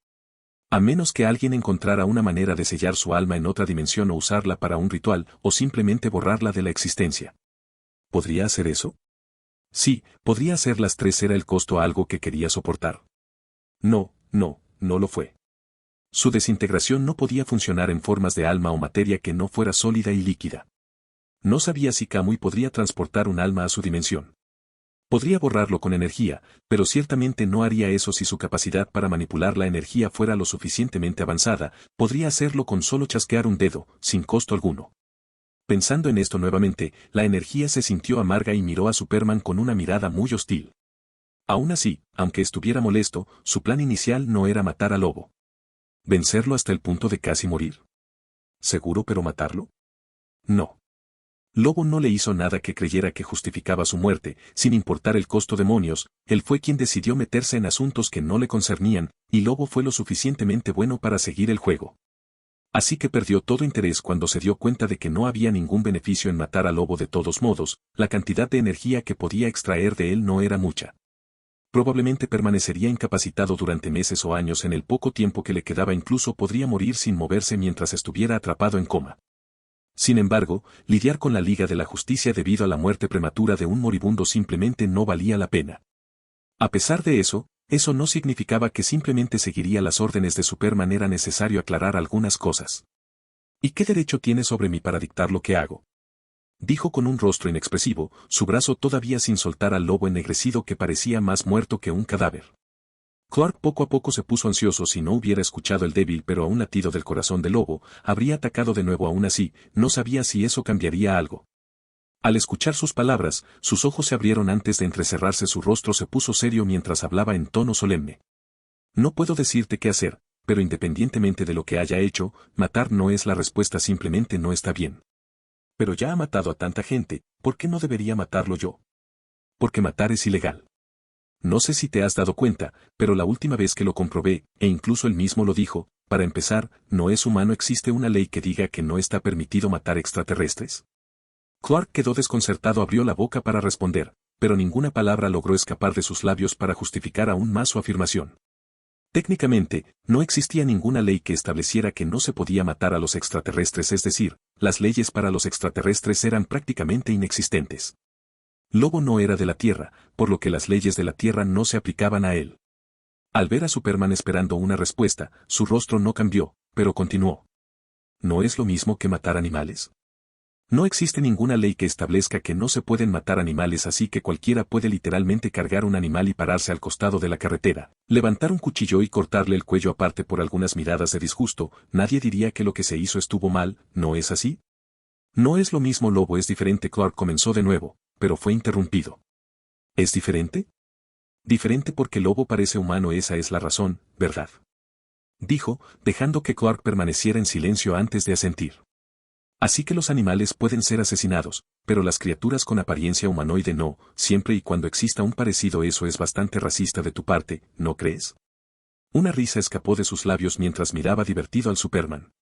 [SPEAKER 1] A menos que alguien encontrara una manera de sellar su alma en otra dimensión o usarla para un ritual, o simplemente borrarla de la existencia. ¿Podría hacer eso? Sí, podría hacer las tres. ¿Era el costo algo que quería soportar? No lo fue. Su desintegración no podía funcionar en formas de alma o materia que no fuera sólida y líquida. No sabía si Kamui podría transportar un alma a su dimensión. Podría borrarlo con energía, pero ciertamente no haría eso. Si su capacidad para manipular la energía fuera lo suficientemente avanzada, podría hacerlo con solo chasquear un dedo, sin costo alguno. Pensando en esto nuevamente, la energía se sintió amarga y miró a Superman con una mirada muy hostil. Aún así, aunque estuviera molesto, su plan inicial no era matar al lobo. ¿Vencerlo hasta el punto de casi morir? ¿Seguro, pero matarlo? No. Lobo no le hizo nada que creyera que justificaba su muerte, sin importar el costo. Demonios, él fue quien decidió meterse en asuntos que no le concernían, y Lobo fue lo suficientemente bueno para seguir el juego. Así que perdió todo interés cuando se dio cuenta de que no había ningún beneficio en matar a Lobo. De todos modos, la cantidad de energía que podía extraer de él no era mucha. Probablemente permanecería incapacitado durante meses o años. En el poco tiempo que le quedaba incluso podría morir sin moverse mientras estuviera atrapado en coma. Sin embargo, lidiar con la Liga de la Justicia debido a la muerte prematura de un moribundo simplemente no valía la pena. A pesar de eso no significaba que simplemente seguiría las órdenes de Superman. Era necesario aclarar algunas cosas. ¿Y qué derecho tiene sobre mí para dictar lo que hago?, dijo con un rostro inexpresivo, su brazo todavía sin soltar al lobo ennegrecido que parecía más muerto que un cadáver. Clark poco a poco se puso ansioso. Si no hubiera escuchado el débil pero aún latido del corazón del lobo, habría atacado de nuevo. Aún así, no sabía si eso cambiaría algo. Al escuchar sus palabras, sus ojos se abrieron antes de entrecerrarse. Su rostro se puso serio mientras hablaba en tono solemne. No puedo decirte qué hacer, pero independientemente de lo que haya hecho, matar no es la respuesta. Simplemente no está bien. Pero ya ha matado a tanta gente, ¿por qué no debería matarlo yo? Porque matar es ilegal. No sé si te has dado cuenta, pero la última vez que lo comprobé, e incluso él mismo lo dijo, para empezar, no es humano. ¿Existe una ley que diga que no está permitido matar extraterrestres? Clark quedó desconcertado. Abrió la boca para responder, pero ninguna palabra logró escapar de sus labios para justificar aún más su afirmación. Técnicamente, no existía ninguna ley que estableciera que no se podía matar a los extraterrestres, es decir, las leyes para los extraterrestres eran prácticamente inexistentes. Lobo no era de la Tierra, por lo que las leyes de la Tierra no se aplicaban a él. Al ver a Superman esperando una respuesta, su rostro no cambió, pero continuó. ¿No es lo mismo que matar animales? No existe ninguna ley que establezca que no se pueden matar animales, así que cualquiera puede literalmente cargar un animal y pararse al costado de la carretera, levantar un cuchillo y cortarle el cuello aparte por algunas miradas de disgusto. Nadie diría que lo que se hizo estuvo mal, ¿no es así? No es lo mismo, Lobo, es diferente. Clark comenzó de nuevo, pero fue interrumpido. ¿Es diferente? Diferente porque Lobo parece humano, esa es la razón, ¿verdad? Dijo, dejando que Clark permaneciera en silencio antes de asentir. Así que los animales pueden ser asesinados, pero las criaturas con apariencia humanoide no, siempre y cuando exista un parecido. Eso es bastante racista de tu parte, ¿no crees? Una risa escapó de sus labios mientras miraba divertido al Superman.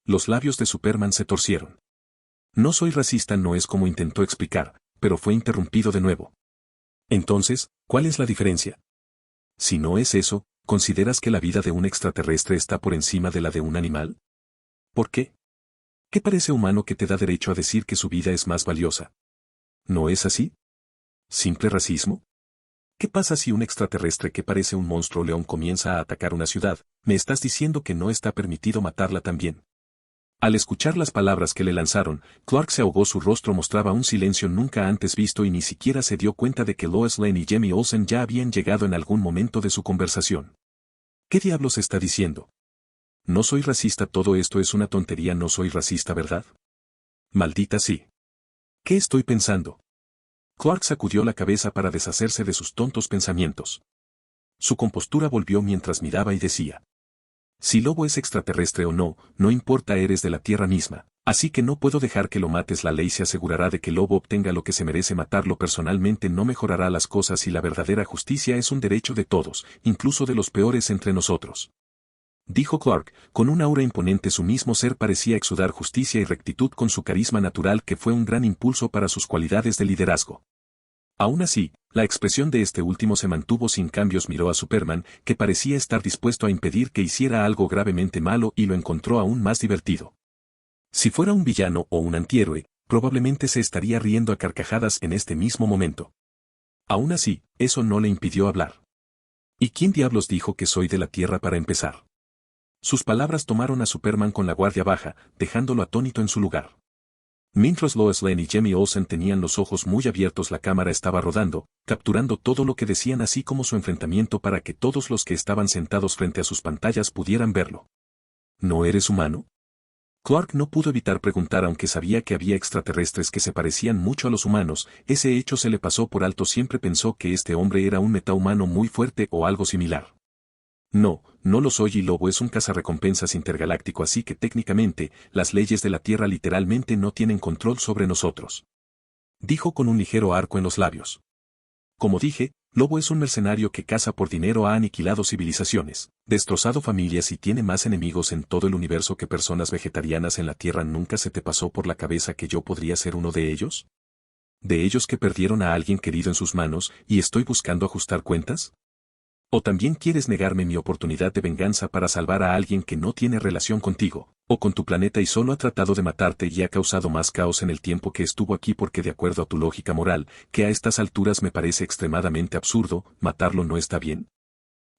[SPEAKER 1] Los labios de Superman se torcieron. No soy racista, no es como intentó explicar, pero fue interrumpido de nuevo. Entonces, ¿cuál es la diferencia? Si no es eso, ¿consideras que la vida de un extraterrestre está por encima de la de un animal? ¿Por qué? ¿Qué parece humano que te da derecho a decir que su vida es más valiosa? ¿No es así? ¿Simple racismo? ¿Qué pasa si un extraterrestre que parece un monstruo león comienza a atacar una ciudad? ¿Me estás diciendo que no está permitido matarla también? Al escuchar las palabras que le lanzaron, Clark se ahogó, su rostro mostraba un silencio nunca antes visto y ni siquiera se dio cuenta de que Lois Lane y Jimmy Olsen ya habían llegado en algún momento de su conversación. ¿Qué diablos está diciendo? No soy racista, todo esto es una tontería, no soy racista, ¿verdad? Maldita sí. ¿Qué estoy pensando? Clark sacudió la cabeza para deshacerse de sus tontos pensamientos. Su compostura volvió mientras miraba y decía: si Lobo es extraterrestre o no, no importa, eres de la Tierra misma, así que no puedo dejar que lo mates. La ley se asegurará de que Lobo obtenga lo que se merece. Matarlo personalmente no mejorará las cosas y la verdadera justicia es un derecho de todos, incluso de los peores entre nosotros. Dijo Clark, con un aura imponente. Su mismo ser parecía exudar justicia y rectitud con su carisma natural, que fue un gran impulso para sus cualidades de liderazgo. Aún así, la expresión de este último se mantuvo sin cambios. Miró a Superman, que parecía estar dispuesto a impedir que hiciera algo gravemente malo, y lo encontró aún más divertido. Si fuera un villano o un antihéroe, probablemente se estaría riendo a carcajadas en este mismo momento. Aún así, eso no le impidió hablar. ¿Y quién diablos dijo que soy de la Tierra para empezar? Sus palabras tomaron a Superman con la guardia baja, dejándolo atónito en su lugar. Mientras Lois Lane y Jimmy Olsen tenían los ojos muy abiertos, la cámara estaba rodando, capturando todo lo que decían, así como su enfrentamiento, para que todos los que estaban sentados frente a sus pantallas pudieran verlo. ¿No eres humano? Clark no pudo evitar preguntar, aunque sabía que había extraterrestres que se parecían mucho a los humanos. Ese hecho se le pasó por alto. Siempre pensó que este hombre era un metahumano muy fuerte o algo similar. No, no lo soy, y Lobo es un cazarrecompensas intergaláctico, así que técnicamente, las leyes de la Tierra literalmente no tienen control sobre nosotros. Dijo con un ligero arco en los labios. Como dije, Lobo es un mercenario que caza por dinero, ha aniquilado civilizaciones, destrozado familias y tiene más enemigos en todo el universo que personas vegetarianas en la Tierra. ¿Nunca se te pasó por la cabeza que yo podría ser uno de ellos? ¿De ellos que perdieron a alguien querido en sus manos y estoy buscando ajustar cuentas? ¿O también quieres negarme mi oportunidad de venganza para salvar a alguien que no tiene relación contigo, o con tu planeta, y solo ha tratado de matarte y ha causado más caos en el tiempo que estuvo aquí? Porque de acuerdo a tu lógica moral, que a estas alturas me parece extremadamente absurdo, matarlo no está bien.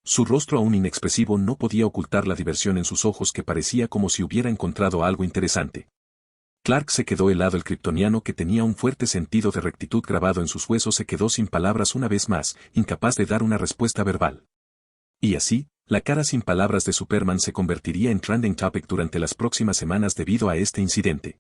[SPEAKER 1] Su rostro aún inexpresivo no podía ocultar la diversión en sus ojos, que parecía como si hubiera encontrado algo interesante. Clark se quedó helado. El kryptoniano, que tenía un fuerte sentido de rectitud grabado en sus huesos, se quedó sin palabras una vez más, incapaz de dar una respuesta verbal. Y así, la cara sin palabras de Superman se convertiría en trending topic durante las próximas semanas debido a este incidente.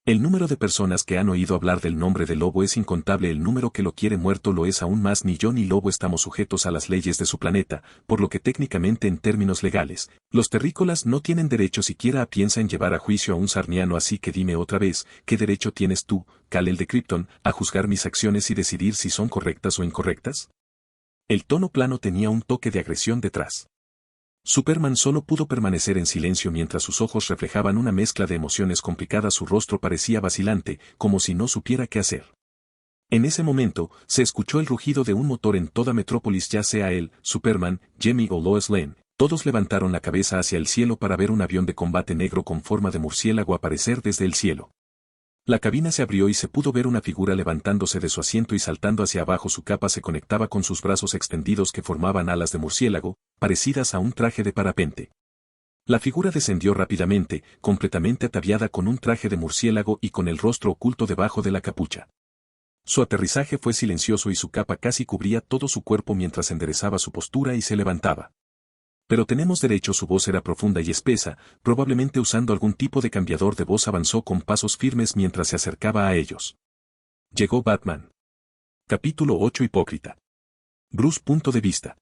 [SPEAKER 1] El número de personas que han oído hablar del nombre de Lobo es incontable, el número que lo quiere muerto lo es aún más. Ni yo ni Lobo estamos sujetos a las leyes de su planeta, por lo que técnicamente, en términos legales, los terrícolas no tienen derecho siquiera a piensa en llevar a juicio a un sarniano. Así que dime otra vez, ¿qué derecho tienes tú, Kal-El de Krypton, a juzgar mis acciones y decidir si son correctas o incorrectas? El tono plano tenía un toque de agresión detrás. Superman solo pudo permanecer en silencio mientras sus ojos reflejaban una mezcla de emociones complicadas. Su rostro parecía vacilante, como si no supiera qué hacer. En ese momento, se escuchó el rugido de un motor en toda Metrópolis. Ya sea él, Superman, Jimmy o Lois Lane, todos levantaron la cabeza hacia el cielo para ver un avión de combate negro con forma de murciélago aparecer desde el cielo. La cabina se abrió y se pudo ver una figura levantándose de su asiento y saltando hacia abajo. Su capa se conectaba con sus brazos extendidos, que formaban alas de murciélago, parecidas a un traje de parapente. La figura descendió rápidamente, completamente ataviada con un traje de murciélago y con el rostro oculto debajo de la capucha. Su aterrizaje fue silencioso y su capa casi cubría todo su cuerpo mientras enderezaba su postura y se levantaba. Pero tenemos derecho, su voz era profunda y espesa, probablemente usando algún tipo de cambiador de voz. Avanzó con pasos firmes mientras se acercaba a ellos. Llegó Batman. Capítulo 8. Hipócrita. Bruce. Punto de vista.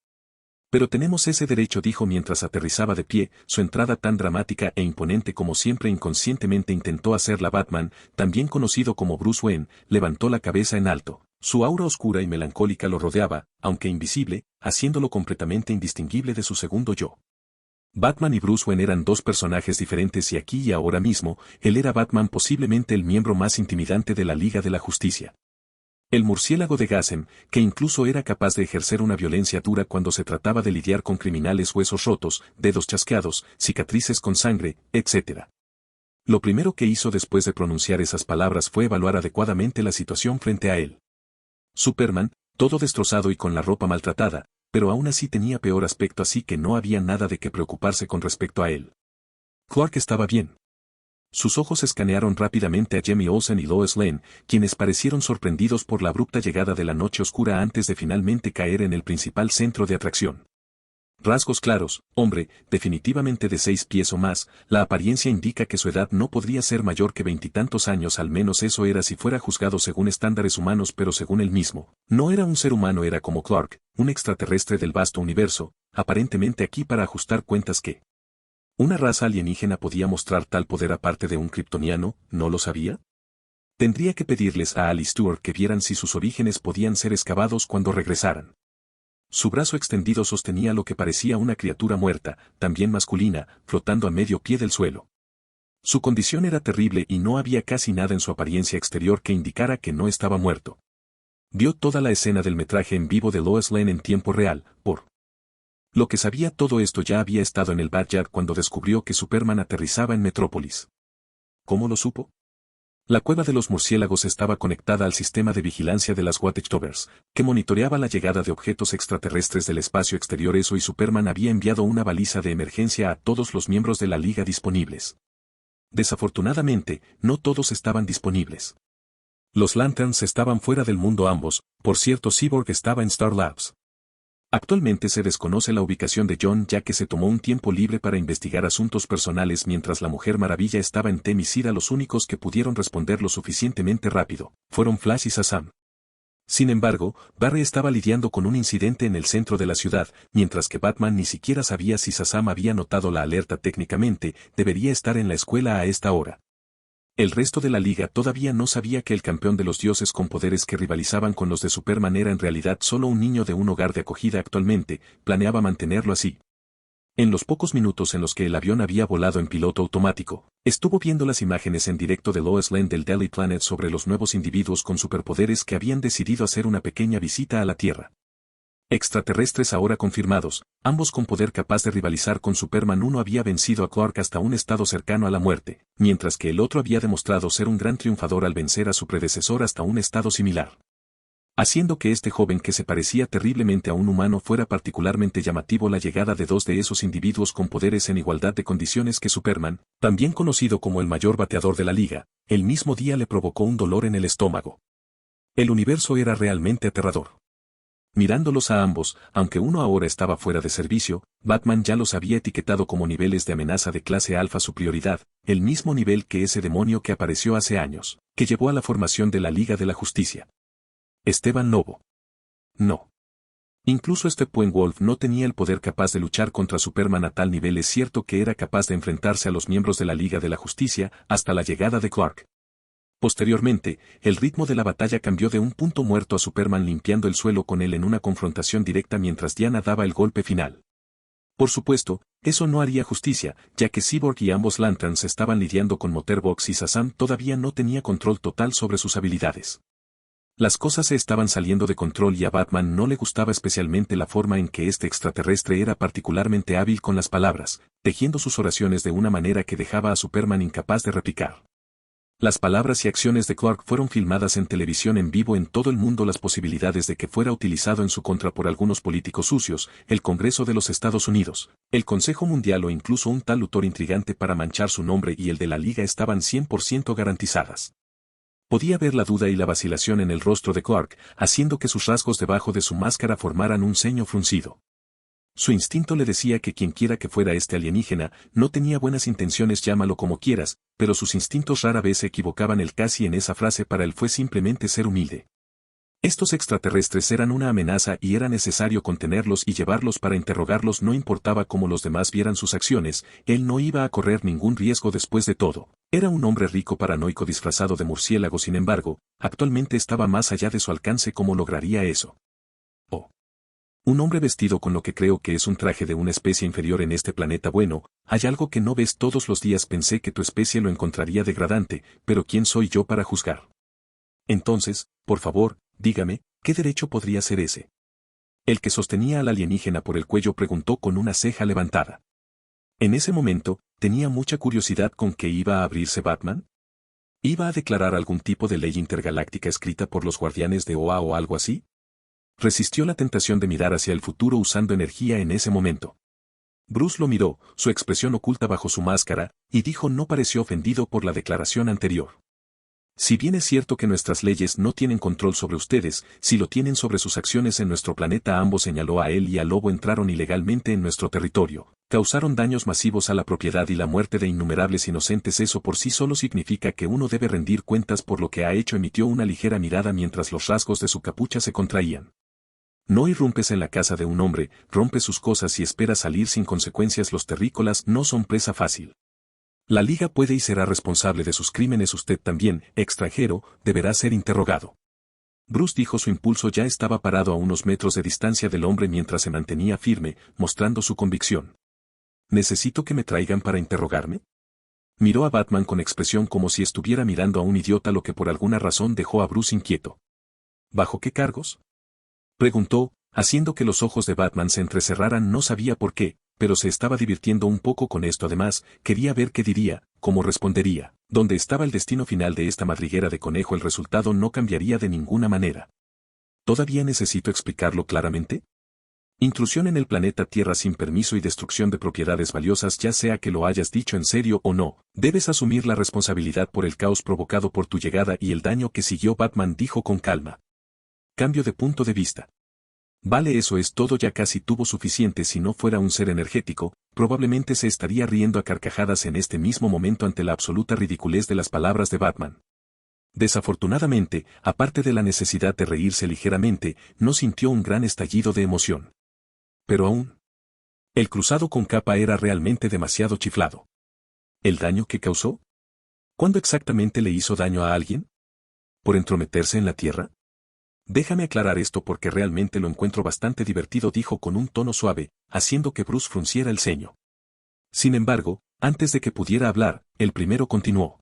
[SPEAKER 1] Pero tenemos ese derecho, dijo mientras aterrizaba de pie. Su entrada tan dramática e imponente como siempre inconscientemente intentó hacerla Batman, también conocido como Bruce Wayne, levantó la cabeza en alto. Su aura oscura y melancólica lo rodeaba, aunque invisible, haciéndolo completamente indistinguible de su segundo yo. Batman y Bruce Wayne eran dos personajes diferentes y aquí y ahora mismo, él era Batman, posiblemente el miembro más intimidante de la Liga de la Justicia. El murciélago de Gotham, que incluso era capaz de ejercer una violencia dura cuando se trataba de lidiar con criminales, huesos rotos, dedos chasqueados, cicatrices con sangre, etc. Lo primero que hizo después de pronunciar esas palabras fue evaluar adecuadamente la situación frente a él. Superman, todo destrozado y con la ropa maltratada, pero aún así tenía peor aspecto, así que no había nada de qué preocuparse con respecto a él. Clark estaba bien. Sus ojos escanearon rápidamente a Jimmy Olsen y Lois Lane, quienes parecieron sorprendidos por la abrupta llegada de la noche oscura antes de finalmente caer en el principal centro de atracción. Rasgos claros, hombre, definitivamente de 6 pies o más, la apariencia indica que su edad no podría ser mayor que 20 y tantos años, al menos eso era si fuera juzgado según estándares humanos, pero según él mismo, no era un ser humano, era como Clark, un extraterrestre del vasto universo, aparentemente aquí para ajustar cuentas. ¿Que una raza alienígena podía mostrar tal poder aparte de un kryptoniano? ¿No lo sabía? Tendría que pedirles a Alice Stewart que vieran si sus orígenes podían ser excavados cuando regresaran. Su brazo extendido sostenía lo que parecía una criatura muerta, también masculina, flotando a medio pie del suelo. Su condición era terrible y no había casi nada en su apariencia exterior que indicara que no estaba muerto. Vio toda la escena del metraje en vivo de Lois Lane en tiempo real, por lo que sabía todo esto ya había estado en el Backyard cuando descubrió que Superman aterrizaba en Metrópolis. ¿Cómo lo supo? La cueva de los murciélagos estaba conectada al sistema de vigilancia de las Watchtowers, que monitoreaba la llegada de objetos extraterrestres del espacio exterior. Eso, y Superman había enviado una baliza de emergencia a todos los miembros de la Liga disponibles. Desafortunadamente, no todos estaban disponibles. Los Lanterns estaban fuera del mundo ambos, por cierto Cyborg estaba en Star Labs. Actualmente se desconoce la ubicación de John, ya que se tomó un tiempo libre para investigar asuntos personales mientras la Mujer Maravilla estaba en Themyscira. Los únicos que pudieron responder lo suficientemente rápido fueron Flash y Shazam. Sin embargo, Barry estaba lidiando con un incidente en el centro de la ciudad, mientras que Batman ni siquiera sabía si Shazam había notado la alerta. Técnicamente, debería estar en la escuela a esta hora. El resto de la Liga todavía no sabía que el campeón de los dioses con poderes que rivalizaban con los de Superman era en realidad solo un niño de un hogar de acogida. Actualmente, planeaba mantenerlo así. En los pocos minutos en los que el avión había volado en piloto automático, estuvo viendo las imágenes en directo de Lois Lane del Daily Planet sobre los nuevos individuos con superpoderes que habían decidido hacer una pequeña visita a la Tierra. Extraterrestres ahora confirmados, ambos con poder capaz de rivalizar con Superman. Uno había vencido a Clark hasta un estado cercano a la muerte, mientras que el otro había demostrado ser un gran triunfador al vencer a su predecesor hasta un estado similar. Haciendo que este joven que se parecía terriblemente a un humano fuera particularmente llamativo la llegada de dos de esos individuos con poderes en igualdad de condiciones que Superman, también conocido como el mayor bateador de la Liga, el mismo día le provocó un dolor en el estómago. El universo era realmente aterrador. Mirándolos a ambos, aunque uno ahora estaba fuera de servicio, Batman ya los había etiquetado como niveles de amenaza de clase alfa, su prioridad, el mismo nivel que ese demonio que apareció hace años, que llevó a la formación de la Liga de la Justicia. Esteban Lobo. No. Incluso Steppenwolf no tenía el poder capaz de luchar contra Superman a tal nivel. Es cierto que era capaz de enfrentarse a los miembros de la Liga de la Justicia, hasta la llegada de Clark. Posteriormente, el ritmo de la batalla cambió de un punto muerto a Superman limpiando el suelo con él en una confrontación directa mientras Diana daba el golpe final. Por supuesto, eso no haría justicia, ya que Cyborg y ambos Lanterns estaban lidiando con Motherbox y Shazam todavía no tenía control total sobre sus habilidades. Las cosas se estaban saliendo de control y a Batman no le gustaba especialmente la forma en que este extraterrestre era particularmente hábil con las palabras, tejiendo sus oraciones de una manera que dejaba a Superman incapaz de replicar. Las palabras y acciones de Clark fueron filmadas en televisión en vivo en todo el mundo. Las posibilidades de que fuera utilizado en su contra por algunos políticos sucios, el Congreso de los Estados Unidos, el Consejo Mundial o incluso un tal autor intrigante para manchar su nombre y el de la Liga estaban 100% garantizadas. Podía ver la duda y la vacilación en el rostro de Clark, haciendo que sus rasgos debajo de su máscara formaran un ceño fruncido. Su instinto le decía que quienquiera que fuera este alienígena, no tenía buenas intenciones, llámalo como quieras, pero sus instintos rara vez se equivocaban. El casi en esa frase para él fue simplemente ser humilde. Estos extraterrestres eran una amenaza y era necesario contenerlos y llevarlos para interrogarlos. No importaba cómo los demás vieran sus acciones, él no iba a correr ningún riesgo después de todo. Era un hombre rico paranoico disfrazado de murciélago. Sin embargo, actualmente estaba más allá de su alcance. ¿Cómo lograría eso? Un hombre vestido con lo que creo que es un traje de una especie inferior en este planeta. Bueno, hay algo que no ves todos los días. Pensé que tu especie lo encontraría degradante, pero ¿quién soy yo para juzgar? Entonces, por favor, dígame, ¿qué derecho podría ser ese? El que sostenía al alienígena por el cuello preguntó con una ceja levantada. En ese momento, tenía mucha curiosidad con qué iba a abrirse Batman. ¿Iba a declarar algún tipo de ley intergaláctica escrita por los guardianes de Oa o algo así? Resistió la tentación de mirar hacia el futuro usando energía en ese momento. Bruce lo miró, su expresión oculta bajo su máscara, y dijo: no pareció ofendido por la declaración anterior. Si bien es cierto que nuestras leyes no tienen control sobre ustedes, sí lo tienen sobre sus acciones en nuestro planeta. Ambos señaló a él y al lobo. Entraron ilegalmente en nuestro territorio, causaron daños masivos a la propiedad y la muerte de innumerables inocentes. Eso por sí solo significa que uno debe rendir cuentas por lo que ha hecho. Emitió una ligera mirada mientras los rasgos de su capucha se contraían. No irrumpes en la casa de un hombre, rompes sus cosas y esperas salir sin consecuencias. Los terrícolas no son presa fácil. La Liga puede y será responsable de sus crímenes. Usted también, extranjero, deberá ser interrogado. Bruce dijo. Su impulso ya estaba parado a unos metros de distancia del hombre mientras se mantenía firme, mostrando su convicción. ¿Necesito que me traigan para interrogarme? Miró a Batman con expresión como si estuviera mirando a un idiota, lo que por alguna razón dejó a Bruce inquieto. ¿Bajo qué cargos?, preguntó, haciendo que los ojos de Batman se entrecerraran. No sabía por qué, pero se estaba divirtiendo un poco con esto. Además, quería ver qué diría, cómo respondería. ¿Dónde estaba el destino final de esta madriguera de conejo? El resultado no cambiaría de ninguna manera. ¿Todavía necesito explicarlo claramente? Intrusión en el planeta Tierra sin permiso y destrucción de propiedades valiosas. Ya sea que lo hayas dicho en serio o no, debes asumir la responsabilidad por el caos provocado por tu llegada y el daño que siguió. Batman dijo con calma. Cambio de punto de vista. Vale, eso es todo. Ya casi tuvo suficiente. Si no fuera un ser energético, probablemente se estaría riendo a carcajadas en este mismo momento ante la absoluta ridiculez de las palabras de Batman. Desafortunadamente, aparte de la necesidad de reírse ligeramente, no sintió un gran estallido de emoción. Pero aún, el cruzado con capa era realmente demasiado chiflado. ¿El daño que causó? ¿Cuándo exactamente le hizo daño a alguien? ¿Por entrometerse en la Tierra? Déjame aclarar esto porque realmente lo encuentro bastante divertido, dijo con un tono suave, haciendo que Bruce frunciera el ceño. Sin embargo, antes de que pudiera hablar, el primero continuó.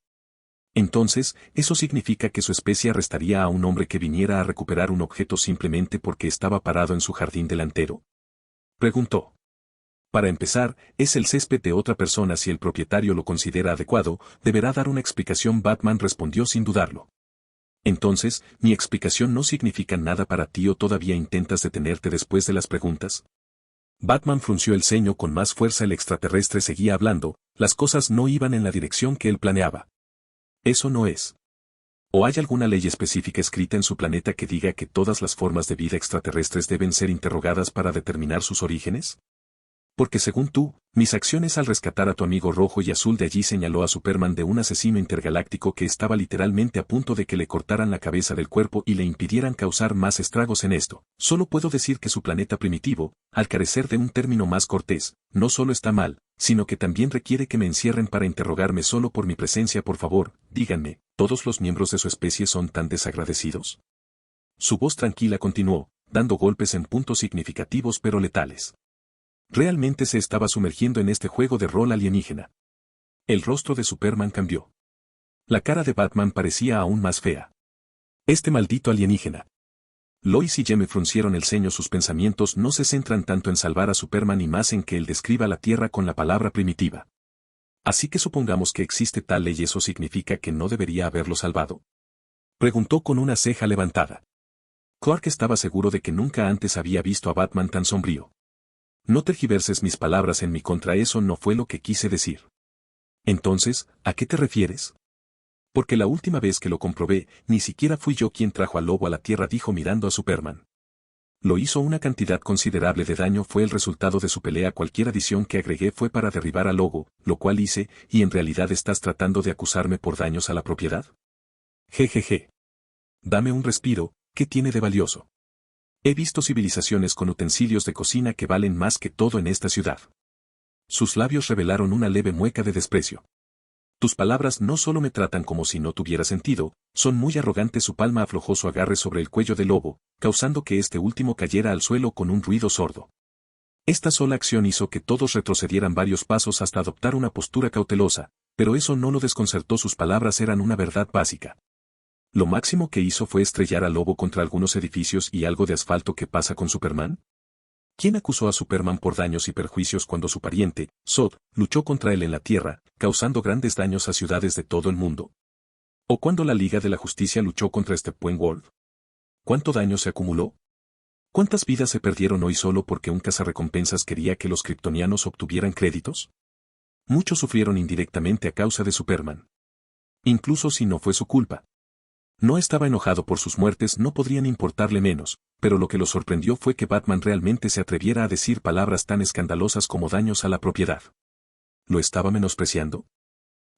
[SPEAKER 1] Entonces, ¿eso significa que su especie arrestaría a un hombre que viniera a recuperar un objeto simplemente porque estaba parado en su jardín delantero?, preguntó. Para empezar, es el césped de otra persona. Si el propietario lo considera adecuado, deberá dar una explicación. Batman respondió sin dudarlo. Entonces, ¿mi explicación no significa nada para ti o todavía intentas detenerte después de las preguntas? Batman frunció el ceño con más fuerza. El extraterrestre seguía hablando, las cosas no iban en la dirección que él planeaba. Eso no es. ¿O hay alguna ley específica escrita en su planeta que diga que todas las formas de vida extraterrestres deben ser interrogadas para determinar sus orígenes? Porque según tú, mis acciones al rescatar a tu amigo rojo y azul de allí, señaló a Superman, de un asesino intergaláctico que estaba literalmente a punto de que le cortaran la cabeza del cuerpo y le impidieran causar más estragos en esto. Solo puedo decir que su planeta primitivo, al carecer de un término más cortés, no solo está mal, sino que también requiere que me encierren para interrogarme solo por mi presencia. Por favor, díganme, ¿todos los miembros de su especie son tan desagradecidos? Su voz tranquila continuó, dando golpes en puntos significativos pero letales. Realmente se estaba sumergiendo en este juego de rol alienígena. El rostro de Superman cambió. La cara de Batman parecía aún más fea. Este maldito alienígena. Lois y Jimmy fruncieron el ceño. Sus pensamientos no se centran tanto en salvar a Superman y más en que él describa la Tierra con la palabra primitiva. Así que supongamos que existe tal ley, ¿eso significa que no debería haberlo salvado? Preguntó con una ceja levantada. Clark estaba seguro de que nunca antes había visto a Batman tan sombrío. No tergiverses mis palabras en mi contra, eso no fue lo que quise decir. Entonces, ¿a qué te refieres? Porque la última vez que lo comprobé, ni siquiera fui yo quien trajo al lobo a la Tierra, dijo mirando a Superman. Lo hizo. Una cantidad considerable de daño fue el resultado de su pelea. Cualquier adición que agregué fue para derribar al lobo, lo cual hice, y en realidad estás tratando de acusarme por daños a la propiedad. Jejeje. Dame un respiro, ¿qué tiene de valioso? He visto civilizaciones con utensilios de cocina que valen más que todo en esta ciudad. Sus labios revelaron una leve mueca de desprecio. Tus palabras no solo me tratan como si no tuviera sentido, son muy arrogantes. Su palma aflojó su agarre sobre el cuello del lobo, causando que este último cayera al suelo con un ruido sordo. Esta sola acción hizo que todos retrocedieran varios pasos hasta adoptar una postura cautelosa, pero eso no lo desconcertó. Sus palabras eran una verdad básica. Lo máximo que hizo fue estrellar al lobo contra algunos edificios y algo de asfalto. ¿Qué pasa con Superman? ¿Quién acusó a Superman por daños y perjuicios cuando su pariente, Zod, luchó contra él en la Tierra, causando grandes daños a ciudades de todo el mundo? ¿O cuando la Liga de la Justicia luchó contra Steppenwolf? ¿Cuánto daño se acumuló? ¿Cuántas vidas se perdieron hoy solo porque un cazarrecompensas quería que los kryptonianos obtuvieran créditos? Muchos sufrieron indirectamente a causa de Superman. Incluso si no fue su culpa. No estaba enojado por sus muertes, no podrían importarle menos, pero lo que lo sorprendió fue que Batman realmente se atreviera a decir palabras tan escandalosas como daños a la propiedad. ¿Lo estaba menospreciando?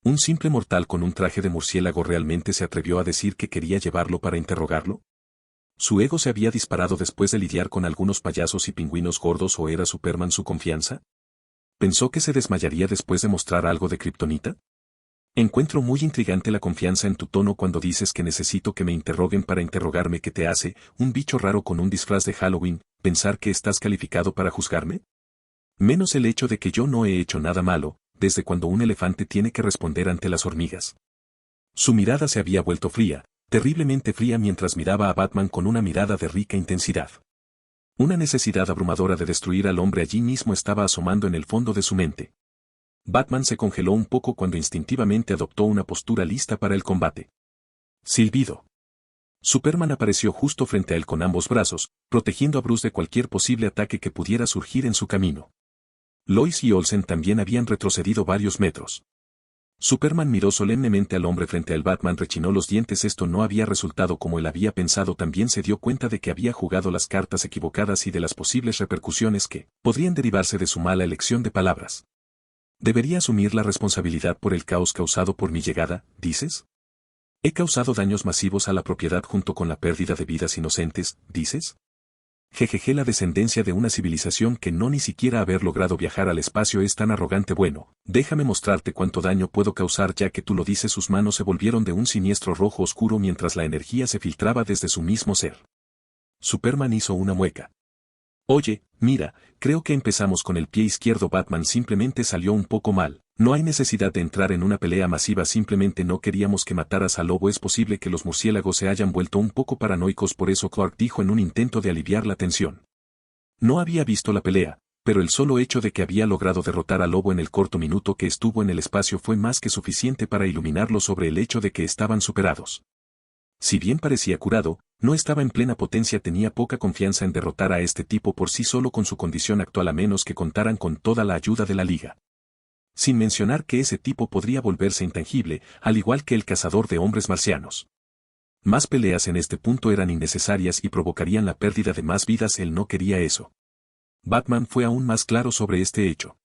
[SPEAKER 1] ¿Un simple mortal con un traje de murciélago realmente se atrevió a decir que quería llevarlo para interrogarlo? ¿Su ego se había disparado después de lidiar con algunos payasos y pingüinos gordos, o era Superman su confianza? ¿Pensó que se desmayaría después de mostrar algo de kriptonita? Encuentro muy intrigante la confianza en tu tono cuando dices que necesito que me interroguen para interrogarme. ¿Qué te hace, un bicho raro con un disfraz de Halloween, pensar que estás calificado para juzgarme? Menos el hecho de que yo no he hecho nada malo, desde cuando un elefante tiene que responder ante las hormigas. Su mirada se había vuelto fría, terriblemente fría, mientras miraba a Batman con una mirada de rica intensidad. Una necesidad abrumadora de destruir al hombre allí mismo estaba asomando en el fondo de su mente. Batman se congeló un poco cuando instintivamente adoptó una postura lista para el combate. Silbido. Superman apareció justo frente a él con ambos brazos, protegiendo a Bruce de cualquier posible ataque que pudiera surgir en su camino. Lois y Olsen también habían retrocedido varios metros. Superman miró solemnemente al hombre frente a él. Batman rechinó los dientes. Esto no había resultado como él había pensado. También se dio cuenta de que había jugado las cartas equivocadas y de las posibles repercusiones que podrían derivarse de su mala elección de palabras. ¿Debería asumir la responsabilidad por el caos causado por mi llegada, dices? ¿He causado daños masivos a la propiedad junto con la pérdida de vidas inocentes, dices? Jejeje, la descendencia de una civilización que no ni siquiera haber logrado viajar al espacio es tan arrogante. Bueno, déjame mostrarte cuánto daño puedo causar ya que tú lo dices. Sus manos se volvieron de un siniestro rojo oscuro mientras la energía se filtraba desde su mismo ser. Superman hizo una mueca. Oye, mira, creo que empezamos con el pie izquierdo. Batman simplemente salió un poco mal. No hay necesidad de entrar en una pelea masiva, simplemente no queríamos que mataras al lobo. Es posible que los murciélagos se hayan vuelto un poco paranoicos por eso, Clark dijo en un intento de aliviar la tensión. No había visto la pelea, pero el solo hecho de que había logrado derrotar al lobo en el corto minuto que estuvo en el espacio fue más que suficiente para iluminarlo sobre el hecho de que estaban superados. Si bien parecía curado, no estaba en plena potencia. Tenía poca confianza en derrotar a este tipo por sí solo con su condición actual, a menos que contaran con toda la ayuda de la Liga. Sin mencionar que ese tipo podría volverse intangible, al igual que el cazador de hombres marcianos. Más peleas en este punto eran innecesarias y provocarían la pérdida de más vidas. Él no quería eso. Batman fue aún más claro sobre este hecho.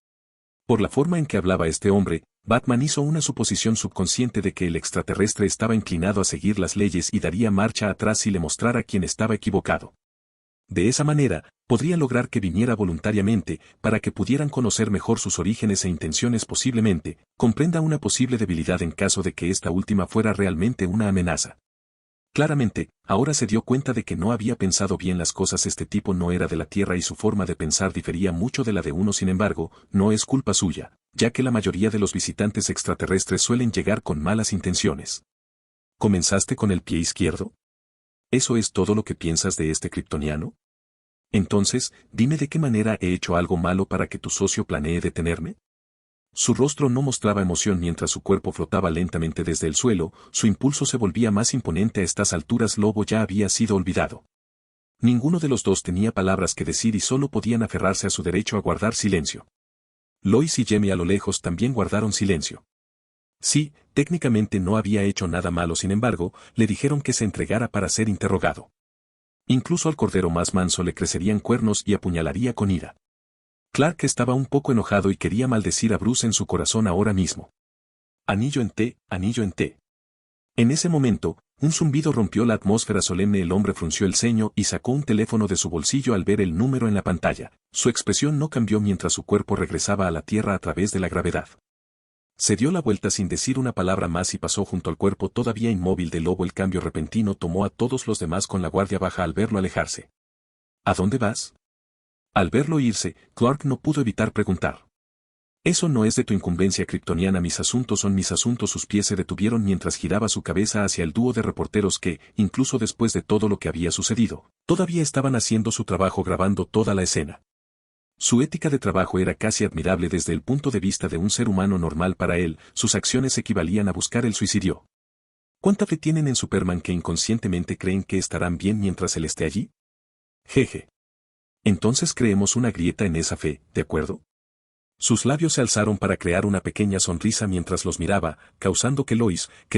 [SPEAKER 1] Por la forma en que hablaba este hombre, Batman hizo una suposición subconsciente de que el extraterrestre estaba inclinado a seguir las leyes y daría marcha atrás si le mostrara quién estaba equivocado. De esa manera, podría lograr que viniera voluntariamente, para que pudieran conocer mejor sus orígenes e intenciones. Posiblemente, comprenda una posible debilidad en caso de que esta última fuera realmente una amenaza. Claramente, ahora se dio cuenta de que no había pensado bien las cosas. Este tipo no era de la Tierra y su forma de pensar difería mucho de la de uno. Sin embargo, no es culpa suya, ya que la mayoría de los visitantes extraterrestres suelen llegar con malas intenciones. ¿Comenzaste con el pie izquierdo? ¿Eso es todo lo que piensas de este kryptoniano? Entonces, dime de qué manera he hecho algo malo para que tu socio planee detenerme. Su rostro no mostraba emoción mientras su cuerpo flotaba lentamente desde el suelo, su impulso se volvía más imponente a estas alturas. Lobo ya había sido olvidado. Ninguno de los dos tenía palabras que decir y solo podían aferrarse a su derecho a guardar silencio. Lois y Jamie a lo lejos también guardaron silencio. Sí, técnicamente no había hecho nada malo, sin embargo, le dijeron que se entregara para ser interrogado. Incluso al cordero más manso le crecerían cuernos y apuñalaría con ira. Clark estaba un poco enojado y quería maldecir a Bruce en su corazón ahora mismo. Anillo en T, anillo en T. En ese momento, un zumbido rompió la atmósfera solemne. El hombre frunció el ceño y sacó un teléfono de su bolsillo al ver el número en la pantalla. Su expresión no cambió mientras su cuerpo regresaba a la tierra a través de la gravedad. Se dio la vuelta sin decir una palabra más y pasó junto al cuerpo todavía inmóvil del lobo. El cambio repentino tomó a todos los demás con la guardia baja al verlo alejarse. ¿A dónde vas? Al verlo irse, Clark no pudo evitar preguntar. Eso no es de tu incumbencia kryptoniana. Mis asuntos son mis asuntos. Sus pies se detuvieron mientras giraba su cabeza hacia el dúo de reporteros que, incluso después de todo lo que había sucedido, todavía estaban haciendo su trabajo grabando toda la escena. Su ética de trabajo era casi admirable desde el punto de vista de un ser humano normal. Para él, sus acciones equivalían a buscar el suicidio. ¿Cuánta fe tienen en Superman que inconscientemente creen que estarán bien mientras él esté allí? Jeje. Entonces creemos una grieta en esa fe, ¿de acuerdo? Sus labios se alzaron para crear una pequeña sonrisa mientras los miraba, causando que Lois, que